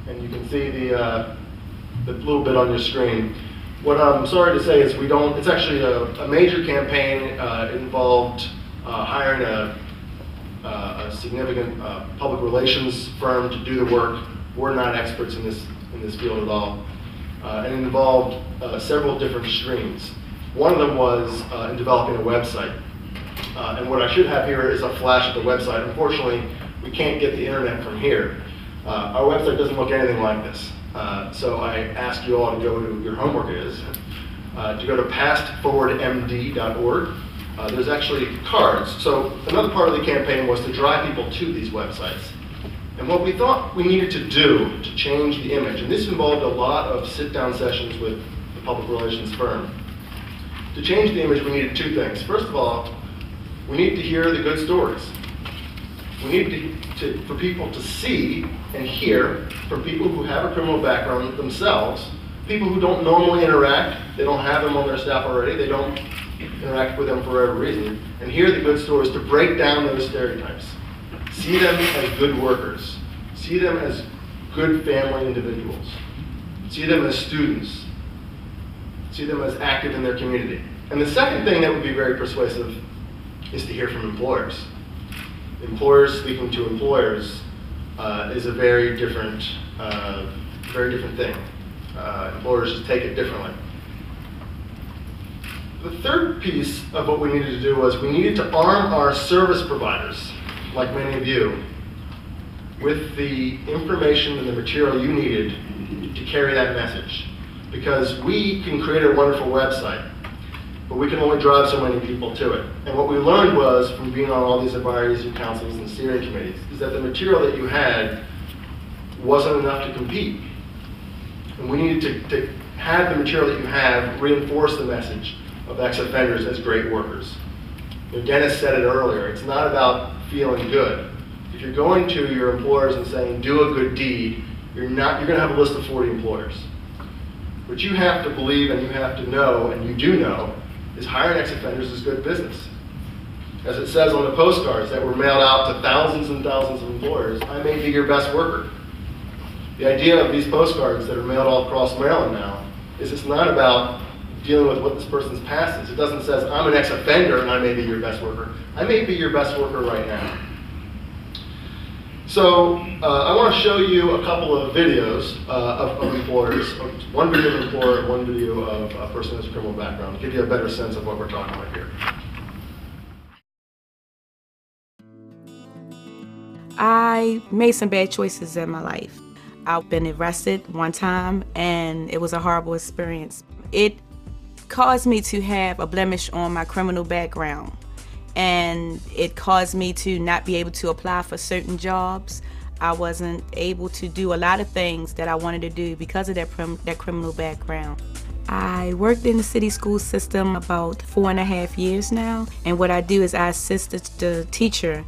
And you can see the little bit on your screen. What I'm sorry to say is it's actually a major campaign. It involved hiring a significant public relations firm to do the work. We're not experts in this field at all. And it involved several different streams. One of them was in developing a website. And what I should have here is a flash of the website. Unfortunately, we can't get the internet from here. Our website doesn't look anything like this. So I ask you all to go to, your homework is, to go to pastforwardmd.org. There's actually cards. So another part of the campaign was to drive people to these websites. And what we thought we needed to do to change the image, and this involved a lot of sit-down sessions with the public relations firm. To change the image, we needed two things. First of all, we need to hear the good stories. We need for people to see and hear from people who have a criminal background themselves, people who don't normally interact, they don't have them on their staff already, they don't interact with them for whatever reason, and hear the good stories to break down those stereotypes. See them as good workers. See them as good family individuals. See them as students. See them as active in their community. And the second thing that would be very persuasive is to hear from employers. Employers speaking to employers is a very different thing. Employers just take it differently. The third piece of what we needed to do was we needed to arm our service providers, like many of you, with the information and the material you needed to carry that message. Because we can create a wonderful website, but we can only drive so many people to it. And what we learned was, from being on all these advisories and councils and steering committees, is that the material that you had wasn't enough to compete. And we needed to have the material that you have reinforce the message of ex-offenders as great workers. You know, Dennis said it earlier, it's not about feeling good. If you're going to your employers and saying, do a good deed, you're going to have a list of 40 employers. What you have to believe and you have to know, and you do know, is hiring ex-offenders is good business. As it says on the postcards that were mailed out to thousands and thousands of employers, I may be your best worker. The idea of these postcards that are mailed all across Maryland now is it's not about dealing with what this person's past is. It doesn't say, I'm an ex-offender and I may be your best worker. I may be your best worker right now. So I want to show you a couple of videos of employers, one video of an employer and one video of a person who has a criminal background, to give you a better sense of what we're talking about here. I made some bad choices in my life. I've been arrested one time and it was a horrible experience. It caused me to have a blemish on my criminal background, and it caused me to not be able to apply for certain jobs. I wasn't able to do a lot of things that I wanted to do because of that criminal background. I worked in the city school system about 4.5 years now, and what I do is I assist the teacher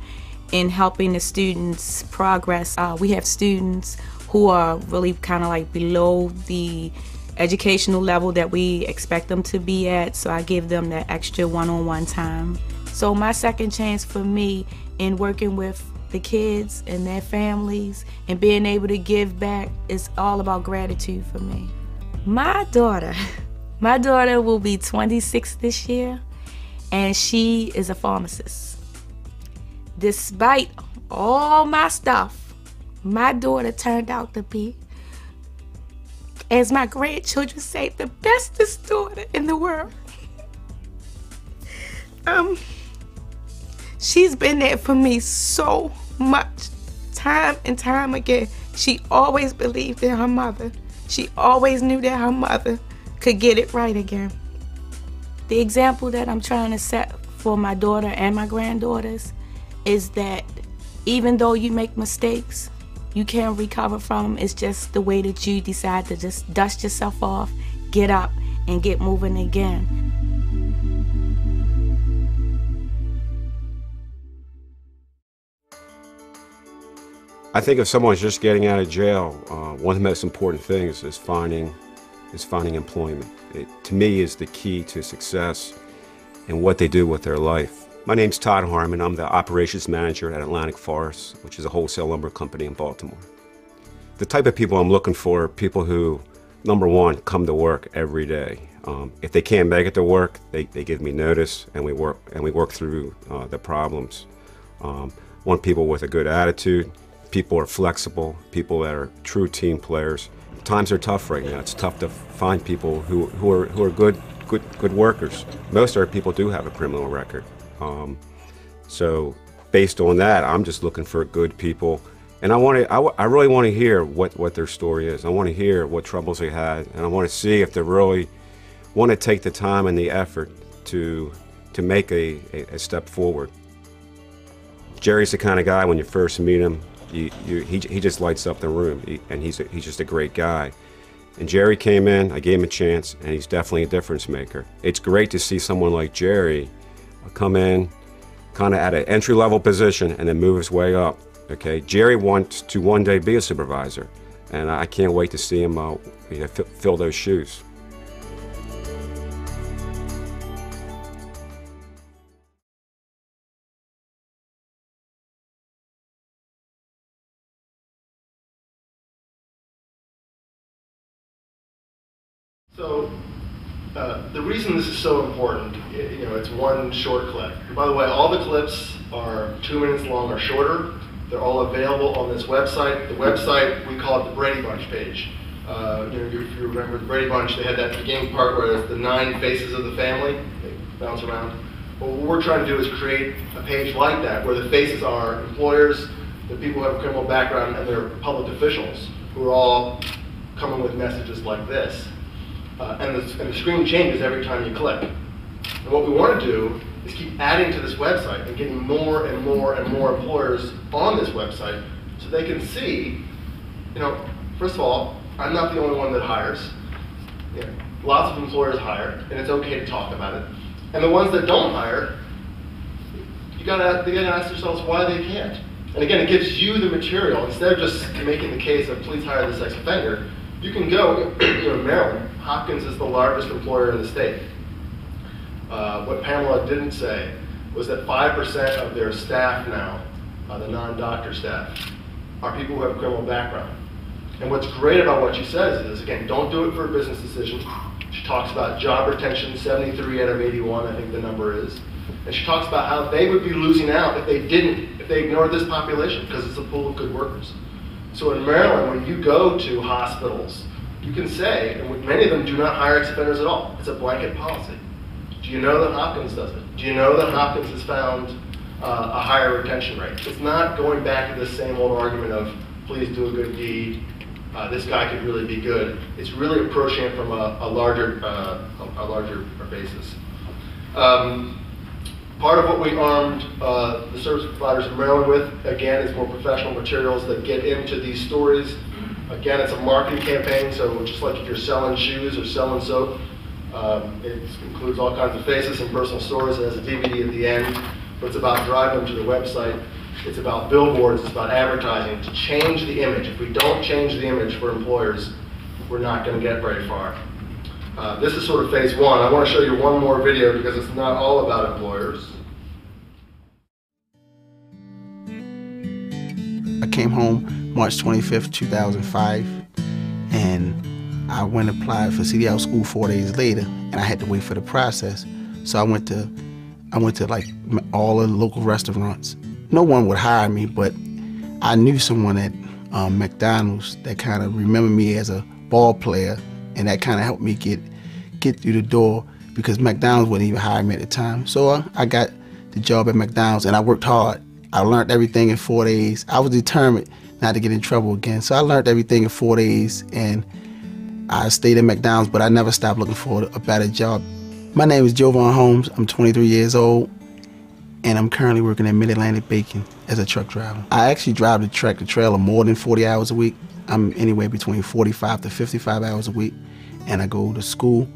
in helping the students progress. We have students who are really kind of like below the educational level that we expect them to be at, so I give them that extra one-on-one time. So my second chance for me in working with the kids and their families and being able to give back is all about gratitude for me. My daughter will be 26 this year, and she is a pharmacist. Despite all my stuff, my daughter turned out to be, as my grandchildren say, the bestest daughter in the world. She's been there for me so much, time and time again. She always believed in her mother. She always knew that her mother could get it right again. The example that I'm trying to set for my daughter and my granddaughters is that even though you make mistakes, you can recover from them. It's just the way that you decide to just dust yourself off, get up, and get moving again. I think if someone's just getting out of jail, one of the most important things is finding employment. It, to me, is the key to success in what they do with their life. My name's Todd Harmon. I'm the operations manager at Atlantic Forest, which is a wholesale lumber company in Baltimore. The type of people I'm looking for are people who, number one, come to work every day. If they can't make it to work, they give me notice, and we work through the problems. Want people with a good attitude. People are flexible, people that are true team players. Times are tough right now. It's tough to find people who are good workers. Most of our people do have a criminal record. So based on that, I'm just looking for good people. And I really want to hear what their story is. I want to hear what troubles they had, and I want to see if they really want to take the time and the effort to make a step forward. Jerry's the kind of guy, when you first meet him, he just lights up the room, and he's just a great guy. And Jerry came in, I gave him a chance, and he's definitely a difference maker. It's great to see someone like Jerry come in kind of at an entry-level position and then move his way up. Okay, Jerry wants to one day be a supervisor, and I can't wait to see him fill those shoes. So the reason this is so important, it's one short clip. And by the way, all the clips are 2 minutes long or shorter. They're all available on this website. The website, we call it the Brady Bunch page. If you remember the Brady Bunch, they had that beginning part where it's the 9 faces of the family. They bounce around. Well, what we're trying to do is create a page like that, where the faces are employers, the people who have a criminal background, and they're public officials who are all coming with messages like this. And the screen changes every time you click. And what we want to do is keep adding to this website and getting more and more and more employers on this website so they can see, first of all, I'm not the only one that hires. Lots of employers hire, and it's okay to talk about it. And the ones that don't hire, they gotta ask yourselves why they can't. And again, it gives you the material. Instead of just making the case of please hire this ex-offender, you can go, in Maryland, Hopkins is the largest employer in the state. What Pamela didn't say was that 5% of their staff now, the non-doctor staff, are people who have a criminal background. And what's great about what she says is, again, don't do it for a business decision. She talks about job retention, 73 out of 81, I think the number is. And she talks about how they would be losing out if they ignored this population, because it's a pool of good workers. So in Maryland, when you go to hospitals, you can say, and many of them do not hire ex-offenders at all. It's a blanket policy. Do you know that Hopkins does it? Do you know that Hopkins has found a higher retention rate? It's not going back to the same old argument of, please do a good deed, this guy could really be good. It's really approaching it from a larger basis. Part of what we armed the service providers in Maryland with, again, is more professional materials that get into these stories. Again, it's a marketing campaign, so just like if you're selling shoes or selling soap, it includes all kinds of faces and personal stories. It has a DVD at the end, but it's about driving them to the website. It's about billboards, it's about advertising to change the image. If we don't change the image for employers, we're not going to get very far. This is sort of phase one. I want to show you one more video because it's not all about employers. I came home March 25th, 2005, and I went and applied for CDL school 4 days later, and I had to wait for the process. So I went to like all the local restaurants. No one would hire me, but I knew someone at McDonald's that kind of remembered me as a ball player, and that kind of helped me get through the door because McDonald's wouldn't even hire me at the time. So I got the job at McDonald's, and I worked hard. I learned everything in 4 days. I was determined not to get in trouble again. So I learned everything in 4 days, and I stayed at McDonald's, but I never stopped looking for a better job. My name is Jovan Holmes. I'm 23 years old, and I'm currently working at Mid-Atlantic Bacon as a truck driver. I actually drive the tractor trailer more than 40 hours a week. I'm anywhere between 45 to 55 hours a week, and I go to school.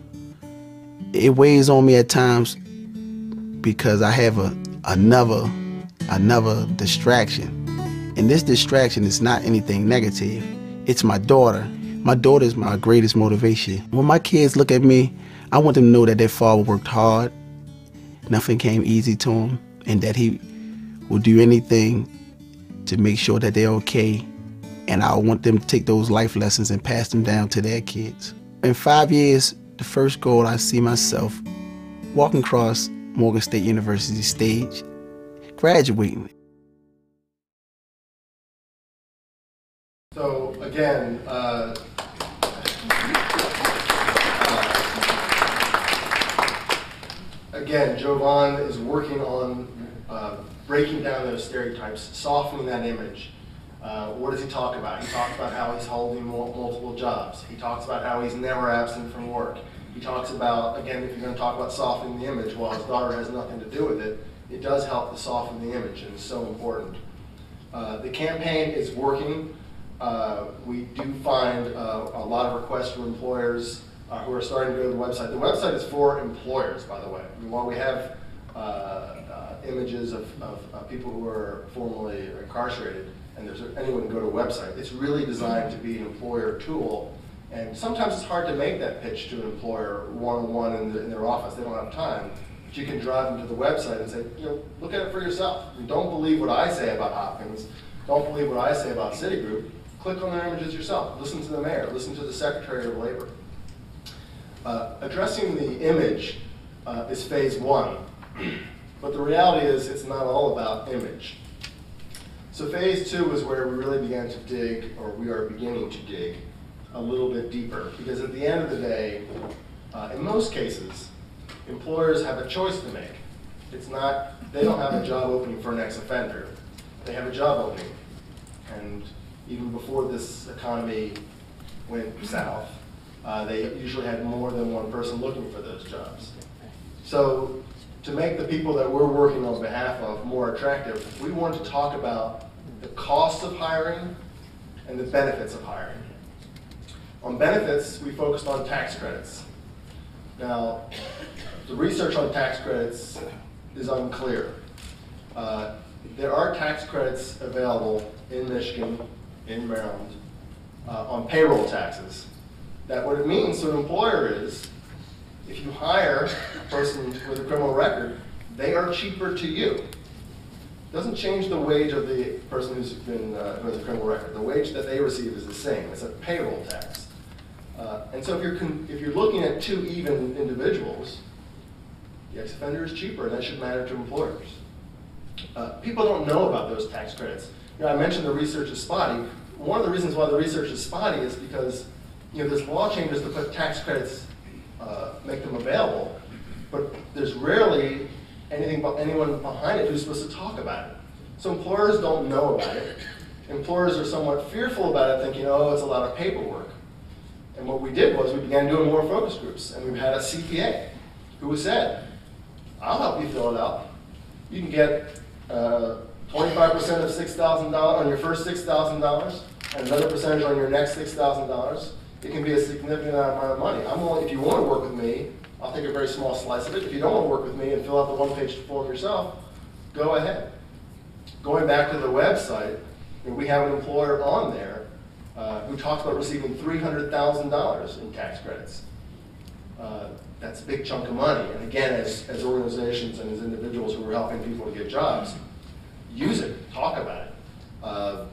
It weighs on me at times because I have another distraction. And this distraction is not anything negative. It's my daughter. My daughter is my greatest motivation. When my kids look at me, I want them to know that their father worked hard, nothing came easy to him, and that he will do anything to make sure that they're okay. And I want them to take those life lessons and pass them down to their kids. In 5 years, the first goal I see myself walking across Morgan State University stage, graduating. So again, Jovan is working on breaking down those stereotypes, softening that image. What does he talk about? He talks about how he's holding multiple jobs. He talks about how he's never absent from work. He talks about, again, if you're going to talk about softening the image, while his daughter has nothing to do with it, it does help to soften the image, and it's so important. The campaign is working. We do find a lot of requests from employers who are starting to go to the website. The website is for employers, by the way. I mean, while we have images of people who are formerly incarcerated, and there's anyone can go to a website, it's really designed to be an employer tool. And sometimes it's hard to make that pitch to an employer one-on-one in their office. They don't have time. But you can drive them to the website and say, look at it for yourself. And don't believe what I say about Hopkins. Don't believe what I say about Citigroup. Click on their images yourself. Listen to the mayor. Listen to the Secretary of Labor. Addressing the image is phase one. But the reality is it's not all about image. So phase two is where we really began to dig, or we are beginning to dig, a little bit deeper. Because at the end of the day, in most cases, employers have a choice to make. It's not, they don't have a job opening for an ex-offender. They have a job opening. And even before this economy went south, they usually had more than one person looking for those jobs. So to make the people that we're working on behalf of more attractive, we want to talk about the cost of hiring and the benefits of hiring. On benefits, we focused on tax credits. Now, the research on tax credits is unclear. There are tax credits available in Michigan, in Maryland, on payroll taxes. That what it means to an employer is, if you hire a person with a criminal record, they are cheaper to you. It doesn't change the wage of the person who has a criminal record. The wage that they receive is the same. It's a payroll tax. And so if you're looking at two even individuals, the ex-offender is cheaper, and that should matter to employers. People don't know about those tax credits. I mentioned the research is spotty. One of the reasons why the research is spotty is because there's law changes to put tax credits, make them available, but there's rarely anyone behind it who's supposed to talk about it. So employers don't know about it. Employers are somewhat fearful about it, thinking, oh, it's a lot of paperwork. And what we did was we began doing more focus groups, and we've had a CPA who said, I'll help you fill it out. You can get 25% of $6,000 on your first $6,000 and another percentage on your next $6,000. It can be a significant amount of money. If you want to work with me, I'll take a very small slice of it. If you don't want to work with me and fill out the one-page form yourself, go ahead. Going back to the website, we have an employer on there who talks about receiving $300,000 in tax credits. That's a big chunk of money. And again, as organizations and as individuals who are helping people to get jobs, use it, talk about it.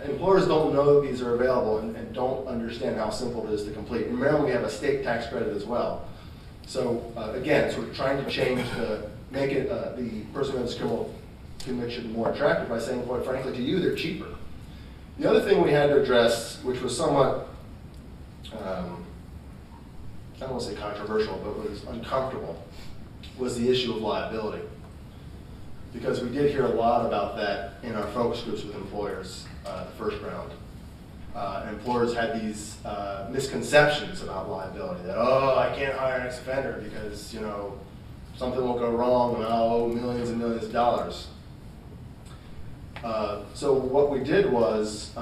Employers don't know that these are available and don't understand how simple it is to complete. In Maryland, we have a state tax credit as well. So again, sort of trying to change make it the person who has criminal conviction more attractive by saying, quite frankly, to you, they're cheaper. The other thing we had to address, which was somewhat, I don't want to say controversial, but was uncomfortable, was the issue of liability. Because we did hear a lot about that in our focus groups with employers the first round. And employers had these misconceptions about liability, that, oh, I can't hire an ex-offender because, something will go wrong and I'll owe millions and millions of dollars. So what we did was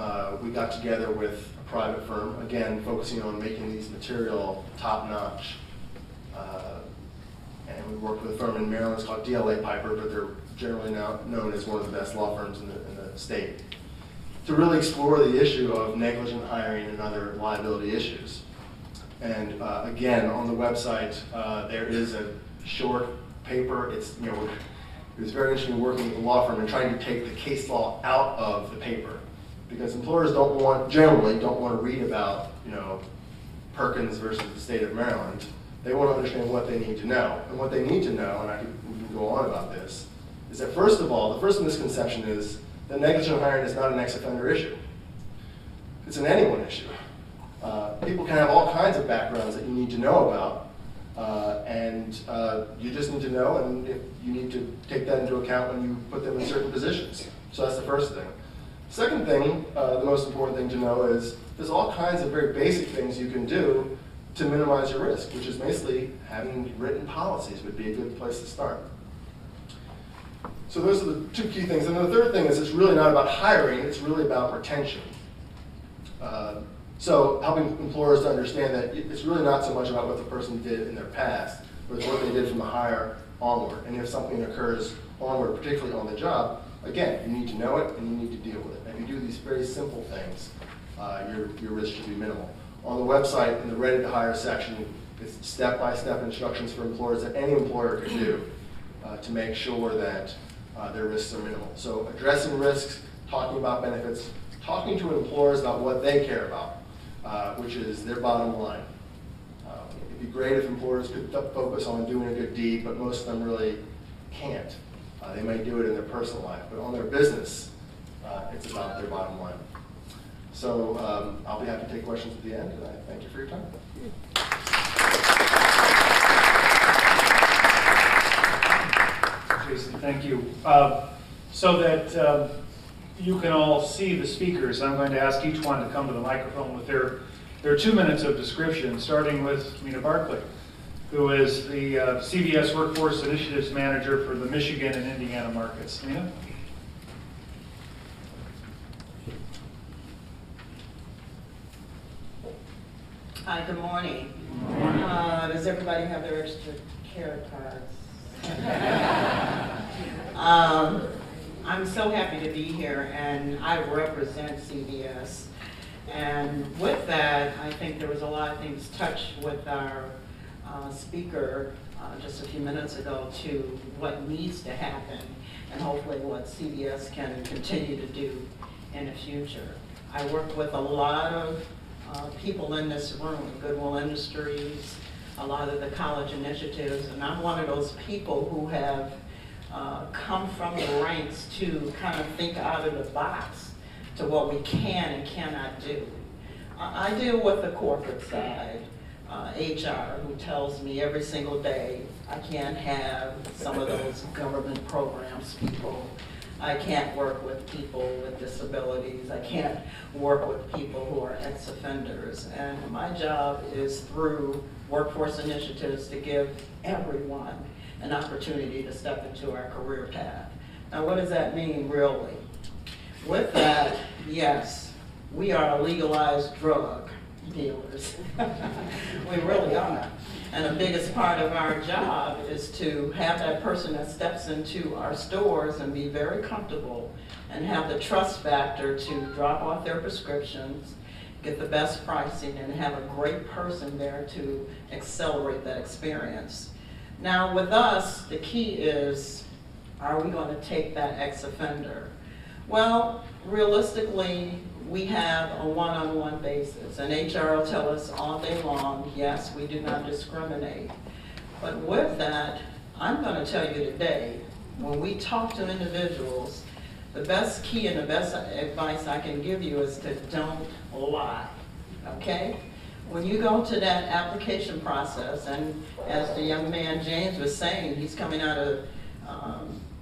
we got together with a private firm, again, focusing on making these material top-notch. And we worked with a firm in Maryland, it's called DLA Piper, but they're generally now known as one of the best law firms in the state, to really explore the issue of negligent hiring and other liability issues. And again, on the website, there is a short paper. It was very interesting working with the law firm and trying to take the case law out of the paper, because employers generally don't want to read about, Perkins versus the state of Maryland. They want to understand what they need to know. And what they need to know, and we can go on about this, is that first of all, the first misconception is that negligent hiring is not an ex-offender issue. It's an anyone issue. People can have all kinds of backgrounds that you need to know about, and you just need to know, and if you need to take that into account when you put them in certain positions. So that's the first thing. Second thing, the most important thing to know is there's all kinds of very basic things you can do to minimize your risk, which is basically having written policies would be a good place to start. So those are the two key things. And the third thing is it's really not about hiring, it's really about retention. So helping employers to understand that it's really not so much about what the person did in their past, but it's what they did from the hire onward. And if something occurs onward, particularly on the job, again, you need to know it and you need to deal with it. And if you do these very simple things, your risk should be minimal. On the website, in the Ready to Hire section, it's step-by-step instructions for employers that any employer can do to make sure that their risks are minimal. So addressing risks, talking about benefits, talking to employers about what they care about, which is their bottom line. It'd be great if employers could focus on doing a good deed, but most of them really can't. They may do it in their personal life, but on their business, it's about their bottom line. So I'll be happy to take questions at the end, and I thank you for your time. Jason, thank you. So that you can all see the speakers, I'm going to ask each one to come to the microphone with their 2 minutes of description, starting with Mina Barclay, who is the CVS Workforce Initiatives Manager for the Michigan and Indiana markets. Mina? Hi, good morning. Does everybody have their extra care cards? I'm so happy to be here, and I represent CVS. And with that, I think there was a lot of things touched with our speaker just a few minutes ago to what needs to happen, and hopefully what CVS can continue to do in the future. I work with a lot of people in this room, Goodwill Industries, a lot of the college initiatives, and I'm one of those people who have come from the ranks to kind of think out of the box to what we can and cannot do. I deal with the corporate side, HR, who tells me every single day I can't have some of those government programs people. I can't work with people with disabilities. I can't work with people who are ex-offenders. And my job is through workforce initiatives to give everyone an opportunity to step into our career path. Now, what does that mean, really? With that, yes, we are legalized drug dealers. We really are. And the biggest part of our job is to have that person that steps into our stores and be very comfortable and have the trust factor to drop off their prescriptions, get the best pricing, and have a great person there to accelerate that experience. Now with us, the key is, are we going to take that ex-offender? Well, realistically, we have a one-on-one basis, and HR will tell us all day long, yes, we do not discriminate. But with that, I'm going to tell you today, when we talk to individuals, the best key and the best advice I can give you is to don't lie, okay? When you go to that application process, and as the young man James was saying, he's coming out of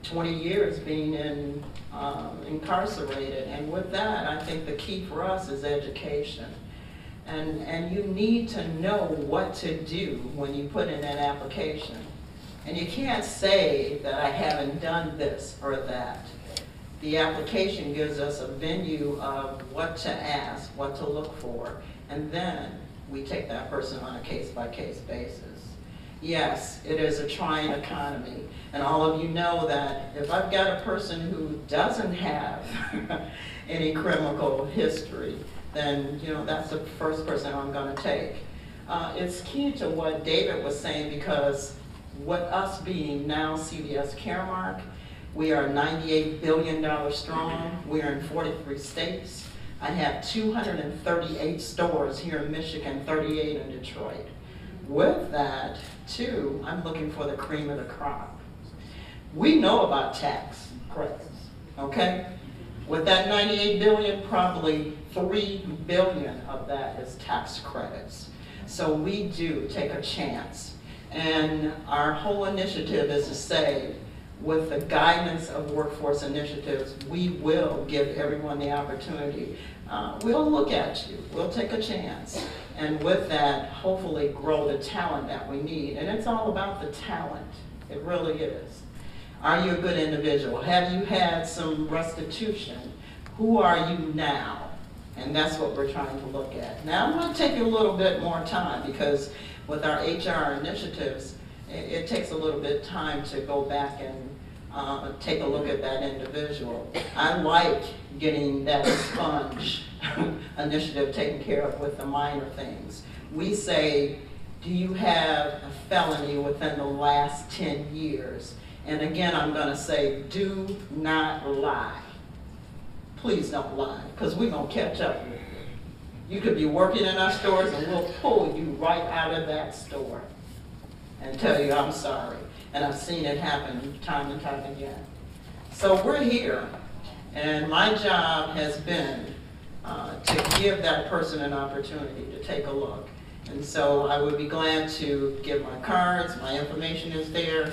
20 years being incarcerated, and with that, I think the key for us is education. And you need to know what to do when you put in that application. And you can't say that I haven't done this or that. The application gives us a venue of what to ask, what to look for, and then we take that person on a case-by-case basis. Yes, it is a trying economy, and all of you know that if I've got a person who doesn't have any criminal history, then that's the first person I'm going to take. It's key to what David was saying, because with us being now CVS Caremark, we are $98 billion strong. We are in 43 states. I have 238 stores here in Michigan, 38 in Detroit. With that, too, I'm looking for the cream of the crop. We know about tax credits, okay? With that 98 billion, probably 3 billion of that is tax credits. So we do take a chance. And our whole initiative is to say, with the guidance of workforce initiatives, we will give everyone the opportunity. We'll look at you, we'll take a chance. And with that, hopefully grow the talent that we need. And it's all about the talent, it really is. Are you a good individual? Have you had some restitution? Who are you now? And that's what we're trying to look at. Now I'm going to take you a little bit more time, because with our HR initiatives, it takes a little bit of time to go back and take a look at that individual. I like getting that sponge initiative taken care of with the minor things. We say, do you have a felony within the last 10 years? And again, I'm going to say, do not lie. Please don't lie, because we're going to catch up with you. You could be working in our stores and we'll pull you right out of that store and tell you, I'm sorry. And I've seen it happen time and time again. So we're here, and my job has been to give that person an opportunity to take a look. And so I would be glad to give my cards, my information is there.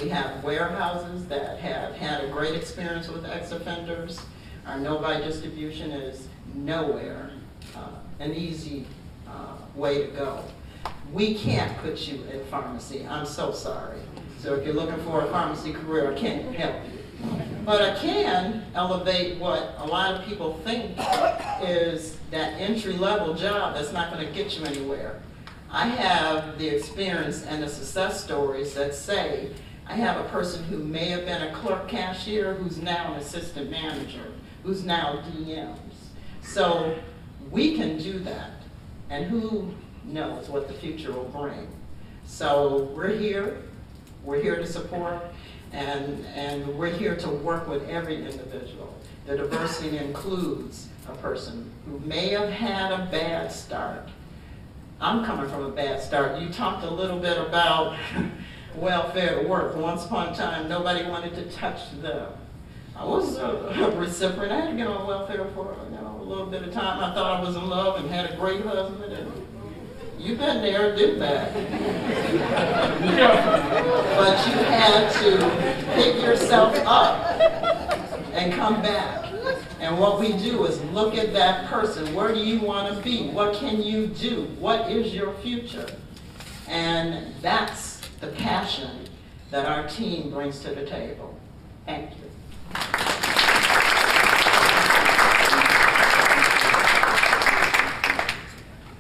We have warehouses that have had a great experience with ex-offenders. Our no-buy distribution is nowhere an easy way to go. We can't put you in pharmacy, I'm so sorry. So if you're looking for a pharmacy career, I can't help you. But I can elevate what a lot of people think is that entry-level job that's not going to get you anywhere. I have the experience and the success stories that say, I have a person who may have been a clerk cashier who's now an assistant manager, who's now DMs. So we can do that, and who knows what the future will bring. So we're here to support, and we're here to work with every individual. The diversity includes a person who may have had a bad start. I'm coming from a bad start. You talked a little bit about welfare to work. Once upon a time, nobody wanted to touch them. I was a recipient. I had to get on welfare for a little bit of time. I thought I was in love and had a great husband. And you've been there, did that. But you had to pick yourself up and come back. And what we do is look at that person. Where do you want to be? What can you do? What is your future? And that's the passion that our team brings to the table. Thank you.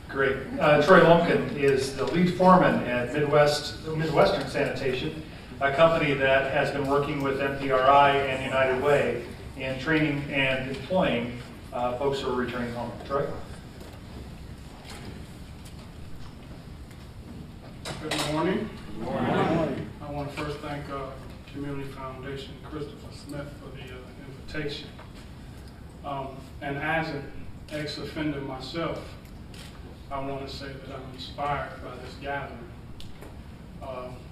Great. Troy Lumpkin is the lead foreman at Midwestern Sanitation, a company that has been working with MPRI and United Way in training and employing folks who are returning home. Troy? Good morning. Good morning. I want to first thank Community Foundation, Christopher Smith, for the invitation. And as an ex-offender myself, I want to say that I'm inspired by this gathering.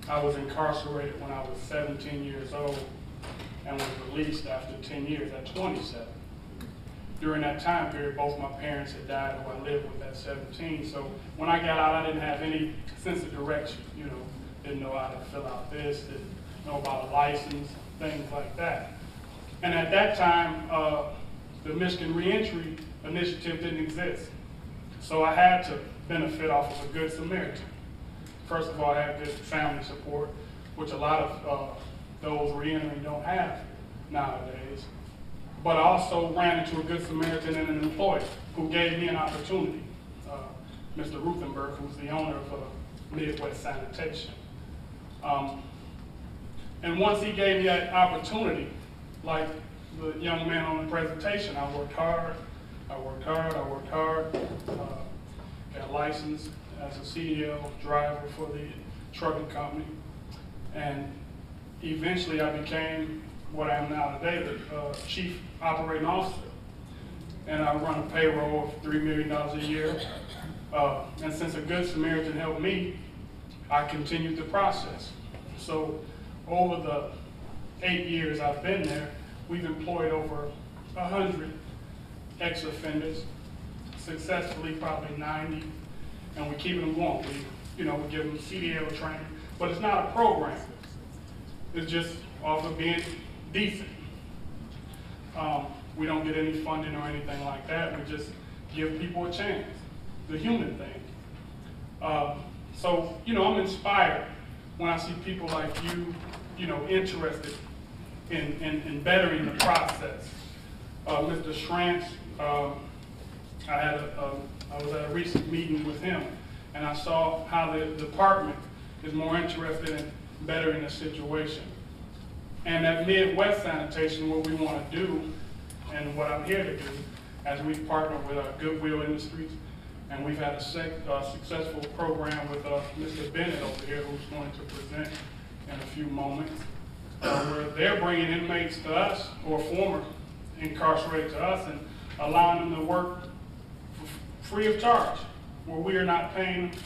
I was incarcerated when I was 17 years old and was released after 10 years at 27. During that time period, both my parents had died who I lived with at 17. So when I got out, I didn't have any sense of direction. Didn't know how to fill out this, didn't know about a license, things like that. And at that time, the Michigan Reentry initiative didn't exist. So I had to benefit off of a Good Samaritan. First of all, I had good family support, which a lot of those reentering don't have nowadays. But I also ran into a Good Samaritan and an employer who gave me an opportunity, Mr. Ruthenberg, who's the owner of Midwest Sanitation. And once he gave me that opportunity, like the young man on the presentation, I worked hard, got licensed as a CDL driver for the trucking company, and eventually I became what I am now today, the Chief Operating Officer. And I run a payroll of $3 million a year. And since a Good Samaritan helped me, I continued the process. So over the 8 years I've been there, we've employed over 100 ex-offenders, successfully probably 90, and we keep them going. We give them CDL training, but it's not a program. It's just off of being decent. We don't get any funding or anything like that. We just give people a chance, the human thing. So, I'm inspired when I see people like you, interested in bettering the process. Mr. Schrantz, I was at a recent meeting with him, and I saw how the department is more interested in bettering the situation. And at Midwest Sanitation, what we want to do, and what I'm here to do, as we partner with Goodwill Industries, and we've had a successful program with Mr. Bennett over here, who's going to present in a few moments, where they're bringing inmates to us, or former incarcerated to us, and allowing them to work free of charge, where we are not paying them.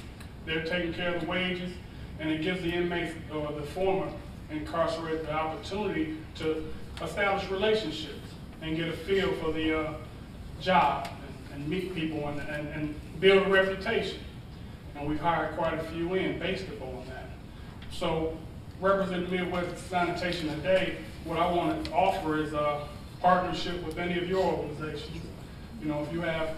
They're taking care of the wages, and it gives the inmates, or the former incarcerated, the opportunity to establish relationships and get a feel for the job and meet people and build a reputation. And we've hired quite a few in based upon that. So representing Midwest Sanitation today, what I want to offer is a partnership with any of your organizations. If you have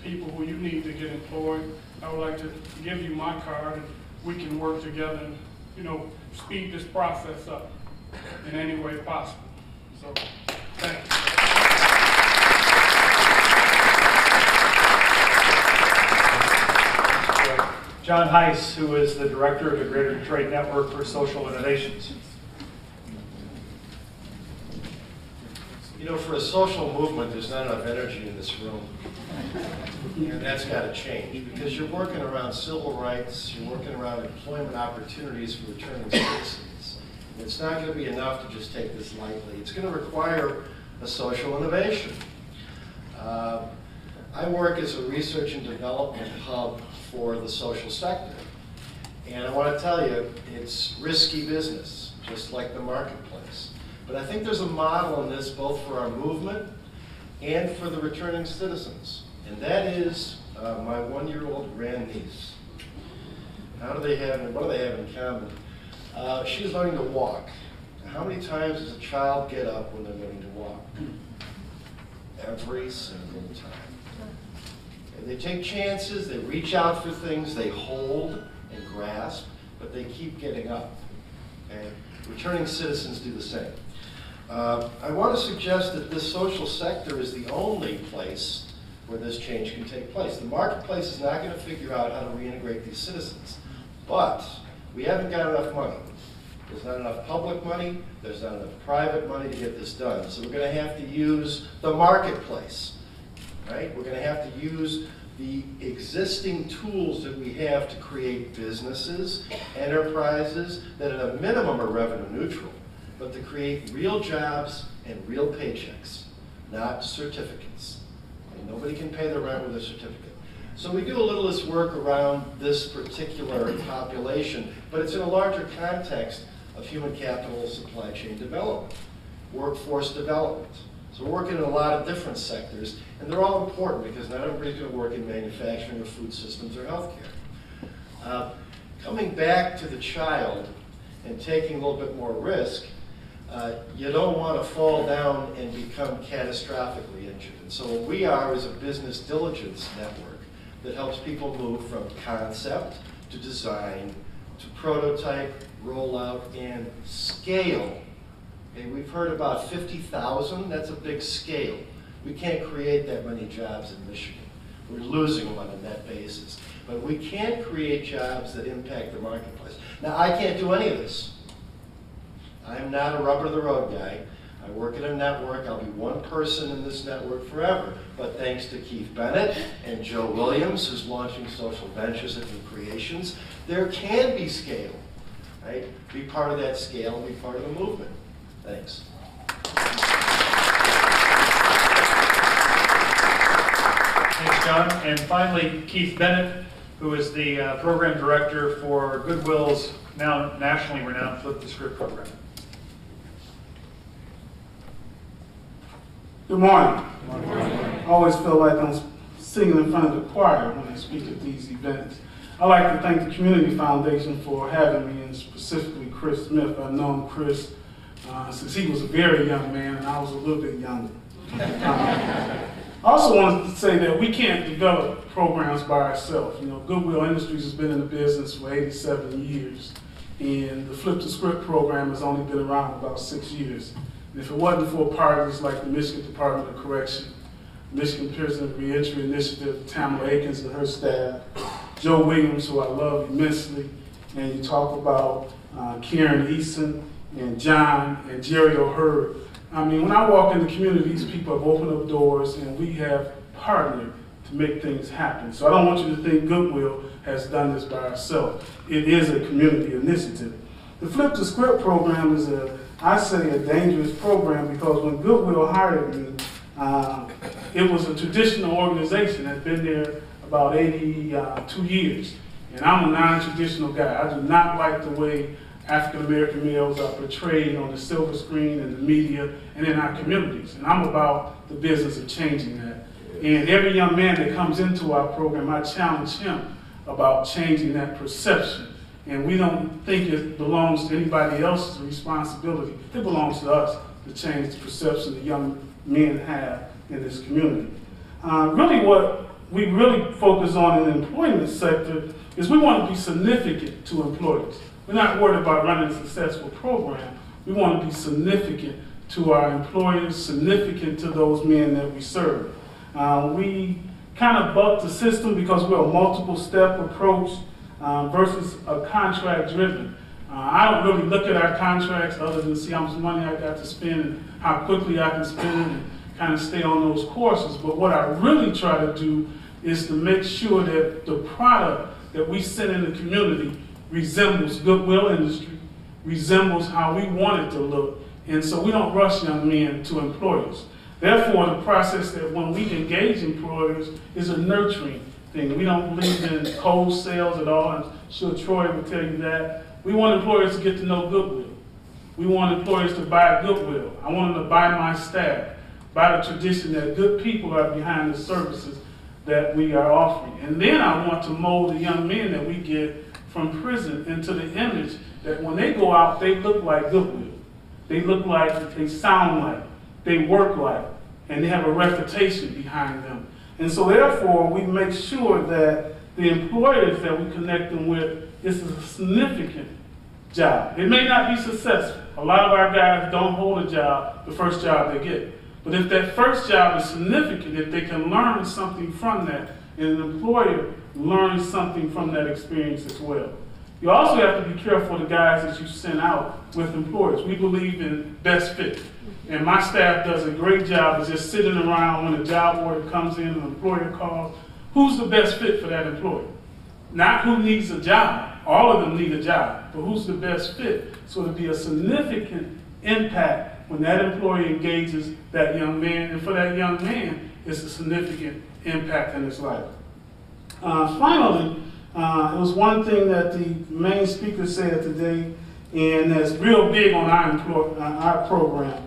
people who you need to get employed, I would like to give you my card, and we can work together and, speed this process up in any way possible. So, thank you. John Heiss, who is the director of the Greater Detroit Network for Social Innovations. For a social movement, there's not enough energy in this room. And that's got to change, because you're working around civil rights, you're working around employment opportunities for returning citizens. It's not going to be enough to just take this lightly. It's going to require a social innovation. I work as a research and development hub for the social sector. And I want to tell you, it's risky business, just like the marketplace. But I think there's a model in this both for our movement and for the returning citizens. And that is my one-year-old grandniece. What do they have in common? She's learning to walk. How many times does a child get up when they're learning to walk? Every single time. And they take chances, they reach out for things, they hold and grasp, but they keep getting up. Okay? Returning citizens do the same. I want to suggest that this social sector is the only place where this change can take place. The marketplace is not going to figure out how to reintegrate these citizens, but we haven't got enough money. There's not enough public money, there's not enough private money to get this done. So we're going to have to use the marketplace, right? We're going to have to use the existing tools that we have to create businesses, enterprises that at a minimum are revenue neutral, but to create real jobs and real paychecks, not certificates. And nobody can pay their rent with a certificate. So we do a little of this work around this particular population, but it's in a larger context of human capital supply chain development, workforce development. So we're working in a lot of different sectors, and they're all important because not everybody's going to work in manufacturing or food systems or healthcare. Coming back to the child and taking a little bit more risk, you don't want to fall down and become catastrophically injured. And so what we are is a business diligence network that helps people move from concept to design to prototype, rollout, and scale. Okay, we've heard about 50,000. That's a big scale. We can't create that many jobs in Michigan. We're losing them on a net basis. But we can create jobs that impact the marketplace. Now, I can't do any of this. I'm not a rubber-of-the-road guy. I work in a network. I'll be one person in this network forever. But thanks to Keith Bennett and Joe Williams, who's launching Social Ventures at New Creations, there can be scale. Right? Be part of that scale, be part of the movement. Thanks. Thanks, John. And finally, Keith Bennett, who is the program director for Goodwill's now nationally renowned Flip the Script program. Good morning. Good morning. I always feel like I'm singing in front of the choir when I speak at these events. I'd like to thank the Community Foundation for having me, and specifically Chris Smith. I've known Chris since he was a very young man, and I was a little bit younger. I also wanted to say that we can't develop programs by ourselves. You know, Goodwill Industries has been in the business for 87 years, and the Flip the Script program has only been around about 6 years. And if it wasn't for partners like the Michigan Department of Correction, Michigan Prison Reentry Initiative, Tamara Akins and her staff, Joe Williams, who I love immensely, and you talk about Karen Eason and John and Jerry O'Hurd. I mean, when I walk in the community, these people have opened up doors and we have partnered to make things happen. So I don't want you to think Goodwill has done this by ourselves. It is a community initiative. The Flip the Script program is I say a dangerous program because when Goodwill hired me, it was a traditional organization that had been there about 82 years. And I'm a non-traditional guy. I do not like the way African-American males are portrayed on the silver screen and the media and in our communities. And I'm about the business of changing that. And every young man that comes into our program, I challenge him about changing that perception. And we don't think it belongs to anybody else's responsibility. It belongs to us to change the perception that young men have in this community. Really what we really focus on in the employment sector is we want to be significant to employers. We're not worried about running a successful program. We want to be significant to our employers, significant to those men that we serve. We kind of buck the system because we're a multiple step approach versus a contract driven. I don't really look at our contracts other than see how much money I got to spend and how quickly I can spend it and kind of stay on those courses. But what I really try to do is to make sure that the product that we send in the community resembles Goodwill Industry, resembles how we want it to look. And so we don't rush young men to employers. Therefore, the process that when we engage employers is a nurturing thing. We don't believe in cold sales at all. I'm sure Troy will tell you that. We want employers to get to know goodwill. We want employers to buy goodwill. I want them to buy my staff, buy the tradition that good people are behind the services that we are offering. And then I want to mold the young men that we get from prison into the image that when they go out, they look like goodwill. They look like, they sound like, they work like, and they have a reputation behind them. And so therefore, we make sure that the employers that we connect them with is a significant job. It may not be successful. A lot of our guys don't hold a job, the first job they get. But if that first job is significant, if they can learn something from that, and an employer learns something from that experience as well. You also have to be careful of the guys that you send out with employers. We believe in best fit. And my staff does a great job of just sitting around when a job order comes in, an employer calls. Who's the best fit for that employer? Not who needs a job. All of them need a job, but who's the best fit? So it'll be a significant impact when that employer engages that young man, and for that young man, it's a significant impact in his life. Finally, it was one thing that the main speaker said today, and that's real big on our program,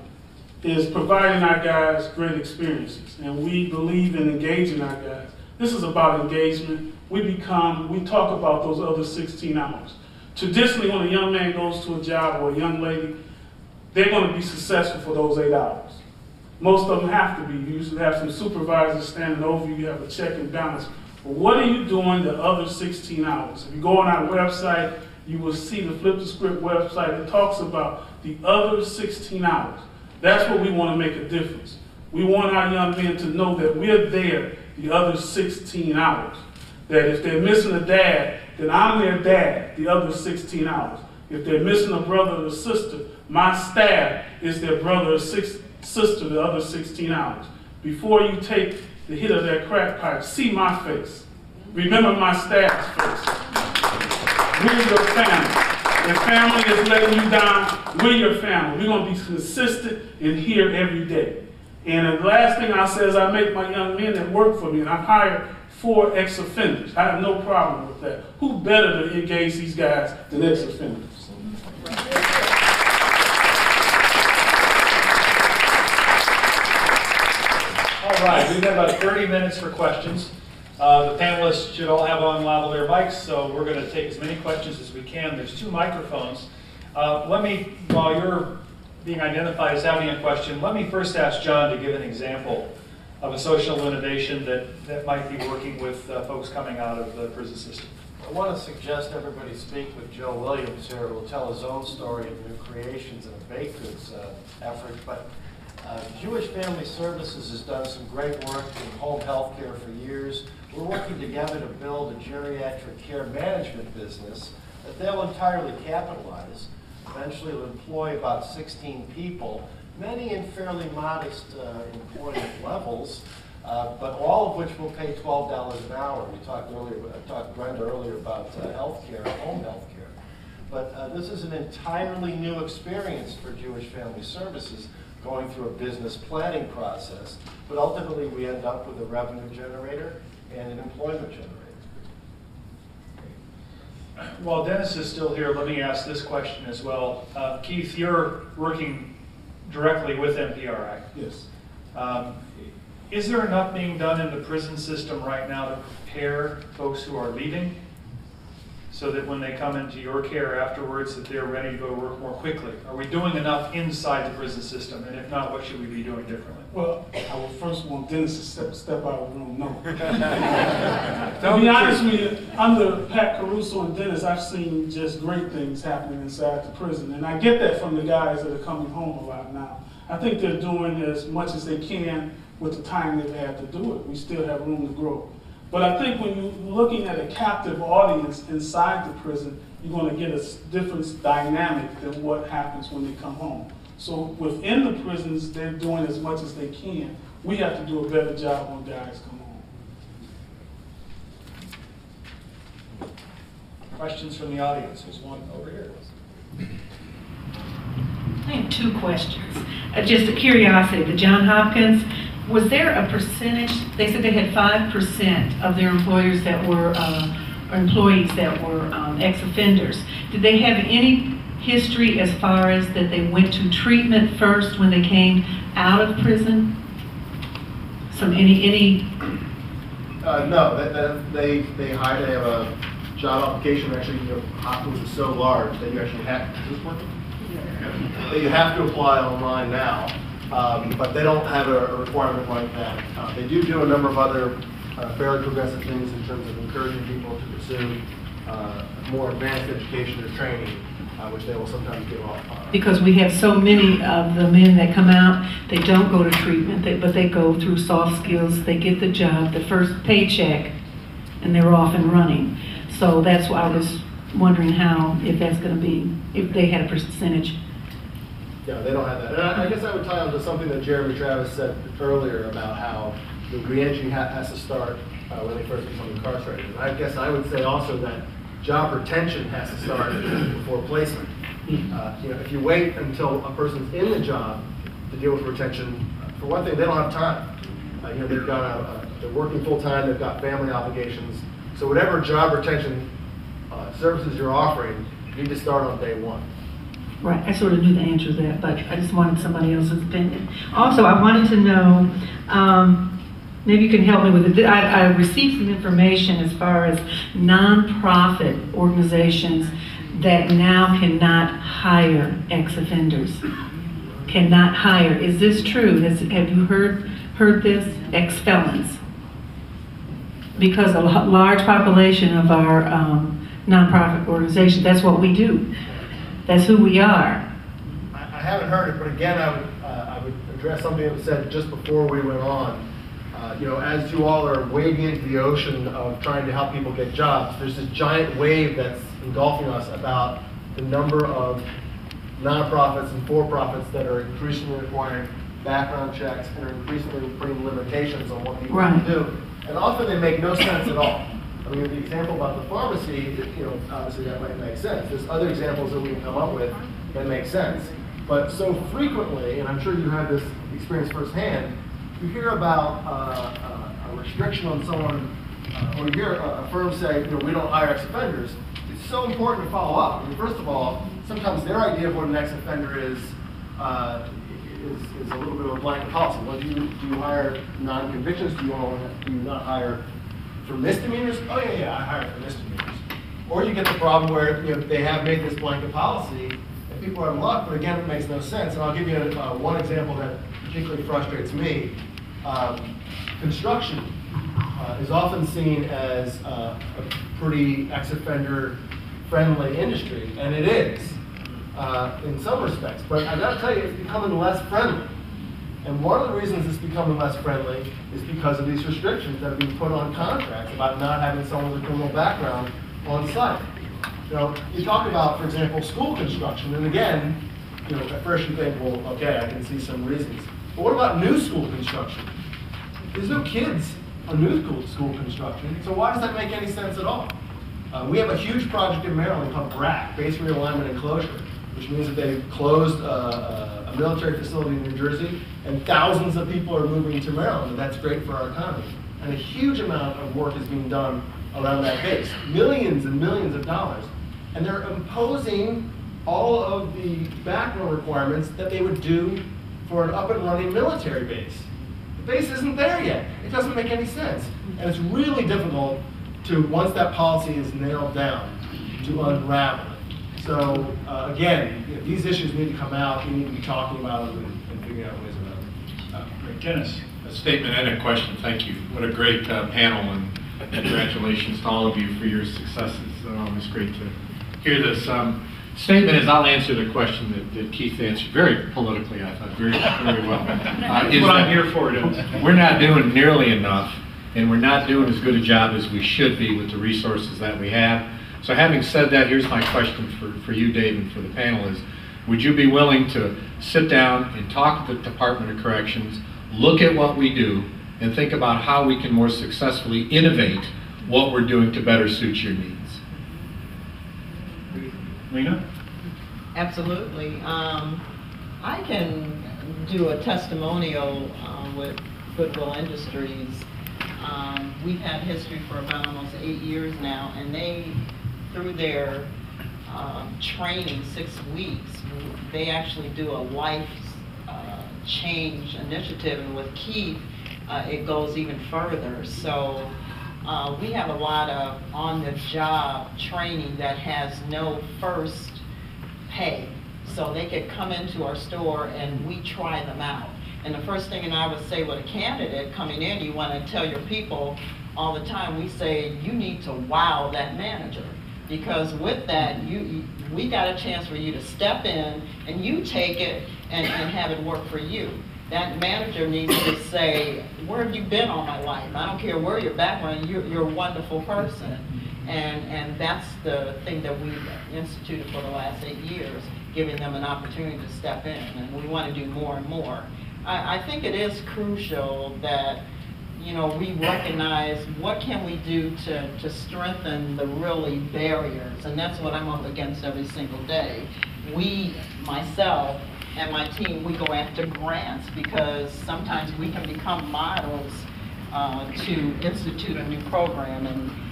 is providing our guys great experiences. And we believe in engaging our guys. This is about engagement. We talk about those other 16 hours. Traditionally, when a young man goes to a job or a young lady, they're going to be successful for those 8 hours. Most of them have to be. You usually have some supervisors standing over you, you have a check and balance. But what are you doing the other 16 hours? If you go on our website, you will see the Flip the Script website. It talks about the other 16 hours. That's what we want to make a difference. We want our young men to know that we're there the other 16 hours. That if they're missing a dad, then I'm their dad the other 16 hours. If they're missing a brother or a sister, my staff is their brother or sister the other 16 hours. Before you take the hit of that crack pipe, see my face. Remember my staff's face. We're your family. If family is letting you down, we're your family. We're going to be consistent and here every day. And the last thing I say is I make my young men that work for me, and I've hired 4 ex-offenders. I have no problem with that. Who better to engage these guys than ex-offenders? All right, we've got about 30 minutes for questions. The panelists should all have on lavalier mics, so we're going to take as many questions as we can. There's 2 microphones. Let me, while you're being identified as having a question, let me first ask John to give an example of a social innovation that might be working with folks coming out of the prison system. I want to suggest everybody speak with Joe Williams here, who will tell his own story of new creations and a baked goods effort. But Jewish Family Services has done some great work in home health care for years. We're working together to build a geriatric care management business that they'll entirely capitalize. Eventually it'll employ about 16 people, many in fairly modest employment levels, but all of which will pay $12 an hour. We talked earlier, I talked to Brenda earlier about health care, home health care. But this is an entirely new experience for Jewish Family Services, going through a business planning process, but ultimately we end up with a revenue generator and an employment generator. While Dennis is still here, let me ask this question as well. Keith, you're working directly with MPR, right? Yes. Is there enough being done in the prison system right now to prepare folks who are leaving so that when they come into your care afterwards that they're ready to go to work more quickly? Are we doing enough inside the prison system? And if not, what should we be doing differently? Well, I would first want Dennis to step out of the room. No. To be honest with you, under Pat Caruso and Dennis, I've seen just great things happening inside the prison. And I get that from the guys that are coming home a lot now. I think they're doing as much as they can with the time they've had to do it. We still have room to grow. But I think when you're looking at a captive audience inside the prison, you're going to get a different dynamic than what happens when they come home. So within the prisons, they're doing as much as they can. We have to do a better job when guys come home. Questions from the audience? There's one over here. I have 2 questions. just a curiosity, the John Hopkins, was there a percentage? They said they had 5% of their employers that were, employees that were ex-offenders. Did they have any history as far as that they went to treatment first when they came out of prison? No, they have a job application. Actually, Hopkins is so large that you actually have, is this working? That you have to apply online now, but they don't have a requirement like that. They do a number of other fairly progressive things in terms of encouraging people to pursue more advanced education or training, which they will sometimes give off. Because we have so many of the men that come out, they don't go to treatment, but they go through soft skills, they get the job, the first paycheck, and they're off and running. So that's why I was wondering if that's going to be, if they had a percentage. Yeah, they don't have that. And I guess I would tie on to something that Jeremy Travis said earlier about how the reentry has to start when they first become incarcerated. And I guess I would say also that job retention has to start before placement. If you wait until a person's in the job to deal with retention, for one thing, they don't have time. They've got they're working full time, they've got family obligations. So whatever job retention services you're offering, you need to start on day one. Right, I sort of knew the answer to that, but I just wanted somebody else's opinion. Also, I wanted to know, maybe you can help me with it. I received some information as far as nonprofit organizations that now cannot hire ex-offenders. Cannot hire. Is this true? Have you heard this? Ex-felons. Because a large population of our nonprofit organizations, that's what we do. That's who we are. I haven't heard it, but again, I would address something that was said just before we went on. As you all are wading into the ocean of trying to help people get jobs, there's this giant wave that's engulfing us about the number of nonprofits and for-profits that are increasingly requiring background checks and are increasingly putting limitations on what people can do. And often they make no sense at all. I mean, the example about the pharmacy, obviously that might make sense. There's other examples that we can come up with that make sense. But so frequently, and I'm sure you have this experience firsthand, you hear about a restriction on someone, or you hear a firm say, we don't hire ex-offenders. It's so important to follow up. I mean, first of all, sometimes their idea of what an ex-offender is a little bit of a blanket policy. Well, do you hire non-convictions? Do you not hire for misdemeanors? Oh yeah, I hire for misdemeanors. Or you get the problem where they have made this blanket policy and people are in luck, but again, it makes no sense. And I'll give you one example that particularly frustrates me. Construction is often seen as a pretty ex-offender friendly industry, and it is in some respects, but I gotta tell you, it's becoming less friendly. And one of the reasons it's becoming less friendly is because of these restrictions that have been put on contracts about not having someone with a criminal background on site. You talk about, for example, school construction, and again, at first you think, well, okay, I can see some reasons. But what about new school construction? There's no kids on new school construction, so why does that make any sense at all? We have a huge project in Maryland called BRAC, Base Realignment and Closure, which means that they've closed a military facility in New Jersey, and thousands of people are moving to Maryland, and that's great for our economy. And a huge amount of work is being done around that base, millions and millions of dollars. And they're imposing all of the background requirements that they would do for an up and running military base. The base isn't there yet. It doesn't make any sense. And it's really difficult to, once that policy is nailed down, to unravel it. So again, these issues need to come out. We need to be talking about them and figuring out ways around them. Dennis. A statement and a question. Thank you. What a great panel, and congratulations to all of you for your successes. It's great to hear this. Statement is, I'll answer the question that Keith answered very politically, I thought, very well. That's what I'm here for. We're not doing nearly enough, and we're not doing as good a job as we should be with the resources that we have. So having said that, here's my question for you, Dave, and for the panel is, would you be willing to sit down and talk to the Department of Corrections, look at what we do, and think about how we can more successfully innovate what we're doing to better suit your needs? Lena? Absolutely. I can do a testimonial with Goodwill Industries. We've had history for about almost 8 years now, and they, through their training, 6 weeks, they actually do a life change initiative, and with Keith, it goes even further. So we have a lot of on-the-job training that has no first pay. So they could come into our store and we try them out. And the first thing, and I would say with a candidate coming in, you want to tell your people all the time, we say, you need to wow that manager. Because with that, we got a chance for you to step in and you take it and have it work for you. That manager needs to say, where have you been all my life? I don't care where your background, you're a wonderful person. And that's the thing that we've instituted for the last 8 years, giving them an opportunity to step in, and we want to do more and more. I think it is crucial that, you know, we recognize what can we do to strengthen the really barriers, and that's what I'm up against every single day. We, myself, and my team, we go after grants because sometimes we can become models to institute a new program,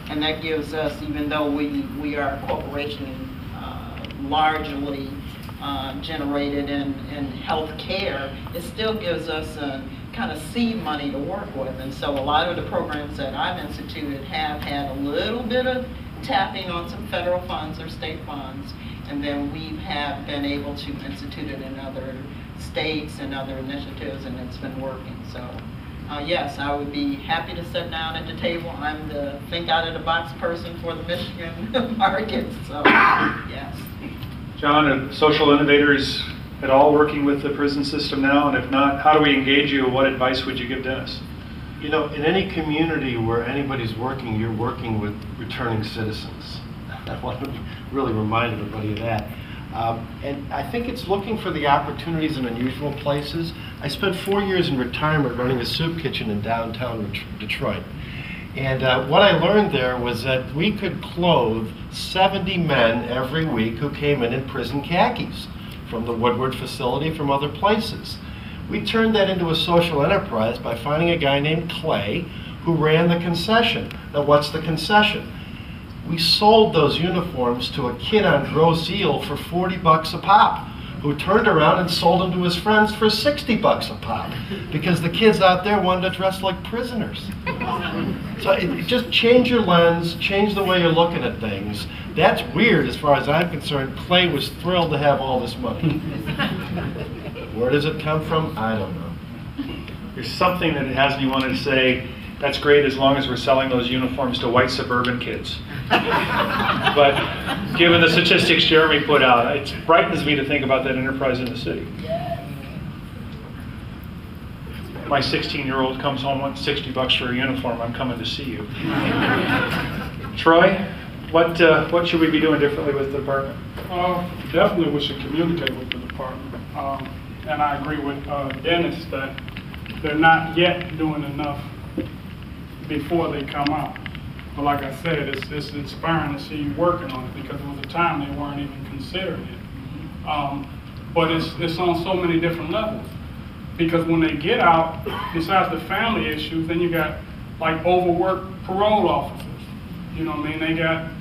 and that gives us, even though we are a corporation largely generated in health care, it still gives us a kind of seed money to work with. And so a lot of the programs that I've instituted have had a little bit of tapping on some federal funds or state funds, and then we have been able to institute it in other states and other initiatives, and it's been working. So yes, I would be happy to sit down at the table. I'm the think out of the box person for the Michigan market, so yes. John, are social innovators at all working with the prison system now? And if not, how do we engage you? What advice would you give Dennis? You know, in any community where anybody's working, you're working with returning citizens. I want to really remind everybody of that. And I think it's looking for the opportunities in unusual places. I spent 4 years in retirement running a soup kitchen in downtown Detroit. And what I learned there was that we could clothe 70 men every week who came in prison khakis from the Woodward facility, from other places. We turned that into a social enterprise by finding a guy named Clay who ran the concession. Now, what's the concession? We sold those uniforms to a kid on gross yield for 40 bucks a pop, who turned around and sold them to his friends for 60 bucks a pop, because the kids out there wanted to dress like prisoners. So just change your lens, change the way you're looking at things. That's weird as far as I'm concerned. Clay was thrilled to have all this money. Where does it come from? I don't know. There's something that has me wanting to say, that's great as long as we're selling those uniforms to white suburban kids. But given the statistics Jeremy put out, it frightens me to think about that enterprise in the city. My 16-year-old comes home, wants 60 bucks for a uniform, I'm coming to see you. Troy, what should we be doing differently with the department? Definitely we should communicate with the department. And I agree with Dennis that they're not yet doing enough before they come out. But like I said, it's inspiring to see you working on it, because there was a time they weren't even considering it. But it's on so many different levels. Because when they get out, besides the family issues, then you got like overworked parole officers. You know what I mean? They got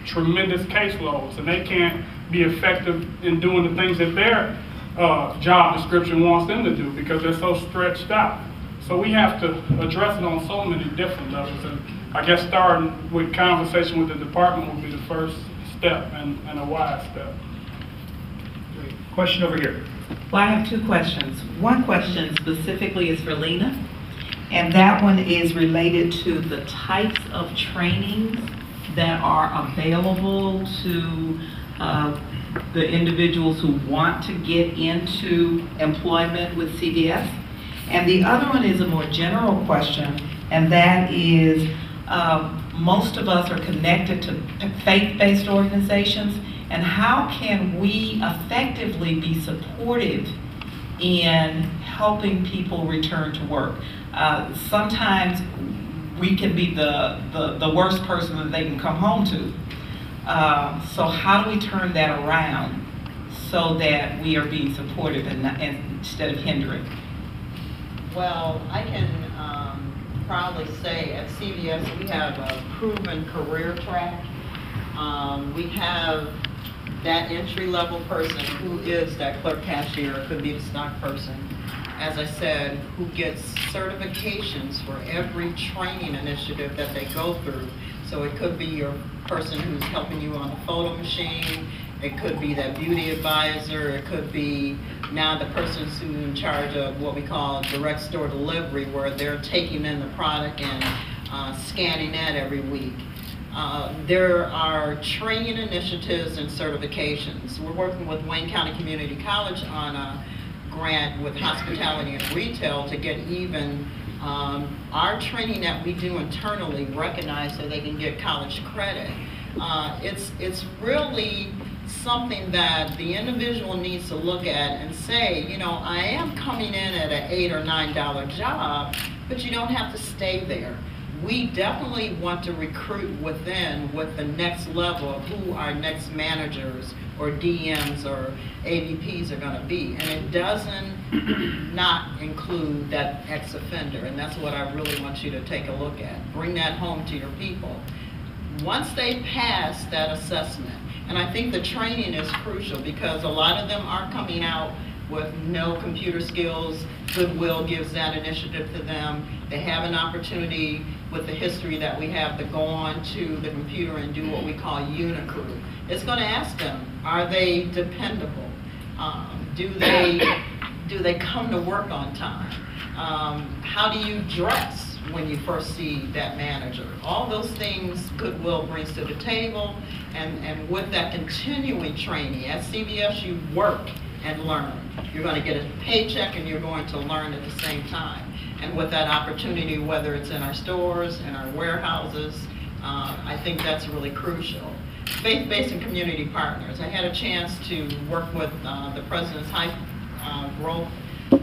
tremendous caseloads, and they can't be effective in doing the things that their job description wants them to do because they're so stretched out. So we have to address it on so many different levels. And I guess starting with conversation with the department would be the first step, and a wise step. Question over here. Well, I have two questions. One question specifically is for Lena, and that one is related to the types of trainings that are available to the individuals who want to get into employment with CVS. And the other one is a more general question, and that is most of us are connected to faith-based organizations, and how can we effectively be supportive in helping people return to work? Sometimes we can be the worst person that they can come home to. So how do we turn that around so that we are being supportive instead of hindering? Well, I can proudly say at CVS we have a proven career track. We have that entry-level person who is that clerk cashier, could be the stock person, as I said, who gets certifications for every training initiative that they go through. So it could be your person who's helping you on the photo machine, it could be that beauty advisor, it could be now the person who's in charge of what we call direct store delivery, where they're taking in the product and scanning that every week. There are training initiatives and certifications. We're working with Wayne County Community College on a grant with hospitality and retail to get even our training that we do internally recognized so they can get college credit. It's really something that the individual needs to look at and say, you know, I am coming in at an $8 or $9 job, but you don't have to stay there. We definitely want to recruit within with the next level of who our next managers or DMs or AVPs are going to be. And it doesn't not include that ex-offender. And that's what I really want you to take a look at. Bring that home to your people. Once they pass that assessment, and I think the training is crucial because a lot of them are coming out with no computer skills. Goodwill gives that initiative to them. They have an opportunity with the history that we have to go on to the computer and do what we call unicrew. It's going to ask them, are they dependable? Do they come to work on time? How do you dress when you first see that manager? All those things Goodwill brings to the table, and with that continuing training, at CVS you work and learn. You're going to get a paycheck and you're going to learn at the same time. And with that opportunity, whether it's in our stores, in our warehouses, I think that's really crucial. Faith-based and community partners. I had a chance to work with the President's High Growth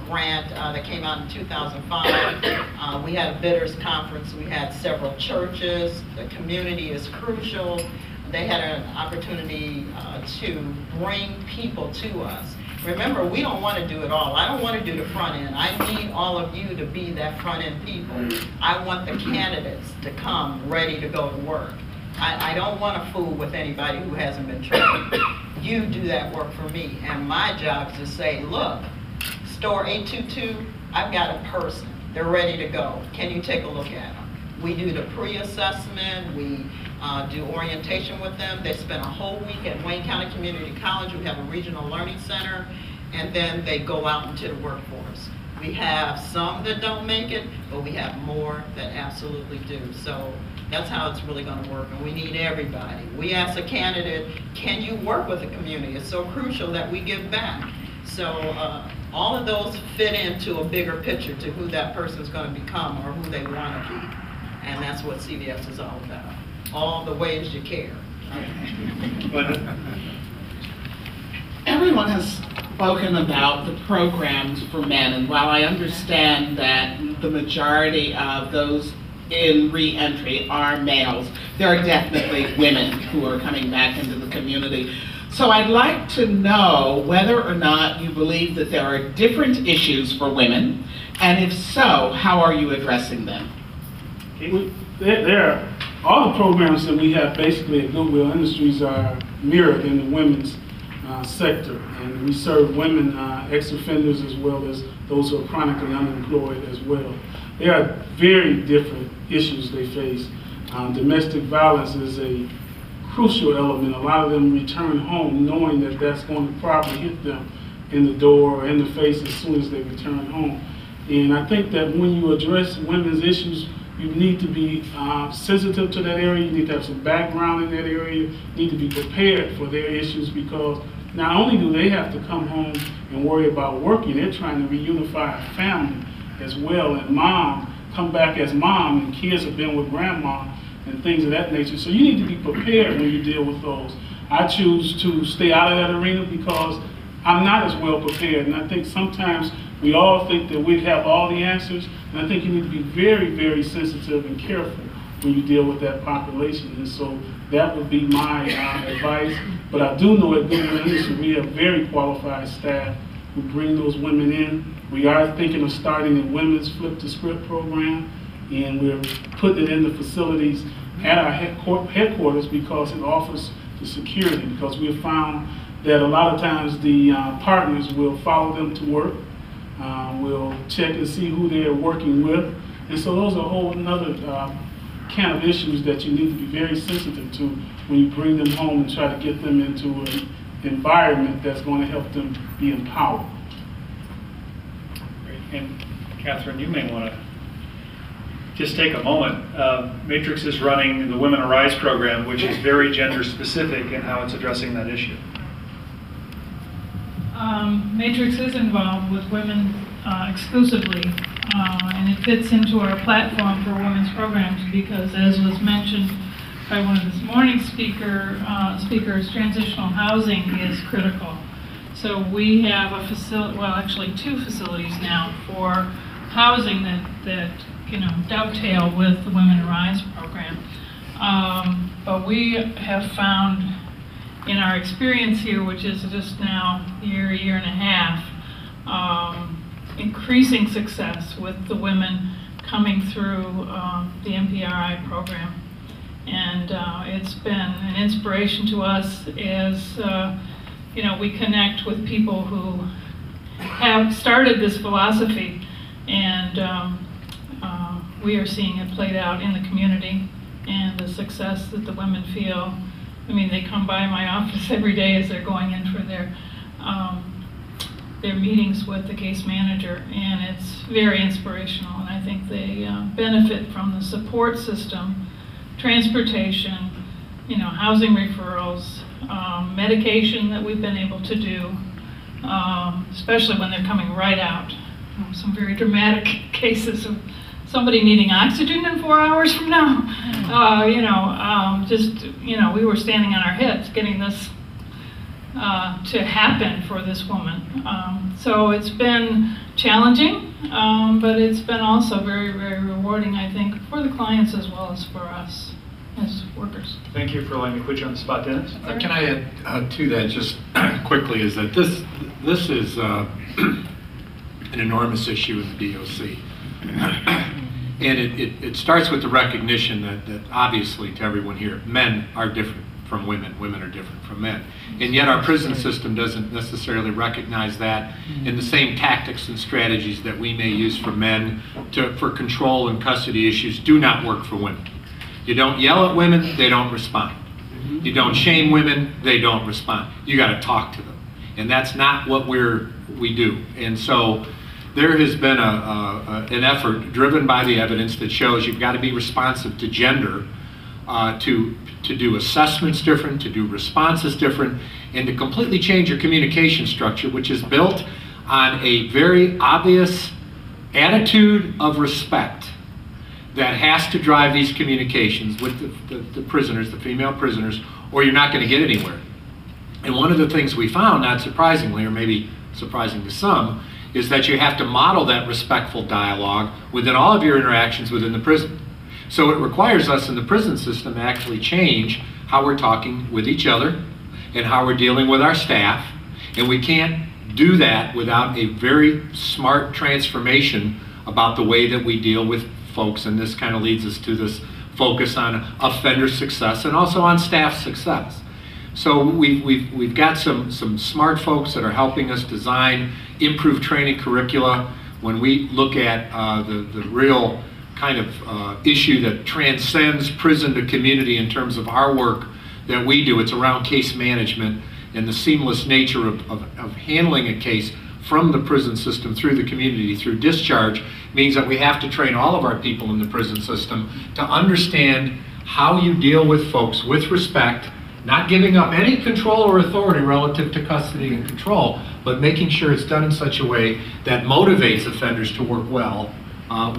Grant that came out in 2005. We had a bidders conference. We had several churches. The community is crucial. They had an opportunity to bring people to us. Remember, we don't want to do it all. I don't want to do the front end. I need all of you to be that front end people. I want the candidates to come ready to go to work. I don't want to fool with anybody who hasn't been trained. You do that work for me. And my job is to say, look, store 822, I've got a person. They're ready to go. Can you take a look at them? We do the pre-assessment. We do orientation with them. They spend a whole week at Wayne County Community College. We have a regional learning center, and then they go out into the workforce. We have some that don't make it, but we have more that absolutely do. So that's how it's really going to work, and we need everybody. We ask a candidate, can you work with the community? It's so crucial that we give back. So all of those fit into a bigger picture to who that person is going to become or who they want to be. And that's what CVS is all about. All the ways you care. Everyone has spoken about the programs for men, and while I understand that the majority of those in reentry are males, there are definitely women who are coming back into the community. So I'd like to know whether or not you believe that there are different issues for women, and if so, how are you addressing them? There are all the programs that we have basically at Goodwill Industries are mirrored in the women's sector, and we serve women ex-offenders as well as those who are chronically unemployed as well. There are very different issues they face. Domestic violence is a crucial element. A lot of them return home knowing that that's going to probably hit them in the door or in the face as soon as they return home. And I think that when you address women's issues, you need to be sensitive to that area. You need to have some background in that area. You need to be prepared for their issues, because not only do they have to come home and worry about working, they're trying to reunify a family as well, and mom come back as mom, and kids have been with grandma and things of that nature. So you need to be prepared when you deal with those. I choose to stay out of that arena because I'm not as well prepared, and I think sometimes we all think that we have all the answers, and I think you need to be very, very sensitive and careful when you deal with that population. And so that would be my advice. But I do know at Goodwill Industries we have very qualified staff who bring those women in. We are thinking of starting a women's Flip the Script program, and we're putting it in the facilities at our headquarters because it offers the security, because we have found that a lot of times the partners will follow them to work, will check and see who they're working with, and so those are a whole another kind of issues that you need to be very sensitive to when you bring them home and try to get them into an environment that's going to help them be empowered. And Catherine, you may want to just take a moment. Matrix is running the Women Arise program, which is very gender specific in how it's addressing that issue. Matrix is involved with women exclusively, and it fits into our platform for women's programs because, as was mentioned by one of this morning's speakers, transitional housing is critical. So we have a facility, well, actually 2 facilities now for housing that dovetail with the Women Arise program. But we have found in our experience here, which is just now a year and a half, increasing success with the women coming through the MPRI program. And it's been an inspiration to us as we connect with people who have started this philosophy, and we are seeing it played out in the community and the success that the women feel. I mean, they come by my office every day as they're going in for their meetings with the case manager, and it's very inspirational, and I think they benefit from the support system, transportation, housing referrals, medication that we've been able to do, especially when they're coming right out. Some very dramatic cases of somebody needing oxygen in 4 hours from now. We were standing on our heads getting this to happen for this woman. So it's been challenging, but it's been also very, very rewarding, I think, for the clients as well as for us as workers. Thank you for letting me put you on the spot, Dennis. Can I add to that just quickly, is that this is an enormous issue with the DOC. And it starts with the recognition that obviously to everyone here, men are different from women, women are different from men. And yet our prison system doesn't necessarily recognize that, and the same tactics and strategies that we may use for men for control and custody issues do not work for women. You don't yell at women, they don't respond. You don't shame women, they don't respond. You got to talk to them. And that's not what we do. And so there has been an effort driven by the evidence that shows you've got to be responsive to gender, to do assessments different, to do responses different, and to completely change your communication structure, which is built on a very obvious attitude of respect that has to drive these communications with the prisoners, the female prisoners, or you're not going to get anywhere. And one of the things we found, not surprisingly, or maybe surprising to some, is that you have to model that respectful dialogue within all of your interactions within the prison. So it requires us in the prison system to actually change how we're talking with each other and how we're dealing with our staff. And we can't do that without a very smart transformation about the way that we deal with folks. And this kind of leads us to this focus on offender success and also on staff success. So we've got some smart folks that are helping us design improved training curricula. When we look at the real kind of issue that transcends prison to community in terms of our work that we do, it's around case management and the seamless nature of handling a case from the prison system through the community, through discharge, means that we have to train all of our people in the prison system to understand how you deal with folks with respect, not giving up any control or authority relative to custody and control, but making sure it's done in such a way that motivates offenders to work well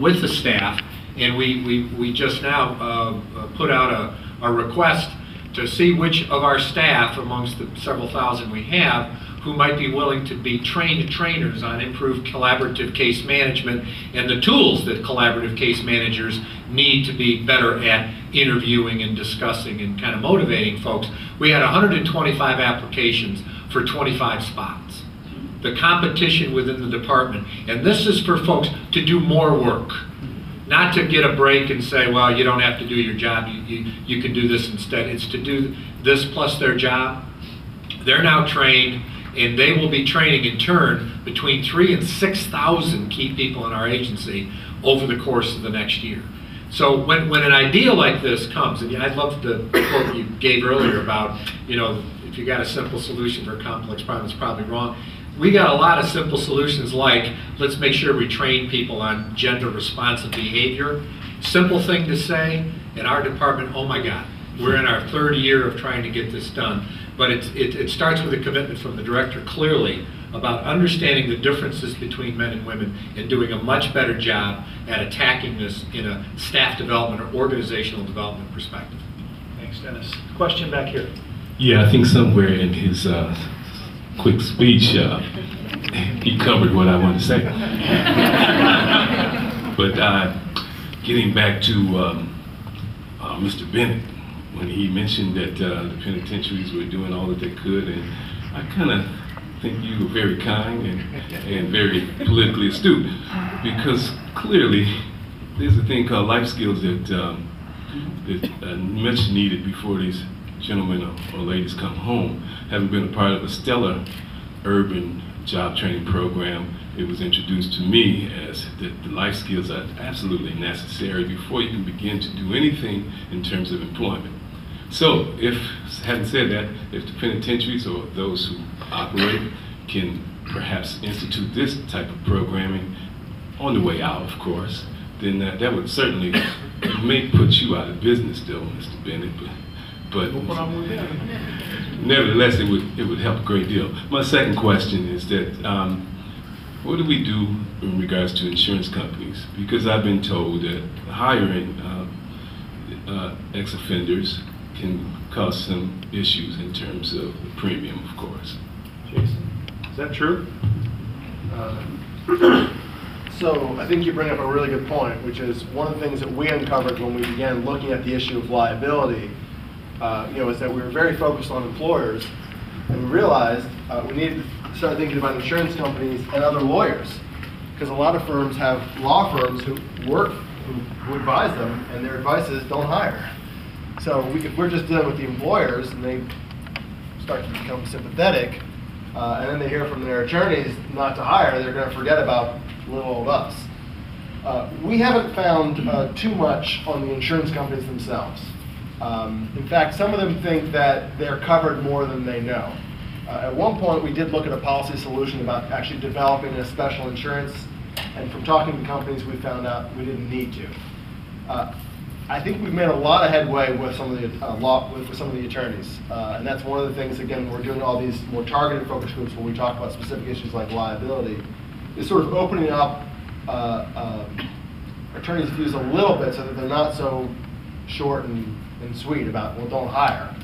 with the staff. And we just now put out a request to see which of our staff, amongst the several thousand we have, who might be willing to be trained trainers on improved collaborative case management and the tools that collaborative case managers need to be better at interviewing and discussing and kind of motivating folks. We had 125 applications for 25 spots. The competition within the department, and this is for folks to do more work, not to get a break and say, well, you don't have to do your job, you can do this instead. It's to do this plus their job. They're now trained, and they will be training in turn between 3,000 and 6,000 key people in our agency over the course of the next year. So when an idea like this comes, and I love the quote you gave earlier about, if you got a simple solution for a complex problem, it's probably wrong. We got a lot of simple solutions like, let's make sure we train people on gender responsive behavior. Simple thing to say, in our department, oh my God, we're in our third year of trying to get this done. But it starts with a commitment from the director clearly about understanding the differences between men and women and doing a much better job at attacking this in a staff development or organizational development perspective. Thanks, Dennis. Question back here. Yeah, I think somewhere in his quick speech, he covered what I wanted to say. But getting back to Mr. Bennett, when he mentioned that the penitentiaries were doing all that they could, and I kind of think you were very kind and very politically astute, because clearly there's a thing called life skills that much needed before these gentlemen or ladies come home. Having been a part of a stellar urban job training program, it was introduced to me as that the life skills are absolutely necessary before you can begin to do anything in terms of employment. So, having said that, if the penitentiaries or those who operate can perhaps institute this type of programming on the way out, of course, then that would certainly may put you out of business, though, Mr. Bennett. But nevertheless, it would help a great deal. My second question is that what do we do in regards to insurance companies? Because I've been told that hiring ex-offenders can cause some issues in terms of the premium, of course. Jason, is that true? So I think you bring up a really good point, which is one of the things that we uncovered when we began looking at the issue of liability, is that we were very focused on employers, and we realized we needed to start thinking about insurance companies and other lawyers, because a lot of firms have law firms who advise them, and their advice is don't hire. So if we're just dealing with the employers and they start to become sympathetic, and then they hear from their attorneys not to hire, they're going to forget about little old us. We haven't found too much on the insurance companies themselves. In fact, some of them think that they're covered more than they know. At one point, we did look at a policy solution about actually developing a special insurance, and from talking to companies, we found out we didn't need to. I think we've made a lot of headway with some of the attorneys, and that's one of the things. Again, we're doing all these more targeted focus groups where we talk about specific issues like liability. Is sort of opening up attorneys' views a little bit so that they're not so short and sweet about, well, don't hire.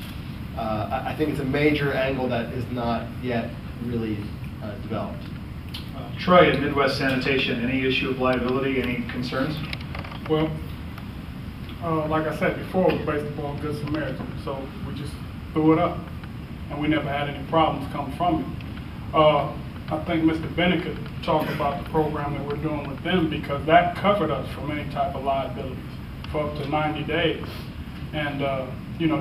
I think it's a major angle that is not yet really developed. Troy, at Midwest Sanitation, any issue of liability, any concerns? Well, like I said before, it was based upon Good Samaritan, so we just threw it up, and we never had any problems come from it. I think Mr. Bennett could talk about the program that we're doing with them, because that covered us from any type of liabilities for up to 90 days. And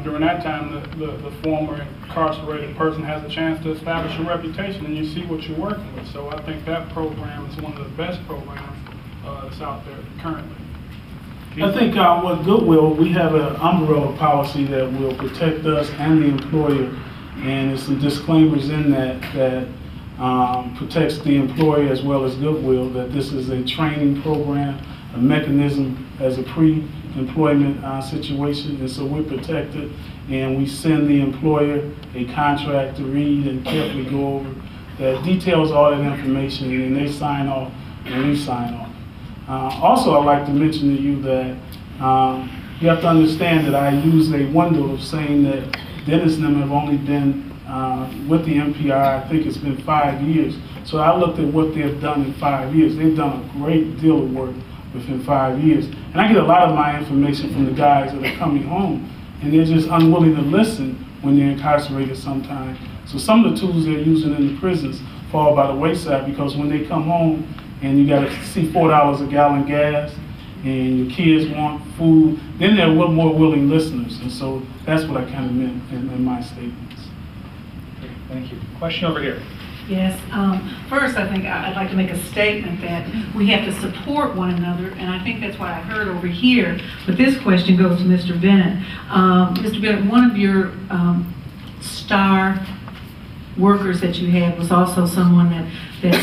during that time, the former incarcerated person has a chance to establish a reputation, and you see what you're working with. So I think that program is one of the best programs that's out there currently. I think with Goodwill, we have an umbrella policy that will protect us and the employer, and there's some disclaimers in that protects the employer as well as Goodwill, that this is a training program, a mechanism as a pre-employment situation, and so we're protected, and we send the employer a contract to read and carefully go over that details all that information, and they sign off and we sign off. Also, I'd like to mention to you that you have to understand that I use a window of saying that Dennis and them have only been with the MPI. I think it's been 5 years. So I looked at what they've done in 5 years. They've done a great deal of work within 5 years. And I get a lot of my information from the guys that are coming home, and they're just unwilling to listen when they're incarcerated sometimes. So some of the tools they're using in the prisons fall by the wayside, because when they come home and you got to see $4 a gallon gas and your kids want food, then they're more willing listeners. And so that's what I kind of meant in my statements. Thank you. Question over here. Yes. First, I think I'd like to make a statement that we have to support one another, and I think that's what I heard over here. But this question goes to Mr. Bennett. Mr. Bennett, one of your star workers that you had was also someone that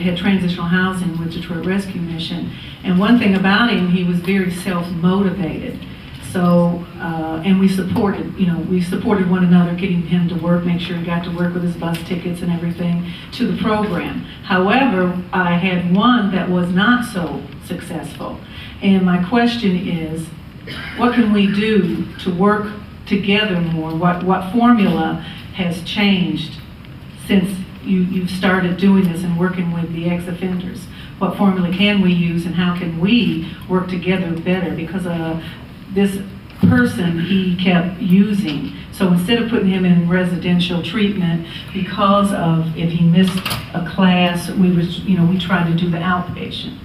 had transitional housing with Detroit Rescue Mission. And one thing about him, he was very self-motivated. So, and we supported one another, getting him to work, make sure he got to work with his bus tickets and everything to the program. However, I had one that was not so successful. And my question is, what can we do to work together more? What formula has changed since you've started doing this and working with the ex-offenders? What formula can we use, and how can we work together better? Because this person he kept using. So instead of putting him in residential treatment, because of if he missed a class, we tried to do the outpatient,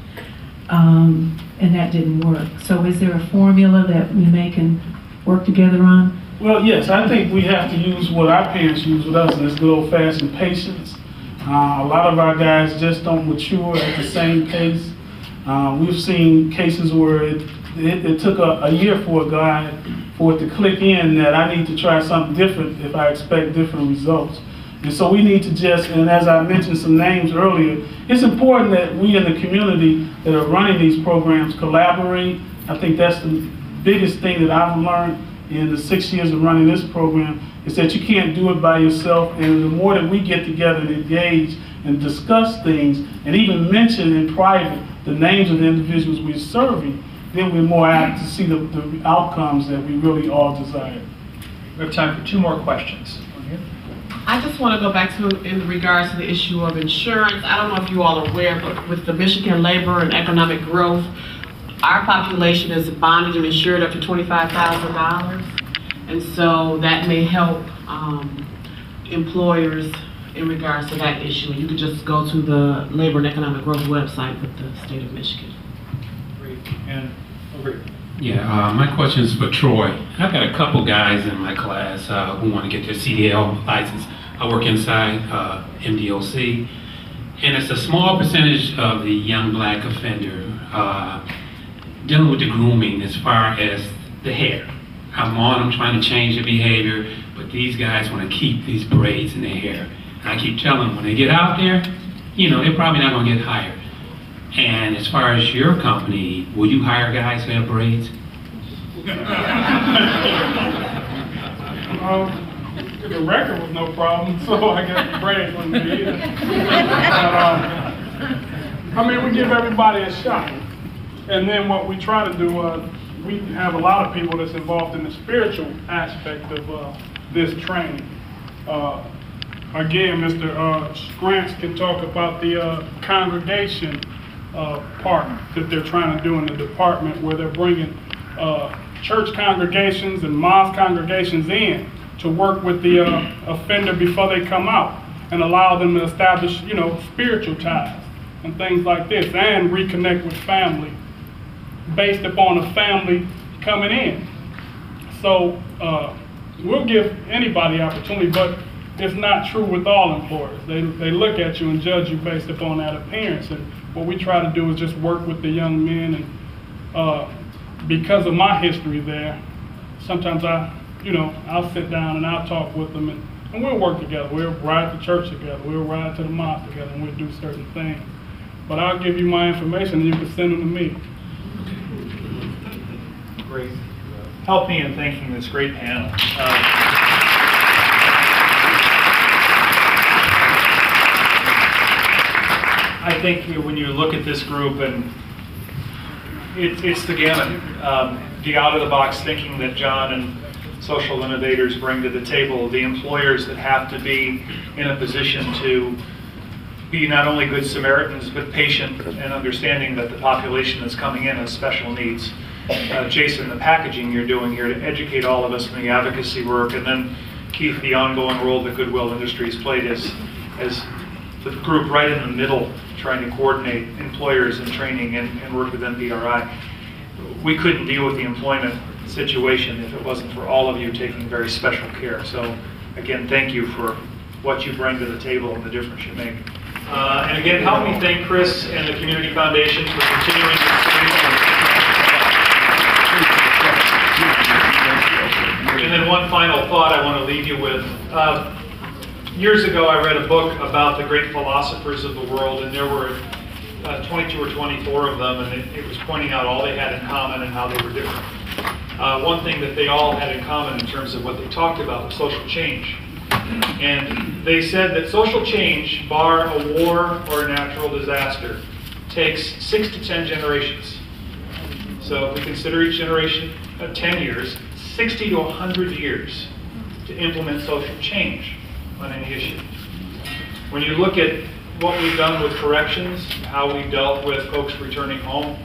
and that didn't work. So is there a formula that we can work together on? Well, yes, I think we have to use what our parents used with us, and it's good old-fashioned patience. A lot of our guys just don't mature at the same pace. We've seen cases where it took a year for a guy for it to click in that I need to try something different if I expect different results. And so we need to just, and as I mentioned some names earlier, it's important that we in the community that are running these programs collaborate. I think that's the biggest thing that I've learned in the 6 years of running this program, is that you can't do it by yourself. And the more that we get together and engage and discuss things, and even mention in private the names of the individuals we're serving, then we're more apt to see the outcomes that we really all desire. We have time for 2 more questions. I just want to go back to, in regards to the issue of insurance. I don't know if you all are aware, but with the Michigan Labor and Economic Growth, our population is bonded and insured up to $25,000. And so that may help employers in regards to that issue. You could just go to the Labor and Economic Growth website with the state of Michigan. Great. And over here. Yeah, my question is for Troy. I've got a couple guys in my class who want to get their CDL license. I work inside MDOC, and it's a small percentage of the young black offender dealing with the grooming as far as the hair. I'm on them trying to change their behavior, but these guys want to keep these braids in their hair. And I keep telling them when they get out there, they're probably not going to get hired. And as far as your company, will you hire guys who have braids? The record was no problem, so I guess the braids wouldn't be either. But, we give everybody a shot. And then what we try to do, we have a lot of people that's involved in the spiritual aspect of this training. Again, Mr. Grants can talk about the congregation part that they're trying to do in the department, where they're bringing church congregations and mosque congregations in to work with the offender before they come out, and allow them to establish, spiritual ties and things like this, and reconnect with family based upon a family coming in. So we'll give anybody opportunity, but it's not true with all employers. They look at you and judge you based upon that appearance. And what we try to do is just work with the young men. And because of my history there, sometimes I'll sit down and I'll talk with them, and we'll work together. We'll ride to church together. We'll ride to the mosque together, and we'll do certain things. But I'll give you my information, and you can send them to me. Great. Help me in thanking this great panel. I think when you look at this group, and it's the gamut. The out-of-the-box thinking that John and social innovators bring to the table, the employers that have to be in a position to be not only good Samaritans, but patient and understanding that the population that's coming in has special needs. Jason, the packaging you're doing here to educate all of us in the advocacy work, and then Keith, the ongoing role that Goodwill Industries played as the group right in the middle, trying to coordinate employers and training and work with NPRI. We couldn't deal with the employment situation if it wasn't for all of you taking very special care. So again, thank you for what you bring to the table and the difference you make. And again, help me thank Chris and the Community Foundation for continuing to And then one final thought I want to leave you with. Years ago, I read a book about the great philosophers of the world, and there were 22 or 24 of them, and it was pointing out all they had in common and how they were different. One thing that they all had in common in terms of what they talked about was social change. And they said that social change, bar a war or a natural disaster, takes 6 to 10 generations. So if we consider each generation 10 years, 60 to 100 years to implement social change on any issue. When you look at what we've done with corrections, how we've dealt with folks returning home,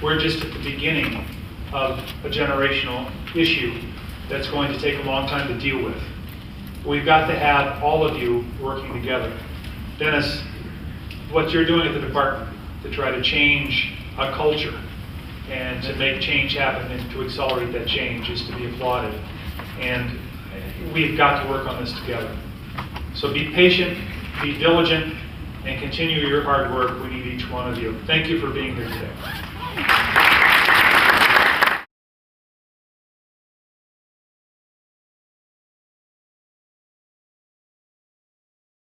we're just at the beginning of a generational issue that's going to take a long time to deal with. We've got to have all of you working together. Dennis, what you're doing at the department to try to change a culture and to make change happen and to accelerate that change is to be applauded. And we've got to work on this together. So be patient, be diligent, and continue your hard work. We need each one of you. Thank you for being here today.